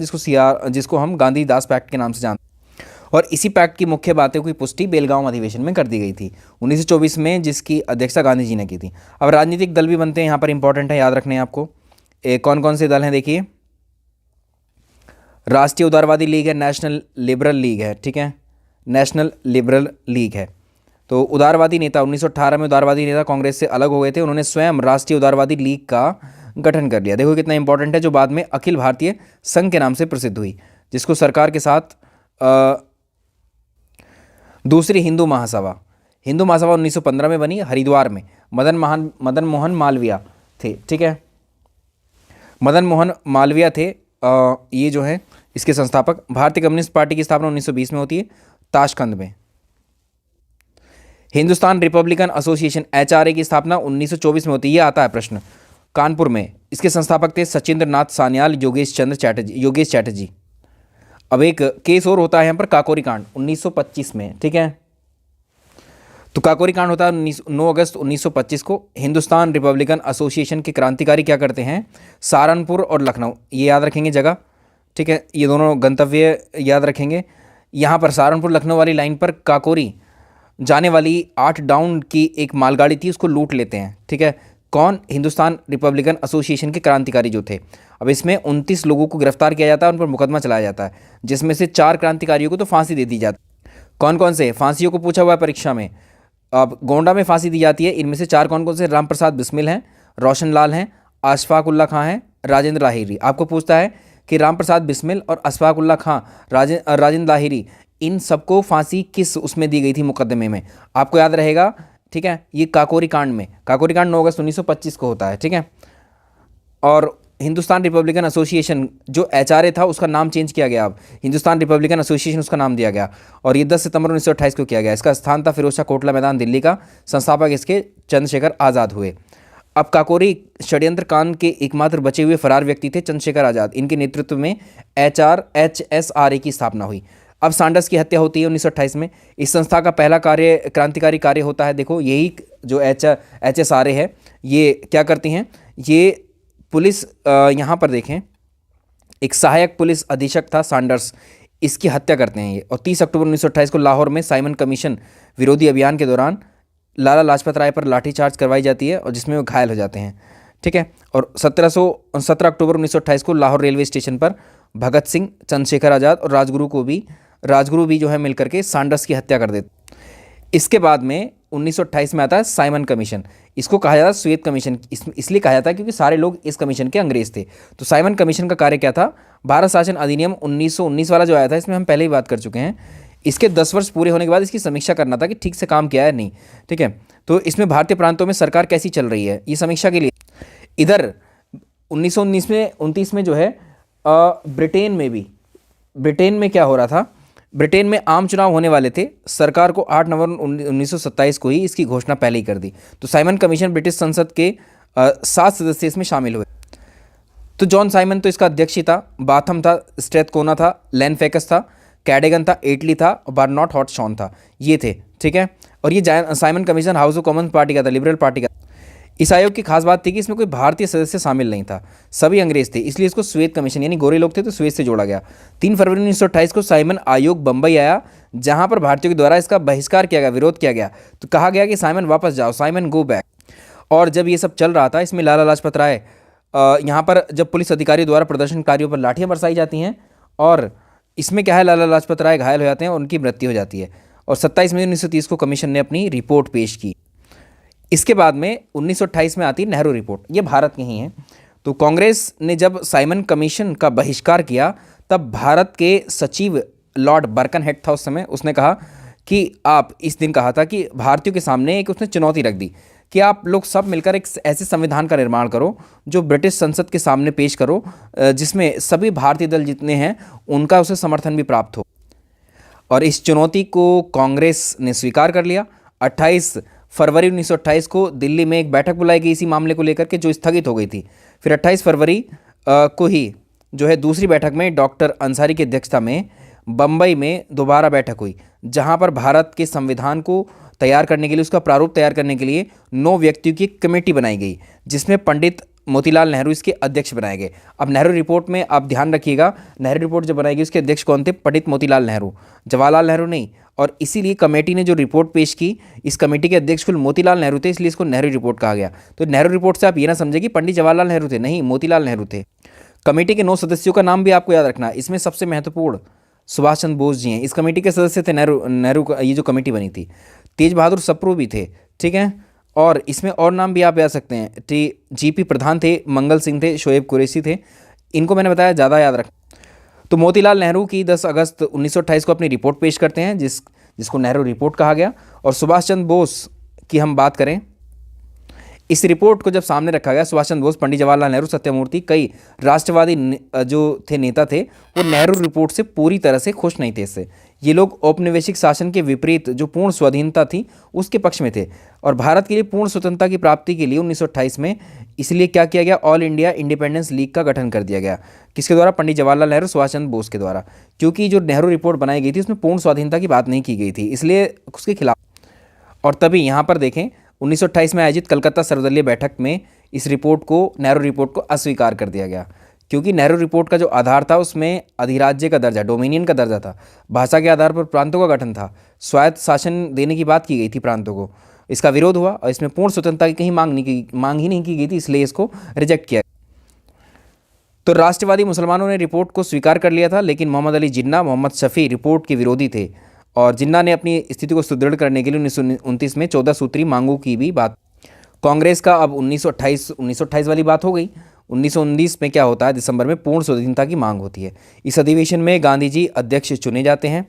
जिसको हम गांधीदास पैक्ट के नाम से जानते हैं। और इसी पैक्ट की मुख्य बातों की पुष्टि बेलगांव अधिवेशन में कर दी गई थी 1924 में, जिसकी अध्यक्षता गांधी जी ने की थी। अब राजनीतिक दल भी बनते हैं यहाँ पर, इंपॉर्टेंट है, याद रखने आपको। कौन कौन से दल हैं देखिए, राष्ट्रीय उदारवादी लीग है, नेशनल लिबरल लीग है, ठीक है, नेशनल लिबरल लीग है। तो उदारवादी नेता 1918 में उदारवादी नेता कांग्रेस से अलग हो गए थे, उन्होंने स्वयं राष्ट्रीय उदारवादी लीग का गठन कर लिया। देखो कितना इंपॉर्टेंट है, जो बाद में अखिल भारतीय संघ के नाम से प्रसिद्ध हुई, जिसको सरकार के साथ दूसरी हिंदू महासभा 1915 में बनी, हरिद्वार में। मदन मोहन मालवीय थे, ठीक है, मदन मोहन मालवीय थे ये जो है इसके संस्थापक। भारतीय कम्युनिस्ट पार्टी की स्थापना 1920 में होती है ताशकंद में। हिंदुस्तान रिपब्लिकन एसोसिएशन HRA की स्थापना 1924 में होती है, ये आता है प्रश्न, कानपुर में। इसके संस्थापक थे सचिंद्र नाथ सान्याल, योगेश चैटर्जी। अब एक केस और होता है यहाँ पर, काकोरी कांड 1925 में, ठीक है। तो काकोरी कांड होता है 9 अगस्त 1925 को। हिंदुस्तान रिपब्लिकन एसोसिएशन के क्रांतिकारी क्या करते हैं, सहारनपुर और लखनऊ, ये याद रखेंगे जगह, ठीक है, ये दोनों गंतव्य याद रखेंगे। यहाँ पर सहारनपुर लखनऊ वाली लाइन पर काकोरी जाने वाली 8 डाउन की एक मालगाड़ी थी, उसको लूट लेते हैं, ठीक है। कौन, हिंदुस्तान रिपब्लिकन एसोसिएशन के क्रांतिकारी जो थे। अब इसमें 29 लोगों को गिरफ्तार किया जाता है, उन पर मुकदमा चलाया जाता है, जिसमें से 4 क्रांतिकारियों को तो फांसी दे दी जाती। कौन कौन से फांसियों को पूछा हुआ है परीक्षा में। अब गोंडा में फांसी दी जाती है, इनमें से 4 कौन कौन से, राम प्रसाद बिस्मिल हैं, रोशन लाल हैं, अशफाक उल्ला खां हैं, राजेंद्र लाहिरी। आपको पूछता है कि राम प्रसाद बिस्मिल और अशफाक उल्ला खां, राजेंद्र लाहिरी, इन सबको फांसी किस उसमें दी गई थी मुकदमे में, आपको याद रहेगा, ठीक है। ये काकोरी कांड 9 अगस्त 1925 को होता है, ठीक है। और हिंदुस्तान रिपब्लिकन एसोसिएशन जो HRA था उसका नाम चेंज किया गया, अब हिंदुस्तान रिपब्लिकन एसोसिएशन उसका नाम दिया गया, और ये 10 सितंबर 1928 को किया गया। इसका स्थान था फिरोज शाह कोटला मैदान, दिल्ली का। संस्थापक इसके चंद्रशेखर आज़ाद हुए। अब काकोरी षड्यंत्र कांड के एकमात्र बचे हुए फरार व्यक्ति थे चंद्रशेखर आज़ाद। इनके नेतृत्व में HSRA की स्थापना हुई। अब सांडर्स की हत्या होती है 1928 में। इस संस्था का पहला क्रांतिकारी कार्य होता है, देखो यही जो HSRA है, ये क्या करती हैं, ये पुलिस, यहाँ पर देखें, एक सहायक पुलिस अधीक्षक था सांडर्स, इसकी हत्या करते हैं ये। और 30 अक्टूबर 1928 को लाहौर में साइमन कमीशन विरोधी अभियान के दौरान लाला लाजपत राय पर लाठीचार्ज करवाई जाती है और जिसमें वो घायल हो जाते हैं, ठीक है। और 17 अक्टूबर 1928 को लाहौर रेलवे स्टेशन पर भगत सिंह, चंद्रशेखर आज़ाद और राजगुरु भी जो है मिलकर के सांडर्स की हत्या कर देते। इसके बाद में 1928 में आता है साइमन कमीशन। इसको कहा जाता है श्वेत कमीशन, इसलिए कहा जाता है क्योंकि सारे लोग इस कमीशन के अंग्रेज थे। तो साइमन कमीशन का कार्य क्या था? भारत शासन अधिनियम 1919 वाला जो आया था, इसमें हम पहले ही बात कर चुके हैं। इसके 10 वर्ष पूरे होने के बाद इसकी समीक्षा करना था कि ठीक से काम किया है नहीं, ठीक है। तो इसमें भारतीय प्रांतों में सरकार कैसी चल रही है, ये समीक्षा के लिए। इधर 1929 में जो है ब्रिटेन में क्या हो रहा था? ब्रिटेन में आम चुनाव होने वाले थे। सरकार को 8 नवंबर 1927 को ही इसकी घोषणा पहले ही कर दी। तो साइमन कमीशन ब्रिटिश संसद के 7 सदस्य इसमें शामिल हुए। तो जॉन साइमन तो इसका अध्यक्ष ही था। बाथम था, स्ट्रेथकोना था, लैनफेकस था, कैडेगन था, एटली था और बार्नॉट हॉटशॉन था, ये थे, ठीक है। और ये Simon commission house of Commons party का था, लिबरल पार्टी का। इस आयोग की खास बात थी कि इसमें कोई भारतीय सदस्य शामिल नहीं था, सभी अंग्रेज थे, इसलिए इसको श्वेत कमीशन, यानी गोरे लोग थे तो श्वेत से जोड़ा गया। 3 फरवरी 1928 को साइमन आयोग बंबई आया, जहां पर भारतीयों के द्वारा इसका बहिष्कार किया गया, विरोध किया गया। तो कहा गया कि साइमन वापस जाओ, साइमन गो बैक। और जब ये सब चल रहा था, इसमें लाला लाजपत राय, यहाँ पर जब पुलिस अधिकारियों द्वारा प्रदर्शनकारियों पर लाठियाँ बरसाई जाती हैं, और इसमें क्या है, लाला लाजपत राय घायल हो जाते हैं, उनकी मृत्यु हो जाती है। और 27 मई 1930 को कमीशन ने अपनी रिपोर्ट पेश की। इसके बाद में 1928 में आती नेहरू रिपोर्ट, ये भारत की ही है। तो कांग्रेस ने जब साइमन कमीशन का बहिष्कार किया, तब भारत के सचिव लॉर्ड बर्कनहेड था उस समय, उसने कहा कि आप इस दिन कहा था कि भारतीयों के सामने एक उसने चुनौती रख दी कि आप लोग सब मिलकर एक ऐसे संविधान का निर्माण करो जो ब्रिटिश संसद के सामने पेश करो, जिसमें सभी भारतीय दल जितने हैं उनका उसे समर्थन भी प्राप्त हो। और इस चुनौती को कांग्रेस ने स्वीकार कर लिया। 28 फरवरी 1928 को दिल्ली में एक बैठक बुलाई गई इसी मामले को लेकर के, जो स्थगित हो गई थी। फिर 28 फरवरी को ही जो है दूसरी बैठक में डॉक्टर अंसारी की अध्यक्षता में बम्बई में दोबारा बैठक हुई, जहां पर भारत के संविधान को तैयार करने के लिए, उसका प्रारूप तैयार करने के लिए 9 व्यक्तियों की एक कमेटी बनाई गई, जिसमें पंडित मोतीलाल नेहरू इसके अध्यक्ष बनाए गए। अब नेहरू रिपोर्ट में आप ध्यान रखिएगा, नेहरू रिपोर्ट जब बनाई गई उसके अध्यक्ष कौन थे? पंडित मोतीलाल नेहरू, जवाहरलाल नेहरू नहीं। और इसीलिए कमेटी ने जो रिपोर्ट पेश की, इस कमेटी के अध्यक्ष कुल मोतीलाल नेहरू थे, इसलिए इसको नेहरू रिपोर्ट कहा गया। तो नेहरू रिपोर्ट से आप ये ना समझे कि पंडित जवाहरलाल नेहरू थे, नहीं, मोतीलाल नेहरू थे। कमेटी के 9 सदस्यों का नाम भी आपको याद रखना है। इसमें सबसे महत्वपूर्ण सुभाष चंद्र बोस जी हैं, इस कमेटी के सदस्य थे। नेहरू का ये जो कमेटी बनी थी, तेज बहादुर सप्रू भी थे, ठीक है। और इसमें और नाम भी आप याद सकते हैं, जीपी प्रधान थे, मंगल सिंह थे, शोएब कुरैशी थे। इनको मैंने बताया ज़्यादा याद रख। तो मोतीलाल नेहरू की 10 अगस्त 1928 को अपनी रिपोर्ट पेश करते हैं, जिसको नेहरू रिपोर्ट कहा गया। और सुभाष चंद्र बोस की हम बात करें, इस रिपोर्ट को जब सामने रखा गया, सुभाष चंद्र बोस, पंडित जवाहरलाल नेहरू, सत्यमूर्ति, कई राष्ट्रवादी जो थे नेता थे, वो नेहरू रिपोर्ट से पूरी तरह से खुश नहीं थे। इससे ये लोग औपनिवेशिक शासन के विपरीत जो पूर्ण स्वाधीनता थी उसके पक्ष में थे, और भारत के लिए पूर्ण स्वतंत्रता की प्राप्ति के लिए 1928 में इसलिए क्या किया गया, ऑल इंडिया इंडिपेंडेंस लीग का गठन कर दिया गया। किसके द्वारा? पंडित जवाहरलाल नेहरू, सुभाष चंद्र बोस के द्वारा। क्योंकि जो नेहरू रिपोर्ट बनाई गई थी उसमें पूर्ण स्वाधीनता की बात नहीं की गई थी, इसलिए उसके खिलाफ। और तभी यहाँ पर देखें, 1928 में आयोजित कलकत्ता सर्वदलीय बैठक में इस रिपोर्ट को, नेहरू रिपोर्ट को अस्वीकार कर दिया गया, क्योंकि नेहरू रिपोर्ट का जो आधार था उसमें अधिराज्य का दर्जा, डोमिनियन का दर्जा था, भाषा के आधार पर प्रांतों का गठन था, स्वायत्त शासन देने की बात की गई थी प्रांतों को। इसका विरोध हुआ और इसमें पूर्ण स्वतंत्रता की कहीं मांग ही नहीं की गई थी, इसलिए इसको रिजेक्ट किया। तो राष्ट्रवादी मुसलमानों ने रिपोर्ट को स्वीकार कर लिया था, लेकिन मोहम्मद अली जिन्ना, मोहम्मद शफी रिपोर्ट के विरोधी थे, और जिन्ना ने अपनी स्थिति को सुदृढ़ करने के लिए 1929 में 14 सूत्री मांगों की भी बात। कांग्रेस का अब 1928 वाली बात हो गई। 1919 में क्या होता है, दिसंबर में पूर्ण स्वाधीनता की मांग होती है। इस अधिवेशन में गांधी जी अध्यक्ष चुने जाते हैं।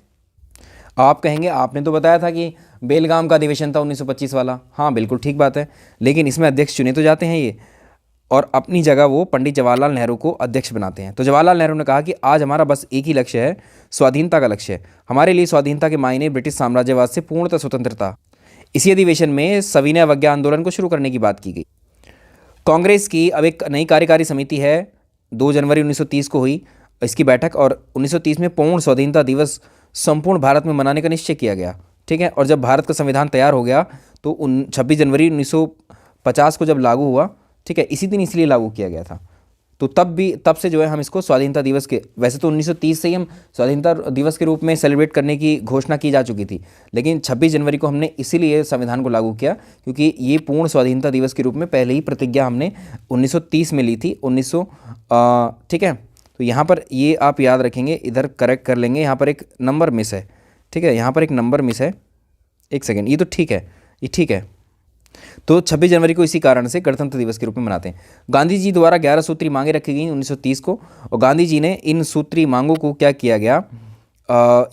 आप कहेंगे आपने तो बताया था कि बेलगाम का अधिवेशन था 1925 वाला। हाँ बिल्कुल ठीक बात है, लेकिन इसमें अध्यक्ष चुने तो जाते हैं ये, और अपनी जगह वो पंडित जवाहरलाल नेहरू को अध्यक्ष बनाते हैं। तो जवाहरलाल नेहरू ने कहा कि आज हमारा बस एक ही लक्ष्य है, स्वाधीनता का लक्ष्य है। हमारे लिए स्वाधीनता के मायने ब्रिटिश साम्राज्यवाद से पूर्णतः स्वतंत्रता। इसी अधिवेशन में सविनय अवज्ञा आंदोलन को शुरू करने की बात की गई। कांग्रेस की अब एक नई कार्यकारी समिति है, 2 जनवरी 1930 को हुई इसकी बैठक, और 1930 में पूर्ण स्वाधीनता दिवस संपूर्ण भारत में मनाने का निश्चय किया गया, ठीक है। और जब भारत का संविधान तैयार हो गया तो 26 जनवरी 1950 को जब लागू हुआ, ठीक है, इसी दिन इसलिए लागू किया गया था। तो तब से जो है हम इसको स्वाधीनता दिवस के, वैसे तो 1930 से ही हम स्वाधीनता दिवस के रूप में सेलिब्रेट करने की घोषणा की जा चुकी थी, लेकिन 26 जनवरी को हमने इसीलिए संविधान को लागू किया क्योंकि ये पूर्ण स्वाधीनता दिवस के रूप में पहले ही प्रतिज्ञा हमने 1930 में ली थी। ठीक है, तो यहाँ पर ये आप याद रखेंगे, इधर करेक्ट कर लेंगे, यहाँ पर एक नंबर मिस है, ठीक है, यहाँ पर एक नंबर मिस है, एक सेकेंड, ये तो ठीक है, ये ठीक है। तो 26 जनवरी को इसी कारण से गणतंत्र दिवस के रूप में मनाते हैं। गांधी जी द्वारा 11 सूत्री मांगे रखी गई 1930 को, और गांधी जी ने इन सूत्री मांगों को क्या किया गया,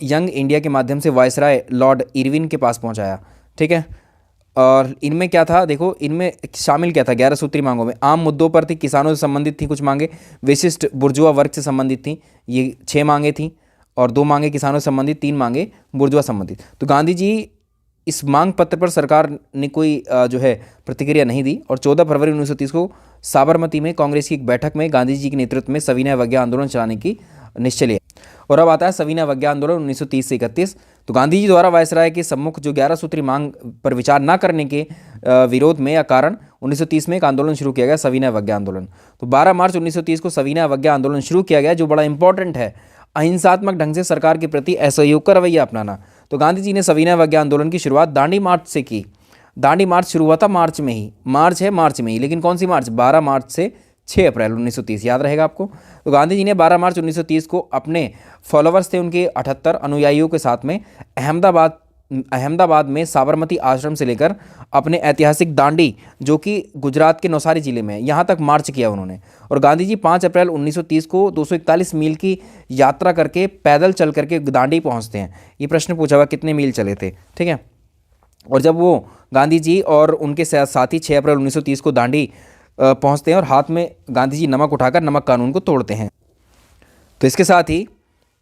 यंग इंडिया के माध्यम से वायसराय लॉर्ड इरविन के पास पहुंचाया। ठीक है, और इनमें क्या था, देखो इनमें शामिल क्या था 11 सूत्री मांगों में, आम मुद्दों पर थी, किसानों से संबंधित थी कुछ मांगे, विशिष्ट बुर्जुआ वर्ग से संबंधित थी, ये 6 मांगे थी, और 2 मांगे किसानों से संबंधित, 3 मांगे बुर्जुआ संबंधित। तो गांधी जी इस मांग पत्र पर सरकार ने कोई जो है प्रतिक्रिया नहीं दी, और 14 फरवरी 1930 को साबरमती में कांग्रेस की एक बैठक में गांधी जी के नेतृत्व में सविनय अवज्ञा आंदोलन चलाने की निश्चय लिया। और अब आता है सविनय अवज्ञा आंदोलन 1930 से 31। तो गांधी जी द्वारा वायसराय के सम्मुख जो 11 सूत्री मांग पर विचार न करने के विरोध में या कारण 1930 में एक आंदोलन शुरू किया गया, सविनय अवज्ञा आंदोलन। तो 12 मार्च 1930 को सविनय अवज्ञा आंदोलन शुरू किया गया, जो बड़ा इंपॉर्टेंट है, अहिंसात्मक ढंग से सरकार के प्रति असहयोग का रवैया अपनाना। तो गांधी जी ने सविनय अवज्ञा आंदोलन की शुरुआत दांडी मार्च से की। दांडी मार्च शुरू हुआ था मार्च में ही, मार्च में ही, लेकिन कौन सी मार्च, 12 मार्च से 6 अप्रैल 1930, याद रहेगा आपको। तो गांधी जी ने 12 मार्च 1930 को अपने फॉलोवर्स थे उनके 78 अनुयायियों के साथ में अहमदाबाद में साबरमती आश्रम से लेकर अपने ऐतिहासिक दांडी, जो कि गुजरात के नौसारी जिले में है, यहाँ तक मार्च किया उन्होंने। और गांधी जी 5 अप्रैल 1930 को 241 मील की यात्रा करके पैदल चल करके दांडी पहुँचते हैं। ये प्रश्न पूछा हुआ कितने मील चले थे, ठीक है। और जब वो गांधी जी और उनके साथी 6 अप्रैल 1930 को दांडी पहुंचते हैं, और हाथ में गांधी जी नमक उठाकर नमक कानून को तोड़ते हैं। तो इसके साथ ही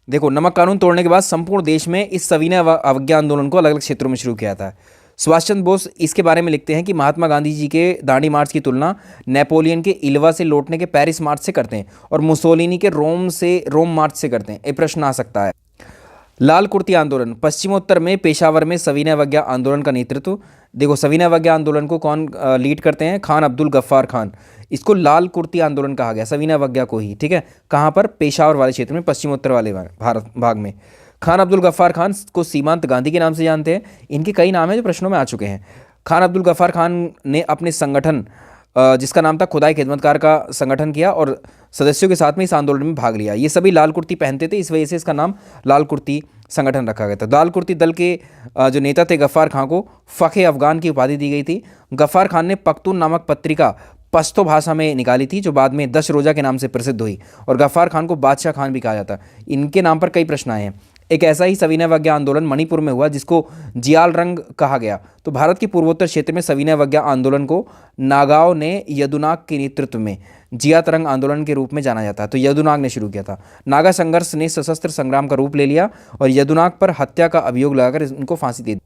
देखो, नमक कानून तोड़ने के बाद संपूर्ण देश में इस सविनय अवज्ञा आंदोलन को अलग अलग क्षेत्रों में शुरू किया था। सुभाष चंद्र बोस इसके बारे में लिखते हैं कि महात्मा गांधी जी के दांडी मार्च की तुलना नेपोलियन के इल्वा से लौटने के पेरिस मार्च से करते हैं, और मुसोलिनी के रोम मार्च से करते हैं। ये प्रश्न आ सकता है। लाल कुर्ती आंदोलन, पश्चिमोत्तर में पेशावर में सविनय अवज्ञा आंदोलन का नेतृत्व, देखो सविनय अवज्ञा आंदोलन को कौन लीड करते हैं, खान अब्दुल गफ्फार खान। इसको लाल कुर्ती आंदोलन कहा गया, सविनय अवज्ञा को ही, ठीक है। कहाँ पर, पेशावर वाले क्षेत्र में, पश्चिमोत्तर वाले भारत भाग में। खान अब्दुल गफ्फार खान को सीमांत गांधी के नाम से जानते हैं। इनके कई नाम हैं जो प्रश्नों में आ चुके हैं। खान अब्दुल गफ्फार खान ने अपने संगठन जिसका नाम था खुदाई खिदमतकार का संगठन किया, और सदस्यों के साथ में इस आंदोलन में भाग लिया। ये सभी लाल कुर्ती पहनते थे, इस वजह से इसका नाम लाल कुर्ती संगठन रखा गया था। लाल कुर्ती दल के जो नेता थे गफ्फार खान को फ़ख़े अफ़गान की उपाधि दी गई थी। गफ्फार खान ने पख्तून नामक पत्रिका पश्तो भाषा में निकाली थी, जो बाद में 10 रोज़ा के नाम से प्रसिद्ध हुई, और गफ्फार खान को बादशाह खान भी कहा जाता। इनके नाम पर कई प्रश्न आए हैं। एक ऐसा ही सविनय अवज्ञा आंदोलन मणिपुर में हुआ, जिसको जियाल रंग कहा गया। तो भारत के पूर्वोत्तर क्षेत्र में सविनय अवज्ञा आंदोलन को नागाओं ने यदुनाग के नेतृत्व में जिया तरंग आंदोलन के रूप में जाना जाता है। तो यदुनाग ने शुरू किया था। नागा संघर्ष ने सशस्त्र संग्राम का रूप ले लिया, और यदुनाग पर हत्या का अभियोग लगाकर उनको फांसी दे दी।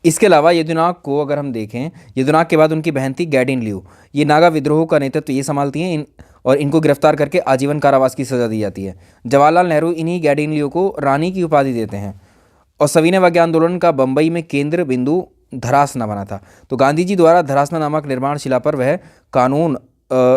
इसके अलावा यदुनाग को अगर हम देखें, यदुनाग के बाद उनकी बहन थी गैडिन लियू। ये नागा विद्रोह का नेतृत्व ये संभालती हैं, और इनको गिरफ्तार करके आजीवन कारावास की सजा दी जाती है। जवाहरलाल नेहरू इन्हीं गैडिन लियू को रानी की उपाधि देते हैं। और सविनय अवज्ञा आंदोलन का बंबई में केंद्र बिंदु धरासना बना था। तो गांधी जी द्वारा धरासना नामक निर्माण शिला पर वह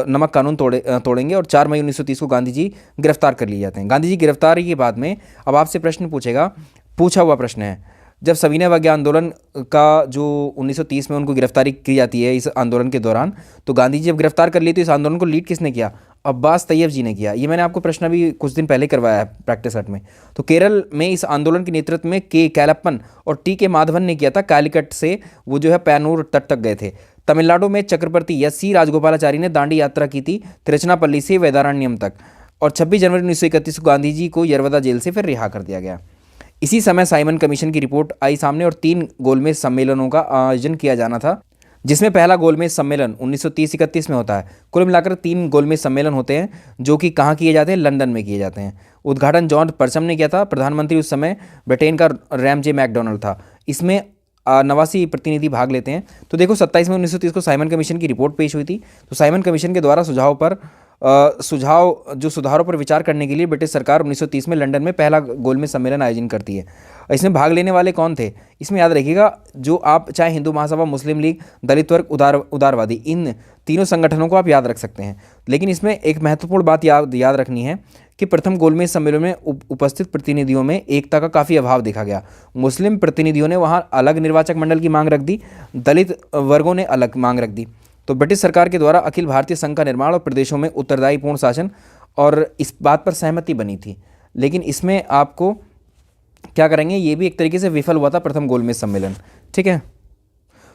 नमक कानून तोड़ेंगे, और 4 मई 1930 को गांधी जी गिरफ्तार कर लिए जाते हैं। गांधी जी गिरफ्तारी के बाद में अब आपसे प्रश्न पूछा हुआ प्रश्न है, जब सविनय अवज्ञा आंदोलन का जो 1930 में उनको गिरफ्तारी की जाती है इस आंदोलन के दौरान, तो गांधी जी जब गिरफ्तार कर लिए तो इस आंदोलन को लीड किसने किया, अब्बास तैयब जी ने किया। ये मैंने आपको प्रश्न अभी कुछ दिन पहले करवाया है प्रैक्टिस सेट में। तो केरल में इस आंदोलन के नेतृत्व में के कैलप्पन और टी के माधवन ने किया था। कालीकट से वो जो है पैनूर तट तक गए थे। तमिलनाडु में चक्रवर्ती सी राजगोपालाचारी ने दांडी यात्रा की थी, तिरुचनापल्ली से वेदारण्यम तक। और 26 जनवरी 1931 को गांधी जी को यरवदा जेल से फिर रिहा कर दिया गया। इसी समय साइमन कमीशन की रिपोर्ट आई सामने, और 3 गोलमेज सम्मेलनों का आयोजन किया जाना था, जिसमें पहला गोलमेज सम्मेलन 1930-31 में होता है। कुल मिलाकर 3 गोलमेज सम्मेलन होते हैं, जो कि कहाँ किए जाते हैं, लंदन में किए जाते हैं। उद्घाटन जॉन परचम ने किया था। प्रधानमंत्री उस समय ब्रिटेन का रैमजे मैकडोनल्ड था। इसमें 89 प्रतिनिधि भाग लेते हैं। तो देखो 27 मई 1930 को साइमन कमीशन की रिपोर्ट पेश हुई थी। तो साइमन कमीशन के द्वारा सुधारों पर विचार करने के लिए ब्रिटिश सरकार 1930 में लंदन में पहला गोलमेज सम्मेलन आयोजन करती है। इसमें भाग लेने वाले कौन थे, इसमें याद रखिएगा, जो आप चाहे हिंदू महासभा, मुस्लिम लीग, दलित वर्ग, उदारवादी, इन तीनों संगठनों को आप याद रख सकते हैं। लेकिन इसमें एक महत्वपूर्ण बात याद रखनी है कि प्रथम गोलमेज सम्मेलन में उपस्थित प्रतिनिधियों में एकता का काफ़ी अभाव देखा गया। मुस्लिम प्रतिनिधियों ने वहाँ अलग निर्वाचक मंडल की मांग रख दी, दलित वर्गों ने अलग मांग रख दी। तो ब्रिटिश सरकार के द्वारा अखिल भारतीय संघ का निर्माण और प्रदेशों में उत्तरदायी पूर्ण शासन, और इस बात पर सहमति बनी थी। लेकिन इसमें आपको क्या करेंगे, ये भी एक तरीके से विफल हुआ था प्रथम गोलमेज सम्मेलन, ठीक है।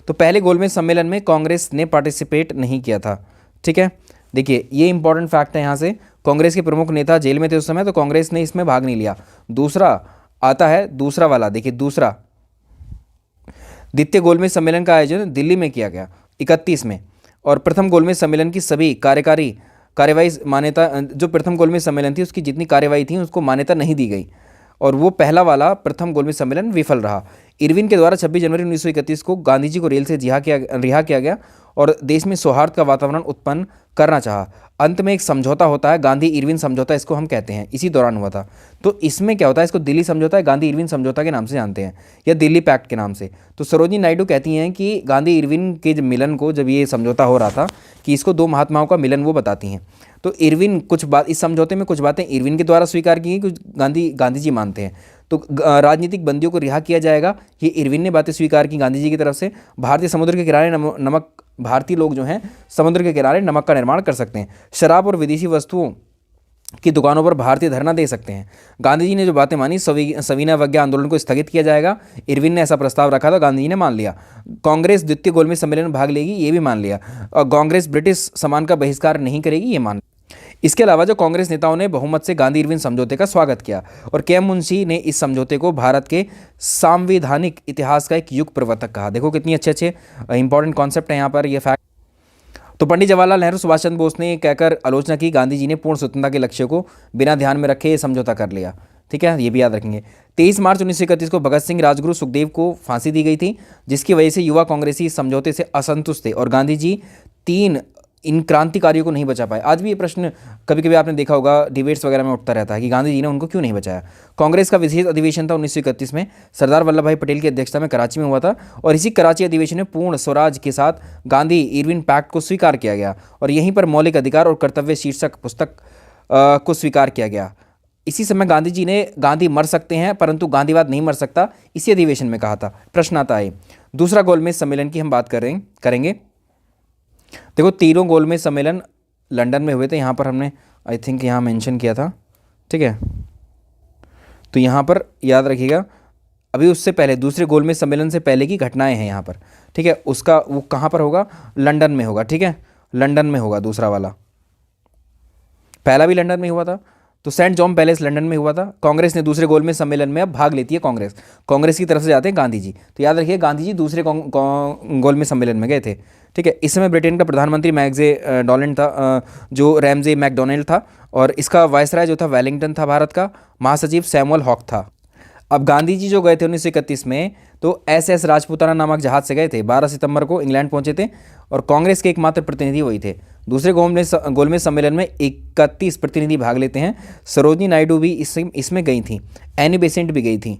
तो पहले गोलमेज सम्मेलन में कांग्रेस ने पार्टिसिपेट नहीं किया था। ठीक है, देखिए ये इंपॉर्टेंट फैक्ट है यहाँ से। कांग्रेस के प्रमुख नेता जेल में थे उस समय, तो कांग्रेस ने इसमें भाग नहीं लिया। दूसरा आता है, दूसरा वाला देखिए, दूसरा द्वितीय गोलमेज सम्मेलन का आयोजन दिल्ली में किया गया 31 में, और प्रथम गोलमेज सम्मेलन की सभी कार्यवाही मान्यता, जो प्रथम गोलमेज सम्मेलन थी उसकी जितनी कार्यवाही थी उसको मान्यता नहीं दी गई, और वो पहला वाला प्रथम गोलमेज सम्मेलन विफल रहा। इरविन के द्वारा 26 जनवरी 1931 को गांधी जी को रेल से रिहा किया गया और देश में सौहार्द का वातावरण उत्पन्न करना चाहा। अंत में एक समझौता होता है, गांधी इरविन समझौता इसको हम कहते हैं, इसी दौरान हुआ था। तो इसमें क्या होता है, इसको दिल्ली समझौता है, गांधी इरविन समझौता के नाम से जानते हैं या दिल्ली पैक्ट के नाम से। तो सरोजिनी नायडू कहती हैं कि गांधी इरविन के मिलन को, जब ये समझौता हो रहा था, कि इसको दो महात्माओं का मिलन वो बताती हैं। तो इरविन कुछ बात, इस समझौते में कुछ बातें इरविन के द्वारा स्वीकार की गई, कुछ गांधी जी मानते हैं। तो राजनीतिक बंदियों को रिहा किया जाएगा, ये इरविन ने बातें स्वीकार की गांधी जी की तरफ से। भारतीय समुद्र के किनारे नमक, भारतीय लोग जो हैं समुद्र के किनारे नमक का निर्माण कर सकते हैं। शराब और विदेशी वस्तुओं की दुकानों पर भारतीय धरना दे सकते हैं। गांधी जी ने जो बातें मानी, सविनय अवज्ञा आंदोलन को स्थगित किया जाएगा, इरविन ने ऐसा प्रस्ताव रखा था, गांधी जी ने मान लिया। कांग्रेस द्वितीय गोलमेज सम्मेलन में भाग लेगी, ये भी मान लिया। और कांग्रेस ब्रिटिश सामान का बहिष्कार नहीं करेगी, ये मान। इसके अलावा जो कांग्रेस नेताओं ने बहुमत से गांधी इरविन समझौते का स्वागत किया, और के एम मुंशी ने इस समझौते को भारत के संवैधानिक इतिहास का एक युग प्रवर्तक कहा। देखो कितनी अच्छे इंपॉर्टेंट कॉन्सेप्ट है यहाँ पर, ये फैक्ट। तो पंडित जवाहरलाल नेहरू, सुभाष चंद्र बोस ने कहकर आलोचना की, गांधी जी ने पूर्ण स्वतंत्रता के लक्ष्य को बिना ध्यान में रखे ये समझौता कर लिया। ठीक है, ये भी याद रखेंगे। 23 मार्च 1931 को भगत सिंह, राजगुरु, सुखदेव को फांसी दी गई थी, जिसकी वजह से युवा कांग्रेसी इस समझौते से असंतुष्ट थे, और गांधी जी इन क्रांतिकारियों को नहीं बचा पाए। आज भी ये प्रश्न कभी कभी आपने देखा होगा, डिबेट्स वगैरह में उठता रहता है कि गांधी जी ने उनको क्यों नहीं बचाया। कांग्रेस का विशेष अधिवेशन था 1931 में, सरदार वल्लभ भाई पटेल की अध्यक्षता में कराची में हुआ था, और इसी कराची अधिवेशन में पूर्ण स्वराज के साथ गांधी इरविन पैक्ट को स्वीकार किया गया, और यहीं पर मौलिक अधिकार और कर्तव्य शीर्षक पुस्तक को स्वीकार किया गया। इसी समय गांधी जी ने गांधी मर सकते हैं परंतु गांधीवाद नहीं मर सकता, इसी अधिवेशन में कहा था। प्रश्न आता है, दूसरा गोलमेज सम्मेलन की हम बात करेंगे। देखो तीनों गोलमेज सम्मेलन लंदन में हुए थे, यहाँ पर हमने आई थिंक यहाँ मेंशन किया था। ठीक है, तो यहाँ पर याद रखिएगा, अभी उससे पहले दूसरे गोलमेज सम्मेलन से पहले की घटनाएं हैं यहाँ पर। ठीक है, उसका वो कहाँ पर होगा, लंदन में होगा। ठीक है, लंदन में होगा दूसरा वाला, पहला भी लंदन में हुआ था, तो सेंट जॉन पैलेस लंदन में हुआ था। कांग्रेस ने दूसरे गोलमेज सम्मेलन में अब भाग लेती है, कांग्रेस की तरफ से जाते हैं गांधी जी। तो याद रखिए गांधी जी दूसरे गोलमेज सम्मेलन में गए थे। ठीक है, इस समय ब्रिटेन का प्रधानमंत्री मैकडोनाल्ड था, जो रैमजे मैकडोनाल्ड था, और इसका वायसराय जो था वेलिंगटन था, भारत का महासचिव सैमुअल हॉक था। अब गांधी जी जो गए थे 1931 में, तो SS राजपूताना नामक जहाज से गए थे। 12 सितंबर को इंग्लैंड पहुंचे थे, और कांग्रेस के एकमात्र प्रतिनिधि वही थे। दूसरे गोलमेज सम्मेलन में 31 प्रतिनिधि भाग लेते हैं। सरोजिनी नायडू भी इसमें गई थी, एनी बेसेंट भी गई थी।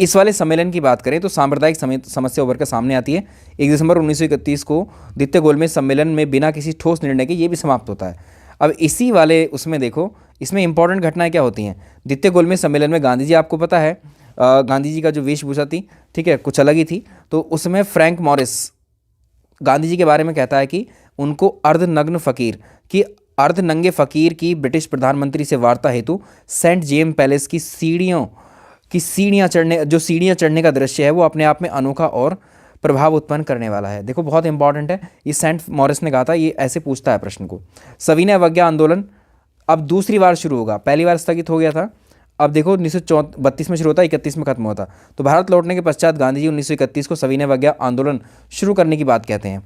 इस वाले सम्मेलन की बात करें तो सांप्रदायिक समस्या उभर कर सामने आती है। 1 दिसंबर 1931 को द्वितीय गोलमेज सम्मेलन में बिना किसी ठोस निर्णय के ये भी समाप्त होता है। अब इसी वाले उसमें देखो, इसमें इंपॉर्टेंट घटनाएं क्या होती हैं। द्वितीय गोलमेज सम्मेलन में गांधी जी, आपको पता है गांधी जी का जो वेशभूषा थी, ठीक है, कुछ अलग ही थी। तो उसमें फ्रैंक मॉरिस गांधी जी के बारे में कहता है कि उनको अर्धनंगे फकीर की ब्रिटिश प्रधानमंत्री से वार्ता हेतु सेंट जेम्स पैलेस की सीढ़ियाँ चढ़ने का दृश्य है, वो अपने आप में अनोखा और प्रभाव उत्पन्न करने वाला है। देखो बहुत इंपॉर्टेंट है, ये सेंट मॉरिस ने कहा था, ये ऐसे पूछता है प्रश्न को। सविनय अवज्ञा आंदोलन अब दूसरी बार शुरू होगा, पहली बार स्थगित हो गया था। अब देखो 1932 में शुरू होता, 31 में खत्म होता। तो भारत लौटने के पश्चात गांधी जी 1931 को सविनय अवज्ञा आंदोलन शुरू करने की बात कहते हैं,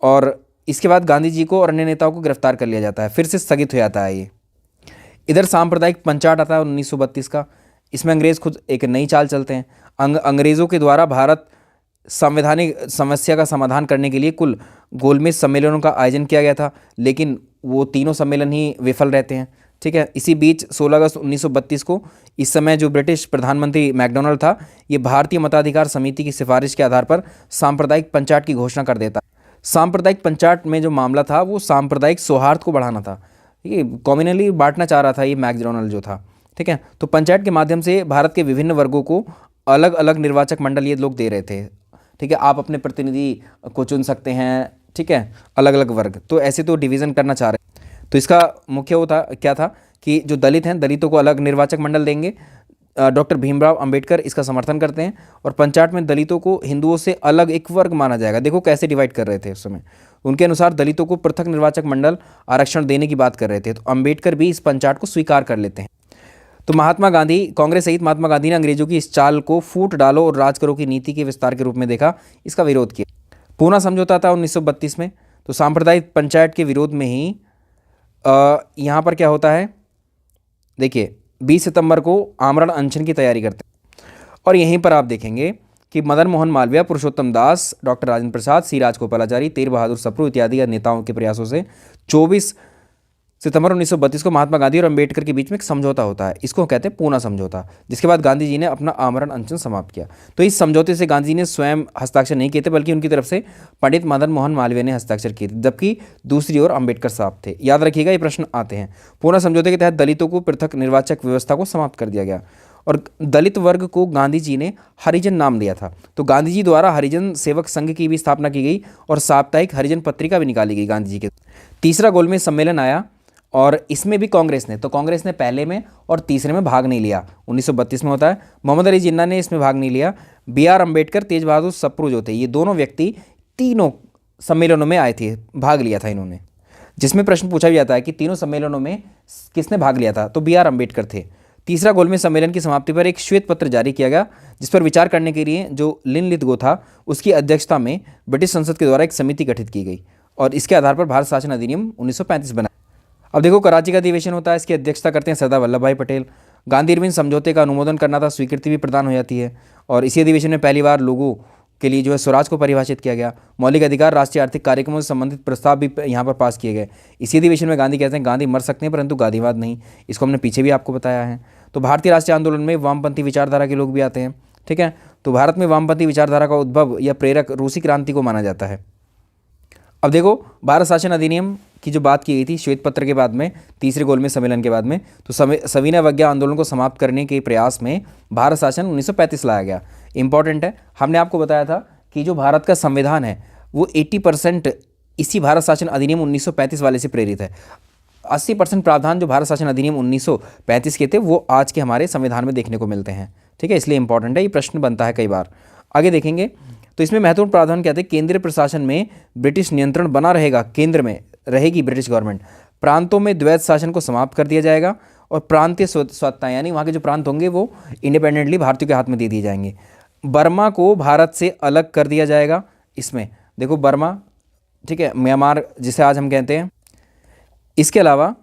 और इसके बाद गांधी जी को और अन्य नेताओं को गिरफ्तार कर लिया जाता है, फिर से स्थगित हो जाता है ये। इधर सांप्रदायिक पंचाट आता है 1932 का। इसमें अंग्रेज खुद एक नई चाल चलते हैं। अंग्रेज़ों के द्वारा भारत संवैधानिक समस्या का समाधान करने के लिए कुल गोलमेज सम्मेलनों का आयोजन किया गया था, लेकिन वो तीनों सम्मेलन ही विफल रहते हैं। ठीक है, इसी बीच 16 अगस्त 1932 को इस समय जो ब्रिटिश प्रधानमंत्री मैकडोनाल्ड था, ये भारतीय मताधिकार समिति की सिफारिश के आधार पर सांप्रदायिक पंचाट की घोषणा कर देता। सांप्रदायिक पंचाट में जो मामला था वो सांप्रदायिक सौहार्द को बढ़ाना था, ये कम्युनली बांटना चाह रहा था ये मैकडोनाल्ड जो था। ठीक है, तो पंचायत के माध्यम से भारत के विभिन्न वर्गों को अलग अलग निर्वाचक मंडल ये लोग दे रहे थे। ठीक है, आप अपने प्रतिनिधि को चुन सकते हैं। ठीक है, अलग अलग वर्ग, तो ऐसे तो डिवीज़न करना चाह रहे। तो इसका मुख्य क्या था कि जो दलित हैं, दलितों को अलग निर्वाचक मंडल देंगे, डॉक्टर भीमराव अंबेडकर इसका समर्थन करते हैं और पंचायत में दलितों को हिंदुओं से अलग एक वर्ग माना जाएगा। देखो कैसे डिवाइड कर रहे थे उस समय, उनके अनुसार दलितों को पृथक निर्वाचक मंडल आरक्षण देने की बात कर रहे थे, तो अंबेडकर भी इस पंचायत को स्वीकार कर लेते हैं। तो महात्मा गांधी, कांग्रेस सहित महात्मा गांधी ने अंग्रेजों की इस चाल को फूट डालो और राज करो की नीति के विस्तार के रूप में देखा, इसका विरोध किया। पूना समझौता था 1932 में, तो सांप्रदायिक पंचायत के विरोध में ही यहाँ पर क्या होता है, देखिए 20 सितंबर को आमरण अनशन की तैयारी करते हैं और यहीं पर आप देखेंगे कि मदन मोहन मालवीय, पुरुषोत्तम दास, डॉक्टर राजेंद्र प्रसाद, सी राजगोपालाचारी, तेज बहादुर सप्रू इत्यादि नेताओं के प्रयासों से 24 सितंबर 1932 को महात्मा गांधी और अंबेडकर के बीच में एक समझौता होता है, इसको कहते हैं पूना समझौता, जिसके बाद गांधी जी ने अपना आमरण अनशन समाप्त किया। तो इस समझौते से गांधी जी ने स्वयं हस्ताक्षर नहीं किए थे, बल्कि उनकी तरफ से पंडित मदन मोहन मालवीय ने हस्ताक्षर किए थे, जबकि दूसरी ओर अंबेडकर साहब थे। याद रखिएगा, ये प्रश्न आते हैं। पूना समझौते के तहत दलितों को पृथक निर्वाचक व्यवस्था को समाप्त कर दिया गया और दलित वर्ग को गांधी जी ने हरिजन नाम दिया था। तो गांधी जी द्वारा हरिजन सेवक संघ की भी स्थापना की गई और साप्ताहिक हरिजन पत्रिका भी निकाली गई गांधी जी के। तीसरा गोलमेज सम्मेलन आया और इसमें भी कांग्रेस ने पहले में और तीसरे में भाग नहीं लिया। 1932 में होता है। मोहम्मद अली जिन्ना ने इसमें भाग नहीं लिया। B.R. अम्बेडकर, तेज बहादुर सप्रू जो थे, ये दोनों व्यक्ति तीनों सम्मेलनों में आए थे, भाग लिया था इन्होंने, जिसमें प्रश्न पूछा भी जाता है कि तीनों सम्मेलनों में किसने भाग लिया था, तो B.R. अम्बेडकर थे। तीसरा गोलमेज सम्मेलन की समाप्ति पर एक श्वेत पत्र जारी किया गया, जिस पर विचार करने के लिए जो लिन लिथगो था, उसकी अध्यक्षता में ब्रिटिश संसद के द्वारा एक समिति गठित की गई और इसके आधार पर भारत शासन अधिनियम 1935 बना। अब देखो, कराची का अधिवेशन होता है, इसकी अध्यक्षता करते हैं सरदार वल्लभ भाई पटेल। गांधी इरविन समझौते का अनुमोदन करना था, स्वीकृति भी प्रदान हो जाती है और इसी अधिवेशन में पहली बार लोगों के लिए जो है स्वराज को परिभाषित किया गया। मौलिक अधिकार, राष्ट्रीय आर्थिक कार्यक्रमों से संबंधित प्रस्ताव भी यहाँ पर पास किए गए। इसी अधिवेशन में गांधी कहते हैं गांधी मर सकते हैं परंतु गांधीवाद नहीं। इसको हमने पीछे भी आपको बताया है। तो भारतीय राष्ट्रीय आंदोलन में वामपंथी विचारधारा के लोग भी आते हैं, ठीक है। तो भारत में वामपंथी विचारधारा का उद्भव या प्रेरक रूसी क्रांति को माना जाता है। अब देखो, भारत शासन अधिनियम की जो बात की गई थी श्वेत पत्र के बाद में, तीसरे गोलमेज सम्मेलन के बाद में, तो सविनय अवज्ञा आंदोलन को समाप्त करने के प्रयास में भारत शासन 1935 लाया गया। इंपॉर्टेंट है, हमने आपको बताया था कि जो भारत का संविधान है वो 80% इसी भारत शासन अधिनियम 1935 वाले से प्रेरित है। 80% प्रावधान जो भारत शासन अधिनियम 1935 के थे वो आज के हमारे संविधान में देखने को मिलते हैं, ठीक है। इसलिए इंपॉर्टेंट है, ये प्रश्न बनता है कई बार। आगे देखेंगे तो इसमें महत्वपूर्ण प्रावधान क्या थे। केंद्रीय प्रशासन में ब्रिटिश नियंत्रण बना रहेगा, केंद्र में रहेगी ब्रिटिश गवर्नमेंट। प्रांतों में द्वैध शासन को समाप्त कर दिया जाएगा और प्रांतीय स्वायत्तता यानी वहाँ के जो प्रांत होंगे वो इंडिपेंडेंटली भारतीयों के हाथ में दे दिए जाएंगे। बर्मा को भारत से अलग कर दिया जाएगा। इसमें देखो बर्मा, ठीक है, म्यांमार जिसे आज हम कहते हैं। इसके अलावा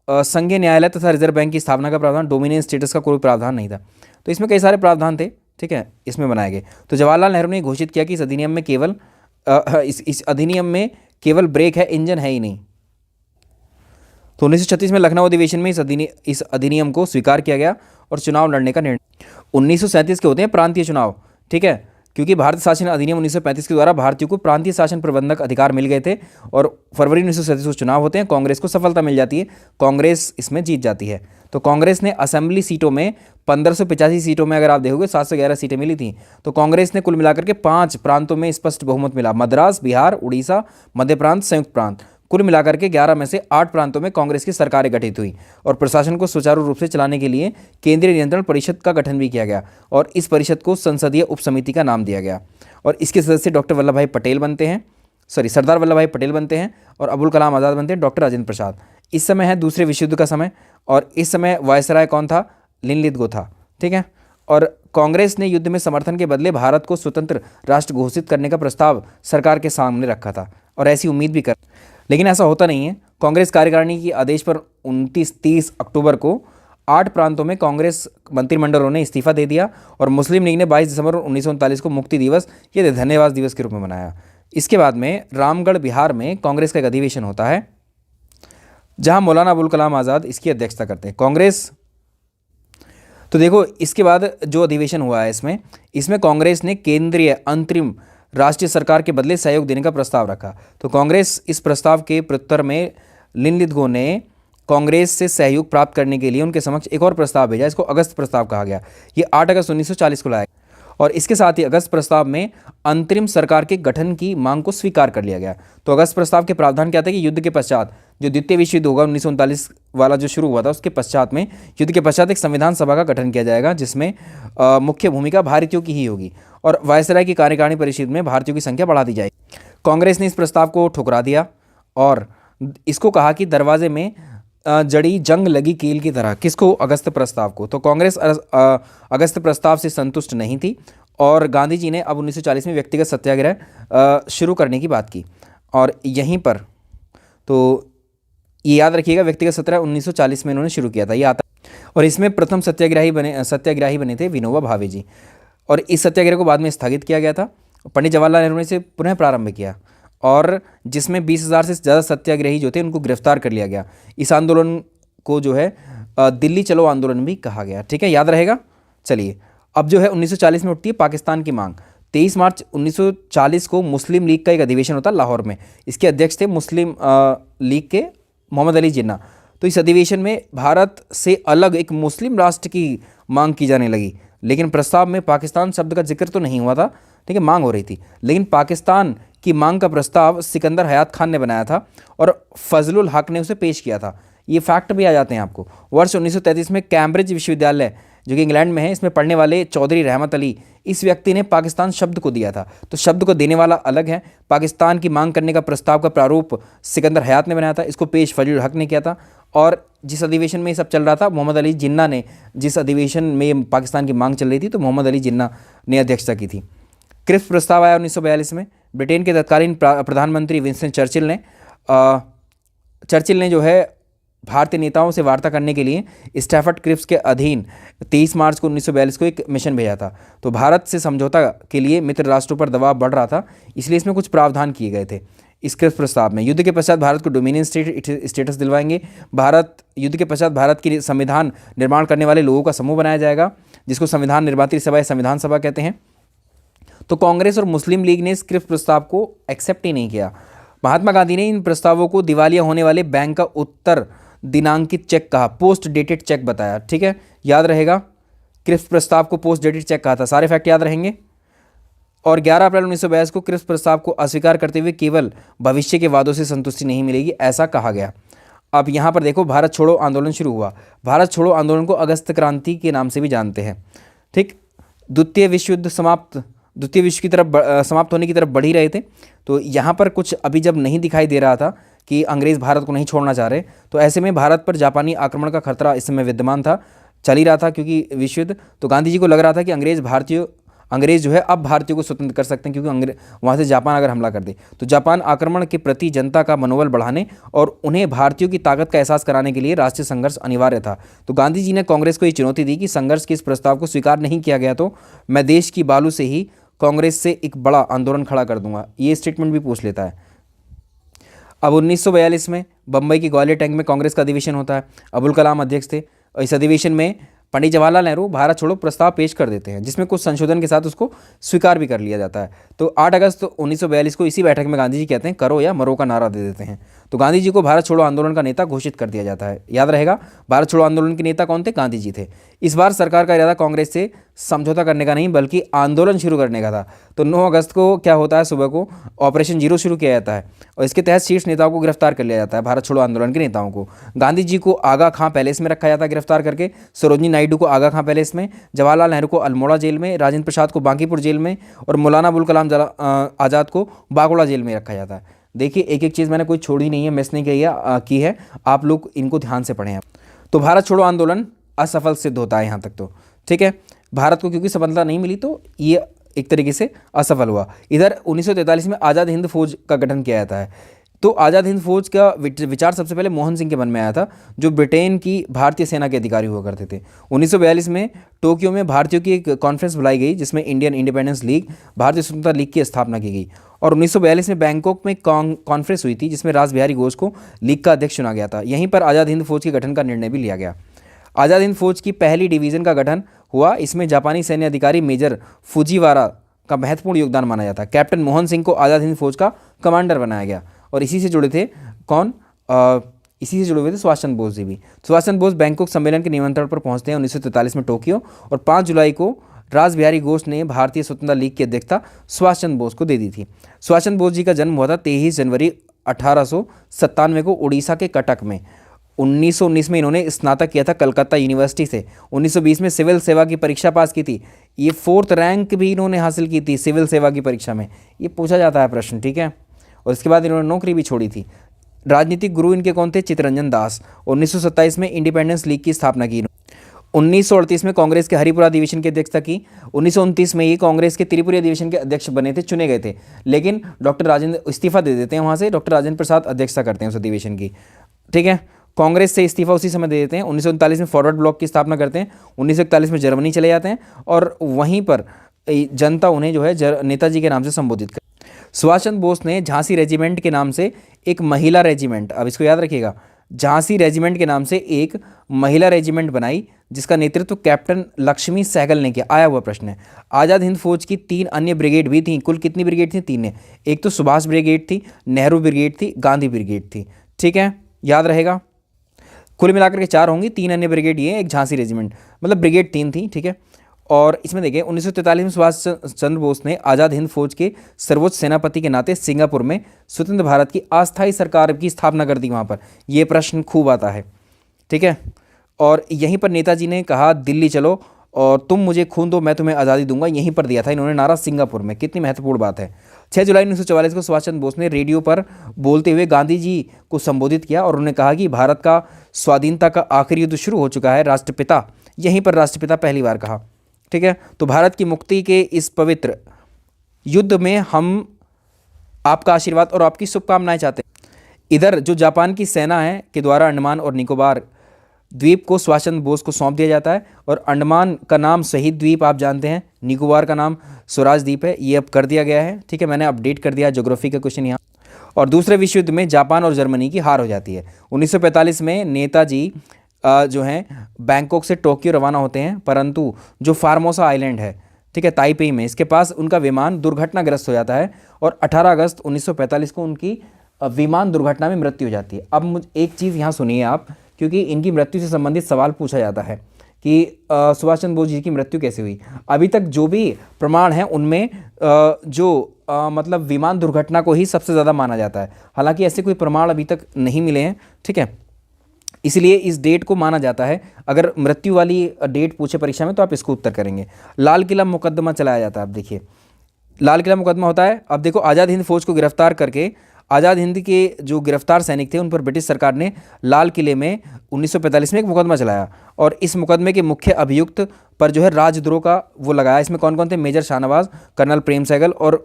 संघीय न्यायालय तथा रिजर्व बैंक की स्थापना का प्रावधान, डोमिनियन स्टेटस का कोई प्रावधान नहीं था। तो इसमें कई सारे प्रावधान थे, ठीक है, इसमें बनाए गए। तो जवाहरलाल नेहरू ने घोषित किया कि इस अधिनियम में केवल इस अधिनियम में केवल ब्रेक है, इंजन है ही नहीं। तो 1936 में लखनऊ अधिवेशन में इस अधिनियम को स्वीकार किया गया और चुनाव लड़ने का निर्णय। 1937 के होते हैं प्रांतीय चुनाव, ठीक है, क्योंकि भारत शासन अधिनियम 1935 के द्वारा भारतीयों को प्रांतीय शासन प्रबंधक अधिकार मिल गए थे और फरवरी 1937 को चुनाव होते हैं। कांग्रेस को सफलता मिल जाती है, कांग्रेस इसमें जीत जाती है। तो कांग्रेस ने असेंबली सीटों में 1585 सीटों में अगर आप देखोगे 711 सीटें मिली थी। तो कांग्रेस ने कुल मिलाकर के 5 प्रांतों में स्पष्ट बहुमत मिला, मद्रास, बिहार, उड़ीसा, मध्य प्रांत, संयुक्त प्रांत। कुल मिलाकर के 11 में से 8 प्रांतों में कांग्रेस की सरकारें गठित हुई और प्रशासन को सुचारू रूप से चलाने के लिए केंद्रीय नियंत्रण परिषद का गठन भी किया गया और इस परिषद को संसदीय उपसमिति का नाम दिया गया और इसके सदस्य डॉक्टर वल्लभ भाई पटेल बनते हैं, सरदार वल्लभ भाई पटेल बनते हैं और अबुल कलाम आज़ाद बनते हैं, डॉक्टर राजेंद्र प्रसाद। इस समय है दूसरे विश्व युद्ध का समय और इस समय वायसराय कौन था, लिन लिथगो था, ठीक है। और कांग्रेस ने युद्ध में समर्थन के बदले भारत को स्वतंत्र राष्ट्र घोषित करने का प्रस्ताव सरकार के सामने रखा था और ऐसी उम्मीद भी कर, लेकिन ऐसा होता नहीं है। कांग्रेस कार्यकारिणी के आदेश पर 29-30 अक्टूबर को 8 प्रांतों में कांग्रेस मंत्रिमंडलों ने इस्तीफा दे दिया और मुस्लिम लीग ने 22 दिसंबर 1939 को मुक्ति दिवस या धन्यवाद दिवस के रूप में मनाया। इसके बाद में रामगढ़ बिहार में कांग्रेस का एक अधिवेशन होता है जहां मौलाना अबुल कलाम आज़ाद इसकी अध्यक्षता करते हैं कांग्रेस। तो देखो इसके बाद जो अधिवेशन हुआ है इसमें कांग्रेस ने केंद्रीय अंतरिम राष्ट्रीय सरकार के बदले सहयोग देने का प्रस्ताव रखा। तो कांग्रेस इस प्रस्ताव के प्रत्युत्तर में लिन लिथगो ने कांग्रेस से सहयोग प्राप्त करने के लिए उनके समक्ष एक और प्रस्ताव भेजा, इसको अगस्त प्रस्ताव कहा गया। ये 8 अगस्त 1940 को लाया और इसके साथ ही अगस्त प्रस्ताव में अंतरिम सरकार के गठन की मांग को स्वीकार कर लिया गया। तो अगस्त प्रस्ताव के प्रावधान क्या थे कि युद्ध के पश्चात जो द्वितीय विश्व युद्ध होगा 1939 वाला जो शुरू हुआ था, उसके पश्चात में युद्ध के पश्चात एक संविधान सभा का गठन किया जाएगा, जिसमें मुख्य भूमिका भारतीयों की ही होगी और वायसराय की कार्यकारिणी परिषद में भारतीयों की संख्या बढ़ा दी जाएगी। कांग्रेस ने इस प्रस्ताव को ठुकरा दिया और इसको कहा कि दरवाजे में जड़ी जंग लगी कील की तरह। किसको? अगस्त प्रस्ताव को। तो कांग्रेस अगस्त प्रस्ताव से संतुष्ट नहीं थी और गांधी जी ने अब 1940 में व्यक्तिगत सत्याग्रह शुरू करने की बात की। और यहीं पर तो ये याद रखिएगा, व्यक्तिगत सत्याग्रह 1940 में इन्होंने शुरू किया था, ये आता। और इसमें प्रथम सत्याग्रही बने थे विनोबा भावे जी। और इस सत्याग्रह को बाद में स्थगित किया गया था, पंडित जवाहरलाल नेहरू ने इसे पुनः प्रारंभ किया और जिसमें 20,000 से ज़्यादा सत्याग्रही जो थे उनको गिरफ्तार कर लिया गया। इस आंदोलन को जो है दिल्ली चलो आंदोलन भी कहा गया। ठीक है, याद रहेगा। चलिए, अब जो है 1940 में उठती है पाकिस्तान की मांग। 23 मार्च 1940 को मुस्लिम लीग का एक अधिवेशन होता है लाहौर में। इसके अध्यक्ष थे मुस्लिम लीग के मोहम्मद अली जिन्ना। तो इस अधिवेशन में भारत से अलग एक मुस्लिम राष्ट्र की मांग की जाने लगी, लेकिन प्रस्ताव में पाकिस्तान शब्द का जिक्र तो नहीं हुआ था। ठीक है, मांग हो रही थी, लेकिन पाकिस्तान की मांग का प्रस्ताव सिकंदर हयात खान ने बनाया था और फजलुल हक ने उसे पेश किया था। ये फैक्ट भी आ जाते हैं आपको। वर्ष 1933 में कैम्ब्रिज विश्वविद्यालय जो कि इंग्लैंड में है, इसमें पढ़ने वाले चौधरी रहमत अली, इस व्यक्ति ने पाकिस्तान शब्द को दिया था। तो शब्द को देने वाला अलग है। पाकिस्तान की मांग करने का प्रस्ताव का प्रारूप सिकंदर हयात ने बनाया था, इसको पेश फजलुल हक ने किया था। और जिस अधिवेशन में ये सब चल रहा था, मोहम्मद अली जिन्ना ने, जिस अधिवेशन में पाकिस्तान की मांग चल रही थी, तो मोहम्मद अली जिन्ना ने अध्यक्षता की थी। क्रिप्स प्रस्ताव आया 1942 में। ब्रिटेन के तत्कालीन प्रधानमंत्री विंस्टन चर्चिल ने जो है भारतीय नेताओं से वार्ता करने के लिए स्टैफर्ड क्रिप्स के अधीन 23 मार्च को 1942 को एक मिशन भेजा था। तो भारत से समझौता के लिए मित्र राष्ट्रों पर दबाव बढ़ रहा था, इसलिए इसमें कुछ प्रावधान किए गए थे इस क्रिप्स प्रस्ताव में। युद्ध के पश्चात भारत को डोमिनियन स्टेटस दिलवाएंगे। युद्ध के पश्चात भारत की संविधान निर्माण करने वाले लोगों का समूह बनाया जाएगा, जिसको संविधान निर्मात्री सभा या संविधान सभा कहते हैं। तो कांग्रेस और मुस्लिम लीग ने इस क्रिप्स प्रस्ताव को एक्सेप्ट ही नहीं किया। महात्मा गांधी ने इन प्रस्तावों को दिवालिया होने वाले बैंक का उत्तर दिनांकित चेक कहा, पोस्ट डेटेड चेक बताया। ठीक है, याद रहेगा, क्रिप्स प्रस्ताव को पोस्ट डेटेड चेक कहा था। सारे फैक्ट याद रहेंगे। और 11 अप्रैल 1942 को क्रिप्स प्रस्ताव को अस्वीकार करते हुए केवल भविष्य के वादों से संतुष्टि नहीं मिलेगी, ऐसा कहा गया। अब यहाँ पर देखो, भारत छोड़ो आंदोलन शुरू हुआ। भारत छोड़ो आंदोलन को अगस्त क्रांति के नाम से भी जानते हैं। ठीक, द्वितीय विश्व युद्ध की तरफ समाप्त होने की तरफ बढ़ ही रहे थे। तो यहाँ पर कुछ अभी जब नहीं दिखाई दे रहा था कि अंग्रेज़ भारत को नहीं छोड़ना चाह रहे, तो ऐसे में भारत पर जापानी आक्रमण का खतरा इस समय विद्यमान था, चल ही रहा था क्योंकि विश्व युद्ध। तो गांधी जी को लग रहा था कि अंग्रेज़ जो है अब भारतीयों को स्वतंत्र कर सकते हैं, क्योंकि वहाँ से जापान अगर हमला कर दे तो जापान आक्रमण के प्रति जनता का मनोबल बढ़ाने और उन्हें भारतीयों की ताकत का एहसास कराने के लिए राष्ट्रीय संघर्ष अनिवार्य था। तो गांधी जी ने कांग्रेस को ये चुनौती दी कि संघर्ष के इस प्रस्ताव को स्वीकार नहीं किया गया तो मैं देश की बालू से ही कांग्रेस से एक बड़ा आंदोलन खड़ा कर दूंगा। ये स्टेटमेंट भी पूछ लेता है। अब 1942 में बम्बई की ग्वालियर टैंक में कांग्रेस का अधिवेशन होता है। अबुल कलाम अध्यक्ष थे और इस अधिवेशन में पंडित जवाहरलाल नेहरू भारत छोड़ो प्रस्ताव पेश कर देते हैं, जिसमें कुछ संशोधन के साथ उसको स्वीकार भी कर लिया जाता है। तो 8 अगस्त 1942 को इसी बैठक में गांधी जी कहते हैं करो या मरो का नारा दे देते हैं। तो गांधी जी को भारत छोड़ो आंदोलन का नेता घोषित कर दिया जाता है। याद रहेगा, भारत छोड़ो आंदोलन के नेता कौन थे? गांधी जी थे। इस बार सरकार का इरादा कांग्रेस से समझौता करने का नहीं बल्कि आंदोलन शुरू करने का था। तो 9 अगस्त को क्या होता है, सुबह को ऑपरेशन जीरो शुरू किया जाता है और इसके तहत शीर्ष नेताओं को गिरफ्तार कर लिया जाता है, भारत छोड़ो आंदोलन के नेताओं को। गांधी जी को आगा खां पैलेस में रखा जाता है गिरफ्तार करके, सरोजनी नायडू को आगा खां पैलेस में, जवाहरलाल नेहरू को अल्मोड़ा जेल में, राजेंद्र प्रसाद को बांकीपुर जेल में और मौलाना अबुल कलाम आज़ाद को बागोड़ा जेल में रखा जाता है। देखिए, एक एक चीज़ मैंने कोई छोड़ी नहीं है, मिस नहीं की है, आप लोग इनको ध्यान से पढ़ें। तो भारत छोड़ो आंदोलन असफल सिद्ध होता है यहाँ तक तो। ठीक है, भारत को क्योंकि सफलता नहीं मिली तो ये एक तरीके से असफल हुआ। इधर 1943 में आज़ाद हिंद फौज का गठन किया जाता है। तो आज़ाद हिंद फौज का विचार सबसे पहले मोहन सिंह के मन में आया था, जो ब्रिटेन की भारतीय सेना के अधिकारी हुआ करते थे। 1942 में टोक्यो में भारतीयों की एक कॉन्फ्रेंस बुलाई गई, जिसमें इंडियन इंडिपेंडेंस लीग, भारतीय स्वतंत्रता लीग की स्थापना की गई। और 1942 में बैंकॉक में कॉन्फ्रेंस हुई थी, जिसमें रास बिहारी घोष को लीग का अध्यक्ष चुना गया था। यहीं पर आज़ाद हिंद फौज के गठन का निर्णय भी लिया गया। आज़ाद हिंद फौज की पहली डिवीज़न का गठन हुआ। इसमें जापानी सैन्य अधिकारी मेजर फुजीवारा का महत्वपूर्ण योगदान माना जाता है। कैप्टन मोहन सिंह को आज़ाद हिंद फौज का कमांडर बनाया गया और इसी से जुड़े थे कौन? इसी से जुड़े हुए थे सुभाष चंद्र बोस जी भी। सुभाष चंद्र बोस बैंकॉक सम्मेलन के निमंत्रण पर पहुंचते हैं 1943 में टोक्यो, और 5 जुलाई को रास बिहारी घोष ने भारतीय स्वतंत्रता लीग की अध्यक्षता सुभाष चंद्र बोस को दे दी थी। सुभाष चंद्र बोस जी का जन्म हुआ था 23 जनवरी 1897 को उड़ीसा के कटक में। 1919 में इन्होंने स्नातक किया था कलकत्ता यूनिवर्सिटी से। 1920 में सिविल सेवा की परीक्षा पास की थी। ये 4th रैंक भी इन्होंने हासिल की थी सिविल सेवा की परीक्षा में, ये पूछा जाता है प्रश्न, ठीक है। और इसके बाद इन्होंने नौकरी भी छोड़ी थी। राजनीतिक गुरु इनके कौन थे? चित्तरंजन दास। 1927 में इंडिपेंडेंस लीग की स्थापना की। 1938 में कांग्रेस के हरिपुरा अधिवेशन की अध्यक्षता की। 1929 में ये कांग्रेस के त्रिपुरी अधिवेशन के अध्यक्ष बने थे, चुने गए थे, लेकिन डॉक्टर राजेंद्र इस्तीफा दे देते हैं वहाँ से। डॉक्टर राजेंद्र प्रसाद अध्यक्षता करते हैं उस अधिवेशन की, ठीक है। कांग्रेस से इस्तीफा उसी समय दे देते हैं। 1939 में फॉरवर्ड ब्लॉक की स्थापना करते हैं। 1941 में जर्मनी चले जाते हैं और वहीं पर जनता उन्हें जो है नेताजी के नाम से संबोधित कर। सुभाष चंद्र बोस ने झांसी रेजिमेंट के नाम से एक महिला रेजिमेंट, अब इसको याद रखिएगा, झांसी रेजिमेंट के नाम से एक महिला रेजिमेंट बनाई, जिसका नेतृत्व कैप्टन लक्ष्मी सहगल ने किया। आया हुआ प्रश्न है। आज़ाद हिंद फौज की 3 अन्य ब्रिगेड भी थी। कुल कितनी ब्रिगेड थी? 3 ने। एक तो सुभाष ब्रिगेड थी, नेहरू ब्रिगेड थी, गांधी ब्रिगेड थी, ठीक है, याद रहेगा। कुल मिलाकर के 4 होंगी, 3 अन्य ब्रिगेड ये, एक झांसी रेजिमेंट, मतलब ब्रिगेड 3 थी, ठीक है। और इसमें देखिए 1943 में सुभाष चंद्र बोस ने आज़ाद हिंद फौज के सर्वोच्च सेनापति के नाते सिंगापुर में स्वतंत्र भारत की अस्थायी सरकार की स्थापना कर दी। वहाँ पर ये प्रश्न खूब आता है, ठीक है। और यहीं पर नेताजी ने कहा दिल्ली चलो और तुम मुझे खून दो मैं तुम्हें आज़ादी दूंगा, यहीं पर दिया था इन्होंने नारा सिंगापुर में। कितनी महत्वपूर्ण बात है। 6 जुलाई 1944 को सुभाष चंद्र बोस ने रेडियो पर बोलते हुए गांधी जी को संबोधित किया और उन्होंने कहा कि भारत का स्वाधीनता का आखिरी युद्ध शुरू हो चुका है, राष्ट्रपिता, यहीं पर राष्ट्रपिता पहली बार कहा, ठीक है। तो भारत की मुक्ति के इस पवित्र युद्ध में हम आपका आशीर्वाद और आपकी शुभकामनाएं चाहते हैं। इधर जो जापान की सेना है के द्वारा अंडमान और निकोबार द्वीप को सुभाष चंद्र बोस को सौंप दिया जाता है। और अंडमान का नाम शहीद द्वीप आप जानते हैं, निकोबार का नाम स्वराज द्वीप है, ये अब कर दिया गया है, ठीक है। मैंने अपडेट कर दिया ज्योग्राफी का क्वेश्चन यहाँ। और दूसरे विश्व युद्ध में जापान और जर्मनी की हार हो जाती है। 1945 में नेताजी जो हैं बैंकॉक से टोक्यो रवाना होते हैं, परंतु जो फार्मोसा आइलैंड है, ठीक है, ताइपेई में, इसके पास उनका विमान दुर्घटनाग्रस्त हो जाता है और 18 अगस्त 1945 को उनकी विमान दुर्घटना में मृत्यु हो जाती है। अब मुझे एक चीज़ यहाँ सुनिए आप, क्योंकि इनकी मृत्यु से संबंधित सवाल पूछा जाता है कि सुभाष चंद्र बोस जी की मृत्यु कैसे हुई। अभी तक जो भी प्रमाण हैं उनमें मतलब विमान दुर्घटना को ही सबसे ज़्यादा माना जाता है, हालांकि ऐसे कोई प्रमाण अभी तक नहीं मिले हैं, ठीक है। इसलिए इस डेट को माना जाता है। अगर मृत्यु वाली डेट पूछे परीक्षा में तो आप इसको उत्तर करेंगे। लाल किला मुकदमा चलाया जाता है। अब देखिए लाल किला मुकदमा होता है। अब देखो आज़ाद हिंद फौज को गिरफ्तार करके आज़ाद हिंद के जो गिरफ्तार सैनिक थे उन पर ब्रिटिश सरकार ने लाल किले में 1945 में एक मुकदमा चलाया और इस मुकदमे के मुख्य अभियुक्त पर जो है राजद्रोह का वो लगाया। इसमें कौन कौन थे? मेजर शाहनवाज, कर्नल प्रेम सहगल और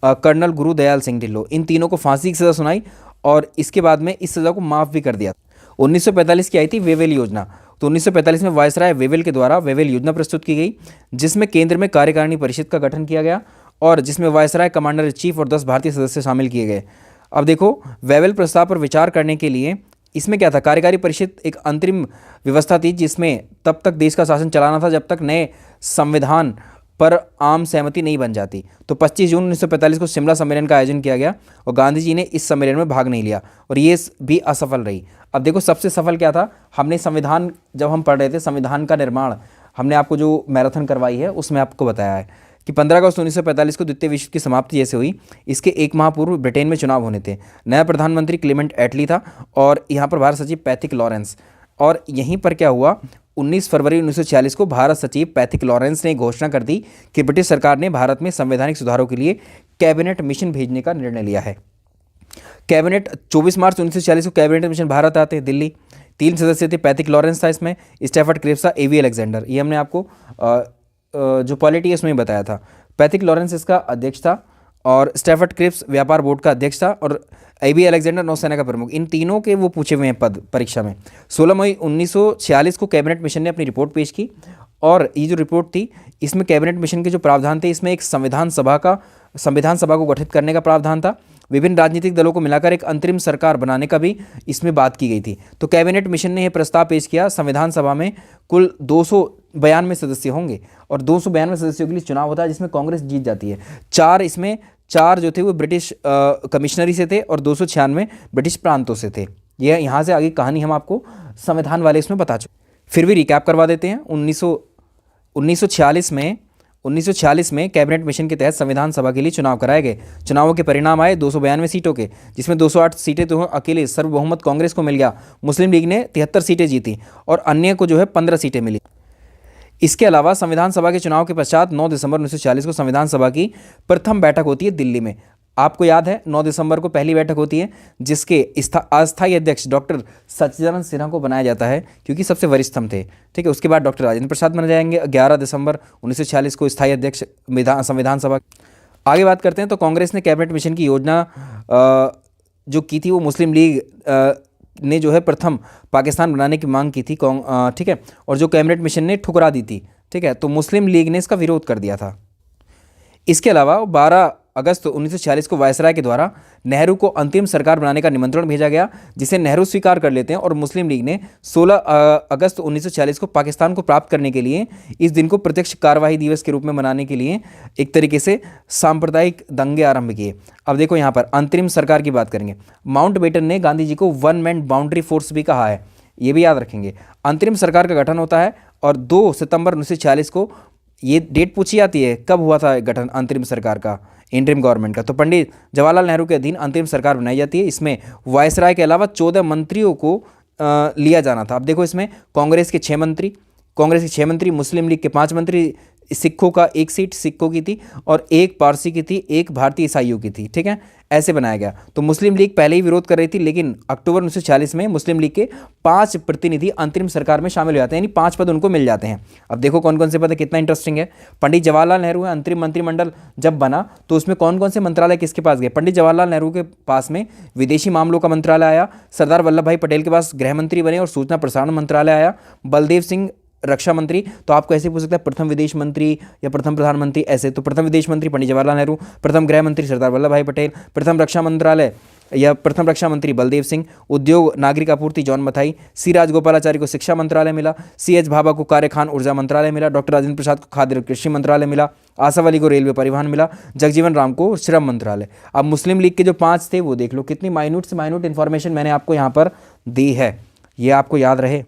कर्नल गुरु दयाल सिंह ढिल्लों। इन तीनों को फांसी की सज़ा सुनाई और इसके बाद में इस सज़ा को माफ़ भी कर दिया। 1945 की आई थी वेवेल योजना। तो 1945 में वायसराय वेवेल के द्वारा वेवेल योजना प्रस्तुत की गई, जिसमें केंद्र में कार्यकारिणी परिषद का गठन किया गया और जिसमें वायसराय, कमांडर इन चीफ और 10 भारतीय सदस्य शामिल किए गए। अब देखो वेवेल प्रस्ताव पर विचार करने के लिए इसमें क्या था? कार्यकारी परिषद एक अंतरिम व्यवस्था थी जिसमें तब तक देश का शासन चलाना था जब तक नए संविधान पर आम सहमति नहीं बन जाती। तो 25 जून 1945 को शिमला सम्मेलन का आयोजन किया गया और गांधी जी ने इस सम्मेलन में भाग नहीं लिया और ये भी असफल रही। अब देखो सबसे सफल क्या था? हमने संविधान, जब हम पढ़ रहे थे संविधान का निर्माण, हमने आपको जो मैराथन करवाई है उसमें आपको बताया है कि 15 अगस्त 1945 को द्वितीय विश्व की समाप्ति जैसे हुई, इसके एक माह पूर्व ब्रिटेन में चुनाव होने थे। नया प्रधानमंत्री क्लेमेंट एटली था और यहाँ पर भारत सचिव पैथिक लॉरेंस। और यहीं पर क्या हुआ? 19 फरवरी 1946 को भारत सचिव पैथिक लॉरेंस ने घोषणा कर दी कि ब्रिटिश सरकार ने भारत में संवैधानिक सुधारों के लिए कैबिनेट मिशन भेजने का निर्णय लिया है। कैबिनेट 24 मार्च 1946 को कैबिनेट मिशन भारत आते हैं दिल्ली। 3 सदस्य थे, पैथिक लॉरेंस था इसमें, स्टैफर्ड क्रिप्स था, एवी अलेक्जेंडर। ये हमने आपको जो पॉलिटी है उसमें बताया था। पैथिक लॉरेंस इसका अध्यक्ष था और स्टैफर्ड क्रिप्स व्यापार बोर्ड का अध्यक्ष था और एबी अलेक्जेंडर नौसेना का प्रमुख। इन तीनों के वो पूछे हुए हैं पद परीक्षा में। 16 मई 1946 को कैबिनेट मिशन ने अपनी रिपोर्ट पेश की और ये जो रिपोर्ट थी इसमें कैबिनेट मिशन के जो प्रावधान थे इसमें एक संविधान सभा को गठित करने का प्रावधान था। विभिन्न राजनीतिक दलों को मिलाकर एक अंतरिम सरकार बनाने का भी इसमें बात की गई थी। तो कैबिनेट मिशन ने यह प्रस्ताव पेश किया, संविधान सभा में कुल 292 सदस्य होंगे और 292 सदस्यों के लिए चुनाव होता है जिसमें कांग्रेस जीत जाती है। 4 जो थे वो ब्रिटिश कमिश्नरी से थे और 296 ब्रिटिश प्रांतों से थे। यह यहाँ से आगे कहानी हम आपको संविधान वाले इसमें बता चुके। फिर भी रिकैप करवा देते हैं। 1946 में कैबिनेट मिशन के तहत संविधान सभा के लिए चुनाव कराए गए। चुनावों के परिणाम आए 292 सीटों के, जिसमें 208 सीटें तो अकेले सर्वबहुमत कांग्रेस को मिल गया। मुस्लिम लीग ने 73 सीटें जीती और अन्य को जो है 15 सीटें मिली। इसके अलावा संविधान सभा के चुनाव के पश्चात 9 दिसंबर 1946 को संविधान सभा की प्रथम बैठक होती है दिल्ली में। आपको याद है 9 दिसंबर को पहली बैठक होती है, जिसके अस्थायी अध्यक्ष डॉक्टर सच्चिदानंद सिन्हा को बनाया जाता है, क्योंकि सबसे वरिष्ठतम थे। ठीक है, उसके बाद डॉक्टर राजेंद्र प्रसाद बन जाएंगे 11 दिसंबर 1946 को स्थायी अध्यक्ष संविधान सभा। आगे बात करते हैं तो कांग्रेस ने कैबिनेट मिशन की योजना जो की थी वो मुस्लिम लीग ने जो है प्रथम पाकिस्तान बनाने की मांग की थी, ठीक है, और जो कैबिनेट मिशन ने ठुकरा दी थी। ठीक है, तो मुस्लिम लीग ने इसका विरोध कर दिया था। इसके अलावा 12 अगस्त 1946 को वायसराय के द्वारा नेहरू को अंतिम सरकार बनाने का निमंत्रण भेजा गया, जिसे नेहरू स्वीकार कर लेते हैं और मुस्लिम लीग ने 16 अगस्त 1946 को पाकिस्तान को प्राप्त करने के लिए इस दिन को प्रत्यक्ष कार्यवाही दिवस के रूप में मनाने के लिए एक तरीके से सांप्रदायिक दंगे आरंभ किए। अब देखो यहाँ पर अंतरिम सरकार की बात करेंगे। माउंटबेटन ने गांधी जी को वन मैन बाउंड्री फोर्स भी कहा है, ये भी याद रखेंगे। अंतरिम सरकार का गठन होता है और 2 सितंबर 1946 को ये डेट पूछी जाती है, कब हुआ था गठन अंतरिम सरकार का, इंटरिम गवर्नमेंट का। तो पंडित जवाहरलाल नेहरू के अधीन अंतरिम सरकार बनाई जाती है। इसमें वायसराय के अलावा 14 मंत्रियों को लिया जाना था। अब देखो इसमें कांग्रेस के 6 मंत्री, मुस्लिम लीग के 5 मंत्री, सिखों का 1 सीट सिखों की थी और 1 पारसी की थी, 1 भारतीय ईसाइयों की थी। ठीक है, ऐसे बनाया गया। तो मुस्लिम लीग पहले ही विरोध कर रही थी, लेकिन अक्टूबर 1946 में मुस्लिम लीग के 5 प्रतिनिधि अंतरिम सरकार में शामिल हो जाते हैं, यानी 5 पद उनको मिल जाते हैं। अब देखो कौन कौन से पद है, कितना इंटरेस्टिंग है। पंडित जवाहरलाल नेहरू है, अंतरिम मंत्रिमंडल जब बना तो उसमें कौन कौन से मंत्रालय किसके पास गए? पंडित जवाहरलाल नेहरू के पास में विदेशी मामलों का मंत्रालय आया, सरदार वल्लभ भाई पटेल के पास गृह मंत्री बने और सूचना प्रसारण मंत्रालय आया, बलदेव सिंह रक्षा मंत्री। तो आपको ऐसे पूछ सकता है प्रथम विदेश मंत्री या प्रथम प्रधानमंत्री, ऐसे तो प्रथम विदेश मंत्री पंडित जवाहरलाल नेहरू, प्रथम गृह मंत्री सरदार वल्लभ भाई पटेल, प्रथम रक्षा मंत्रालय या प्रथम रक्षा मंत्री बलदेव सिंह, उद्योग नागरिक आपूर्ति जॉन मथाई, सी राजगोपालाचारी को शिक्षा मंत्रालय मिला, CH भाभा को कार्य खान ऊर्जा मंत्रालय मिला, डॉक्टर राजेंद्र प्रसाद को खाद्य कृषि मंत्रालय मिला, आसफ अली को रेलवे परिवहन मिला, जगजीवन राम को श्रम मंत्रालय। अब मुस्लिम लीग के जो 5 थे वो देख लो, कितनी माइन्यूट से माइन्यूट इन्फॉर्मेशन मैंने आपको यहाँ पर दी है, ये आपको याद रहे।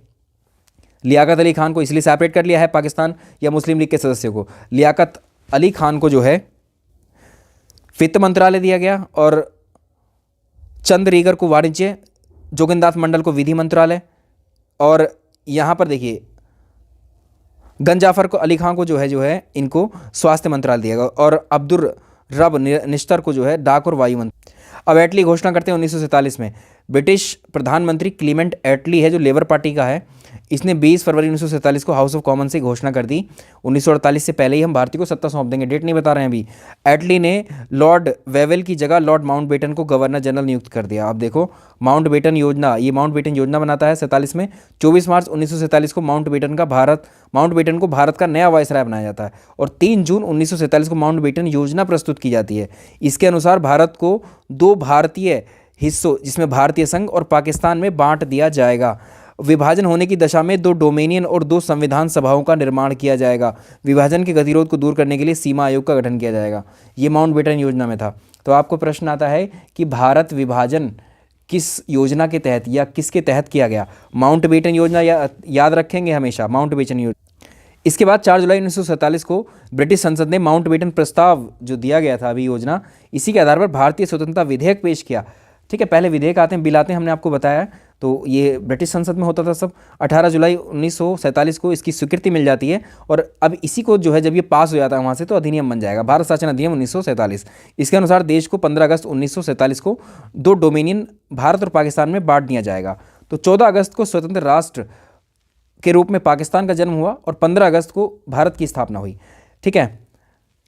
लियाकत अली खान को इसलिए सेपरेट कर लिया है पाकिस्तान या मुस्लिम लीग के सदस्यों को। लियाकत अली खान को जो है वित्त मंत्रालय दिया गया और चंद्रईगर को वाणिज्य, जोगिंदास मंडल को विधि मंत्रालय, और यहाँ पर देखिए गंजाफर को अली खान को जो है इनको स्वास्थ्य मंत्रालय दिया गया और अब्दुल रब निश्तर को जो है डाक और वायु मंत्री। अब एटली घोषणा करते हैं 1947 में। ब्रिटिश प्रधानमंत्री क्लीमेंट एटली है जो लेबर पार्टी का है, इसने 20 फरवरी 1947 को हाउस ऑफ कॉमन से घोषणा कर दी। 1948 से पहले ही हम भारतीय को सत्ता सौंप देंगे, डेट नहीं बता रहे हैं अभी। एटली ने लॉर्ड वेवेल की जगह लॉर्ड माउंटबेटन को गवर्नर जनरल नियुक्त कर दिया। अब देखो माउंटबेटन योजना, ये माउंटबेटन योजना बनाता है 47 में। 24 मार्च 1947 को माउंटबेटन को भारत का नया वायसराय बनाया जाता है और 3 जून 1947 को माउंटबेटन योजना प्रस्तुत की जाती है। इसके अनुसार भारत को 2 भारतीय हिस्सों, जिसमें भारतीय संघ और पाकिस्तान में बांट दिया जाएगा। विभाजन होने की दशा में 2 डोमेनियन और 2 संविधान सभाओं का निर्माण किया जाएगा। विभाजन के गतिरोध को दूर करने के लिए सीमा आयोग का गठन किया जाएगा। ये माउंटबेटन योजना में था। तो आपको प्रश्न आता है कि भारत विभाजन किस योजना के तहत या किसके तहत किया गया? माउंटबेटन योजना, याद रखेंगे हमेशा माउंटबेटन योजना। इसके बाद 4 जुलाई 1947 को ब्रिटिश संसद ने माउंटबेटन प्रस्ताव जो दिया गया था अभी योजना, इसी के आधार पर भारतीय स्वतंत्रता विधेयक पेश किया। ठीक है, पहले विधेयक आते हैं, बिल आते हैं, हमने आपको बताया। तो ये ब्रिटिश संसद में होता था सब। 18 जुलाई 1947 को इसकी स्वीकृति मिल जाती है और अब इसी को जो है जब ये पास हो जाता है वहाँ से तो अधिनियम बन जाएगा, भारत शासन अधिनियम 1947। इसके अनुसार देश को 15 अगस्त 1947 को 2 डोमेनियन भारत और पाकिस्तान में बांट दिया जाएगा। तो 14 अगस्त को स्वतंत्र राष्ट्र के रूप में पाकिस्तान का जन्म हुआ और 15 अगस्त को भारत की स्थापना हुई। ठीक है,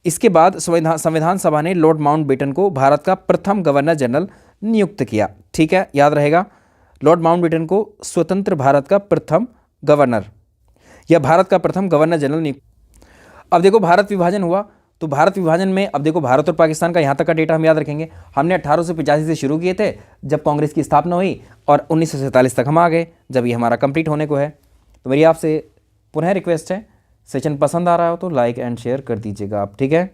इसके बाद संविधान सभा ने लॉर्ड माउंटबेटन को भारत का प्रथम गवर्नर जनरल नियुक्त किया। ठीक है, याद रहेगा, लॉर्ड माउंटबेटन को स्वतंत्र भारत का प्रथम गवर्नर या भारत का प्रथम गवर्नर जनरल नियुक्त। अब देखो भारत विभाजन हुआ, तो भारत विभाजन में अब देखो भारत और पाकिस्तान का यहाँ तक का डेटा हम याद रखेंगे। हमने 1885 से शुरू किए थे जब कांग्रेस की स्थापना हुई और 1947 तक हम आ गए जब ये हमारा कंप्लीट होने को है। तो मेरी आपसे पुनः रिक्वेस्ट है, सेशन पसंद आ रहा हो तो लाइक एंड शेयर कर दीजिएगा आप। ठीक है,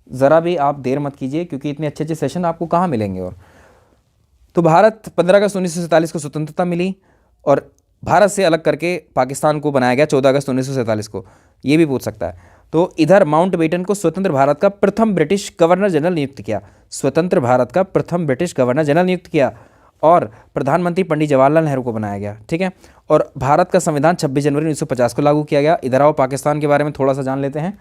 ज़रा भी आप देर मत कीजिए क्योंकि इतने अच्छे अच्छे सेशन आपको कहाँ मिलेंगे। और तो भारत 15 अगस्त 1947 को स्वतंत्रता मिली और भारत से अलग करके पाकिस्तान को बनाया गया 14 अगस्त 1947 को, ये भी पूछ सकता है। तो इधर माउंटबेटन को स्वतंत्र भारत का प्रथम ब्रिटिश गवर्नर जनरल नियुक्त किया, स्वतंत्र भारत का प्रथम ब्रिटिश गवर्नर जनरल नियुक्त किया, और प्रधानमंत्री पंडित जवाहरलाल नेहरू को बनाया गया, ठीक है। और भारत का संविधान 26 जनवरी 1950 को लागू किया गया। इधर आओ, पाकिस्तान के बारे में थोड़ा सा जान लेते हैं,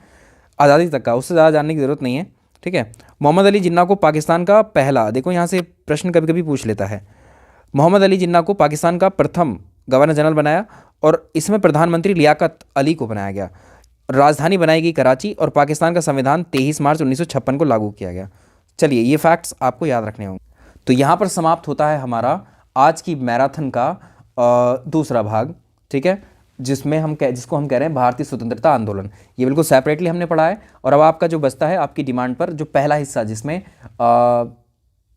आज़ादी तक का, उससे ज़्यादा जानने की ज़रूरत नहीं है, ठीक है। मोहम्मद अली जिन्ना को पाकिस्तान का पहला, देखो यहाँ से प्रश्न कभी कभी पूछ लेता है, मोहम्मद अली जिन्ना को पाकिस्तान का प्रथम गवर्नर जनरल बनाया, और इसमें प्रधानमंत्री लियाकत अली को बनाया गया। राजधानी बनाई गई कराची, और पाकिस्तान का संविधान 23 मार्च 1956 को लागू किया गया। चलिए, ये फैक्ट्स आपको याद रखने होंगे। तो यहाँ पर समाप्त होता है हमारा आज की मैराथन का दूसरा भाग, ठीक है, जिसको हम कह रहे हैं भारतीय स्वतंत्रता आंदोलन। ये बिल्कुल सेपरेटली हमने पढ़ा है। और अब आपका जो बचता है, आपकी डिमांड पर जो पहला हिस्सा, जिसमें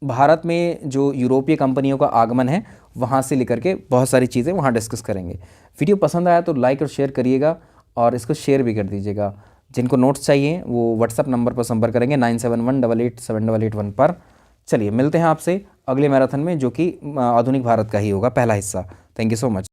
भारत में जो यूरोपीय कंपनियों का आगमन है, वहाँ से लेकर के बहुत सारी चीज़ें वहाँ डिस्कस करेंगे। वीडियो पसंद आया तो लाइक और शेयर करिएगा, और इसको शेयर भी कर दीजिएगा। जिनको नोट्स चाहिए वो व्हाट्सअप नंबर पर संपर्क करेंगे 9718878881 पर। चलिए, मिलते हैं आपसे अगले मैराथन में, जो कि आधुनिक भारत का ही होगा, पहला हिस्सा। Thank you so much.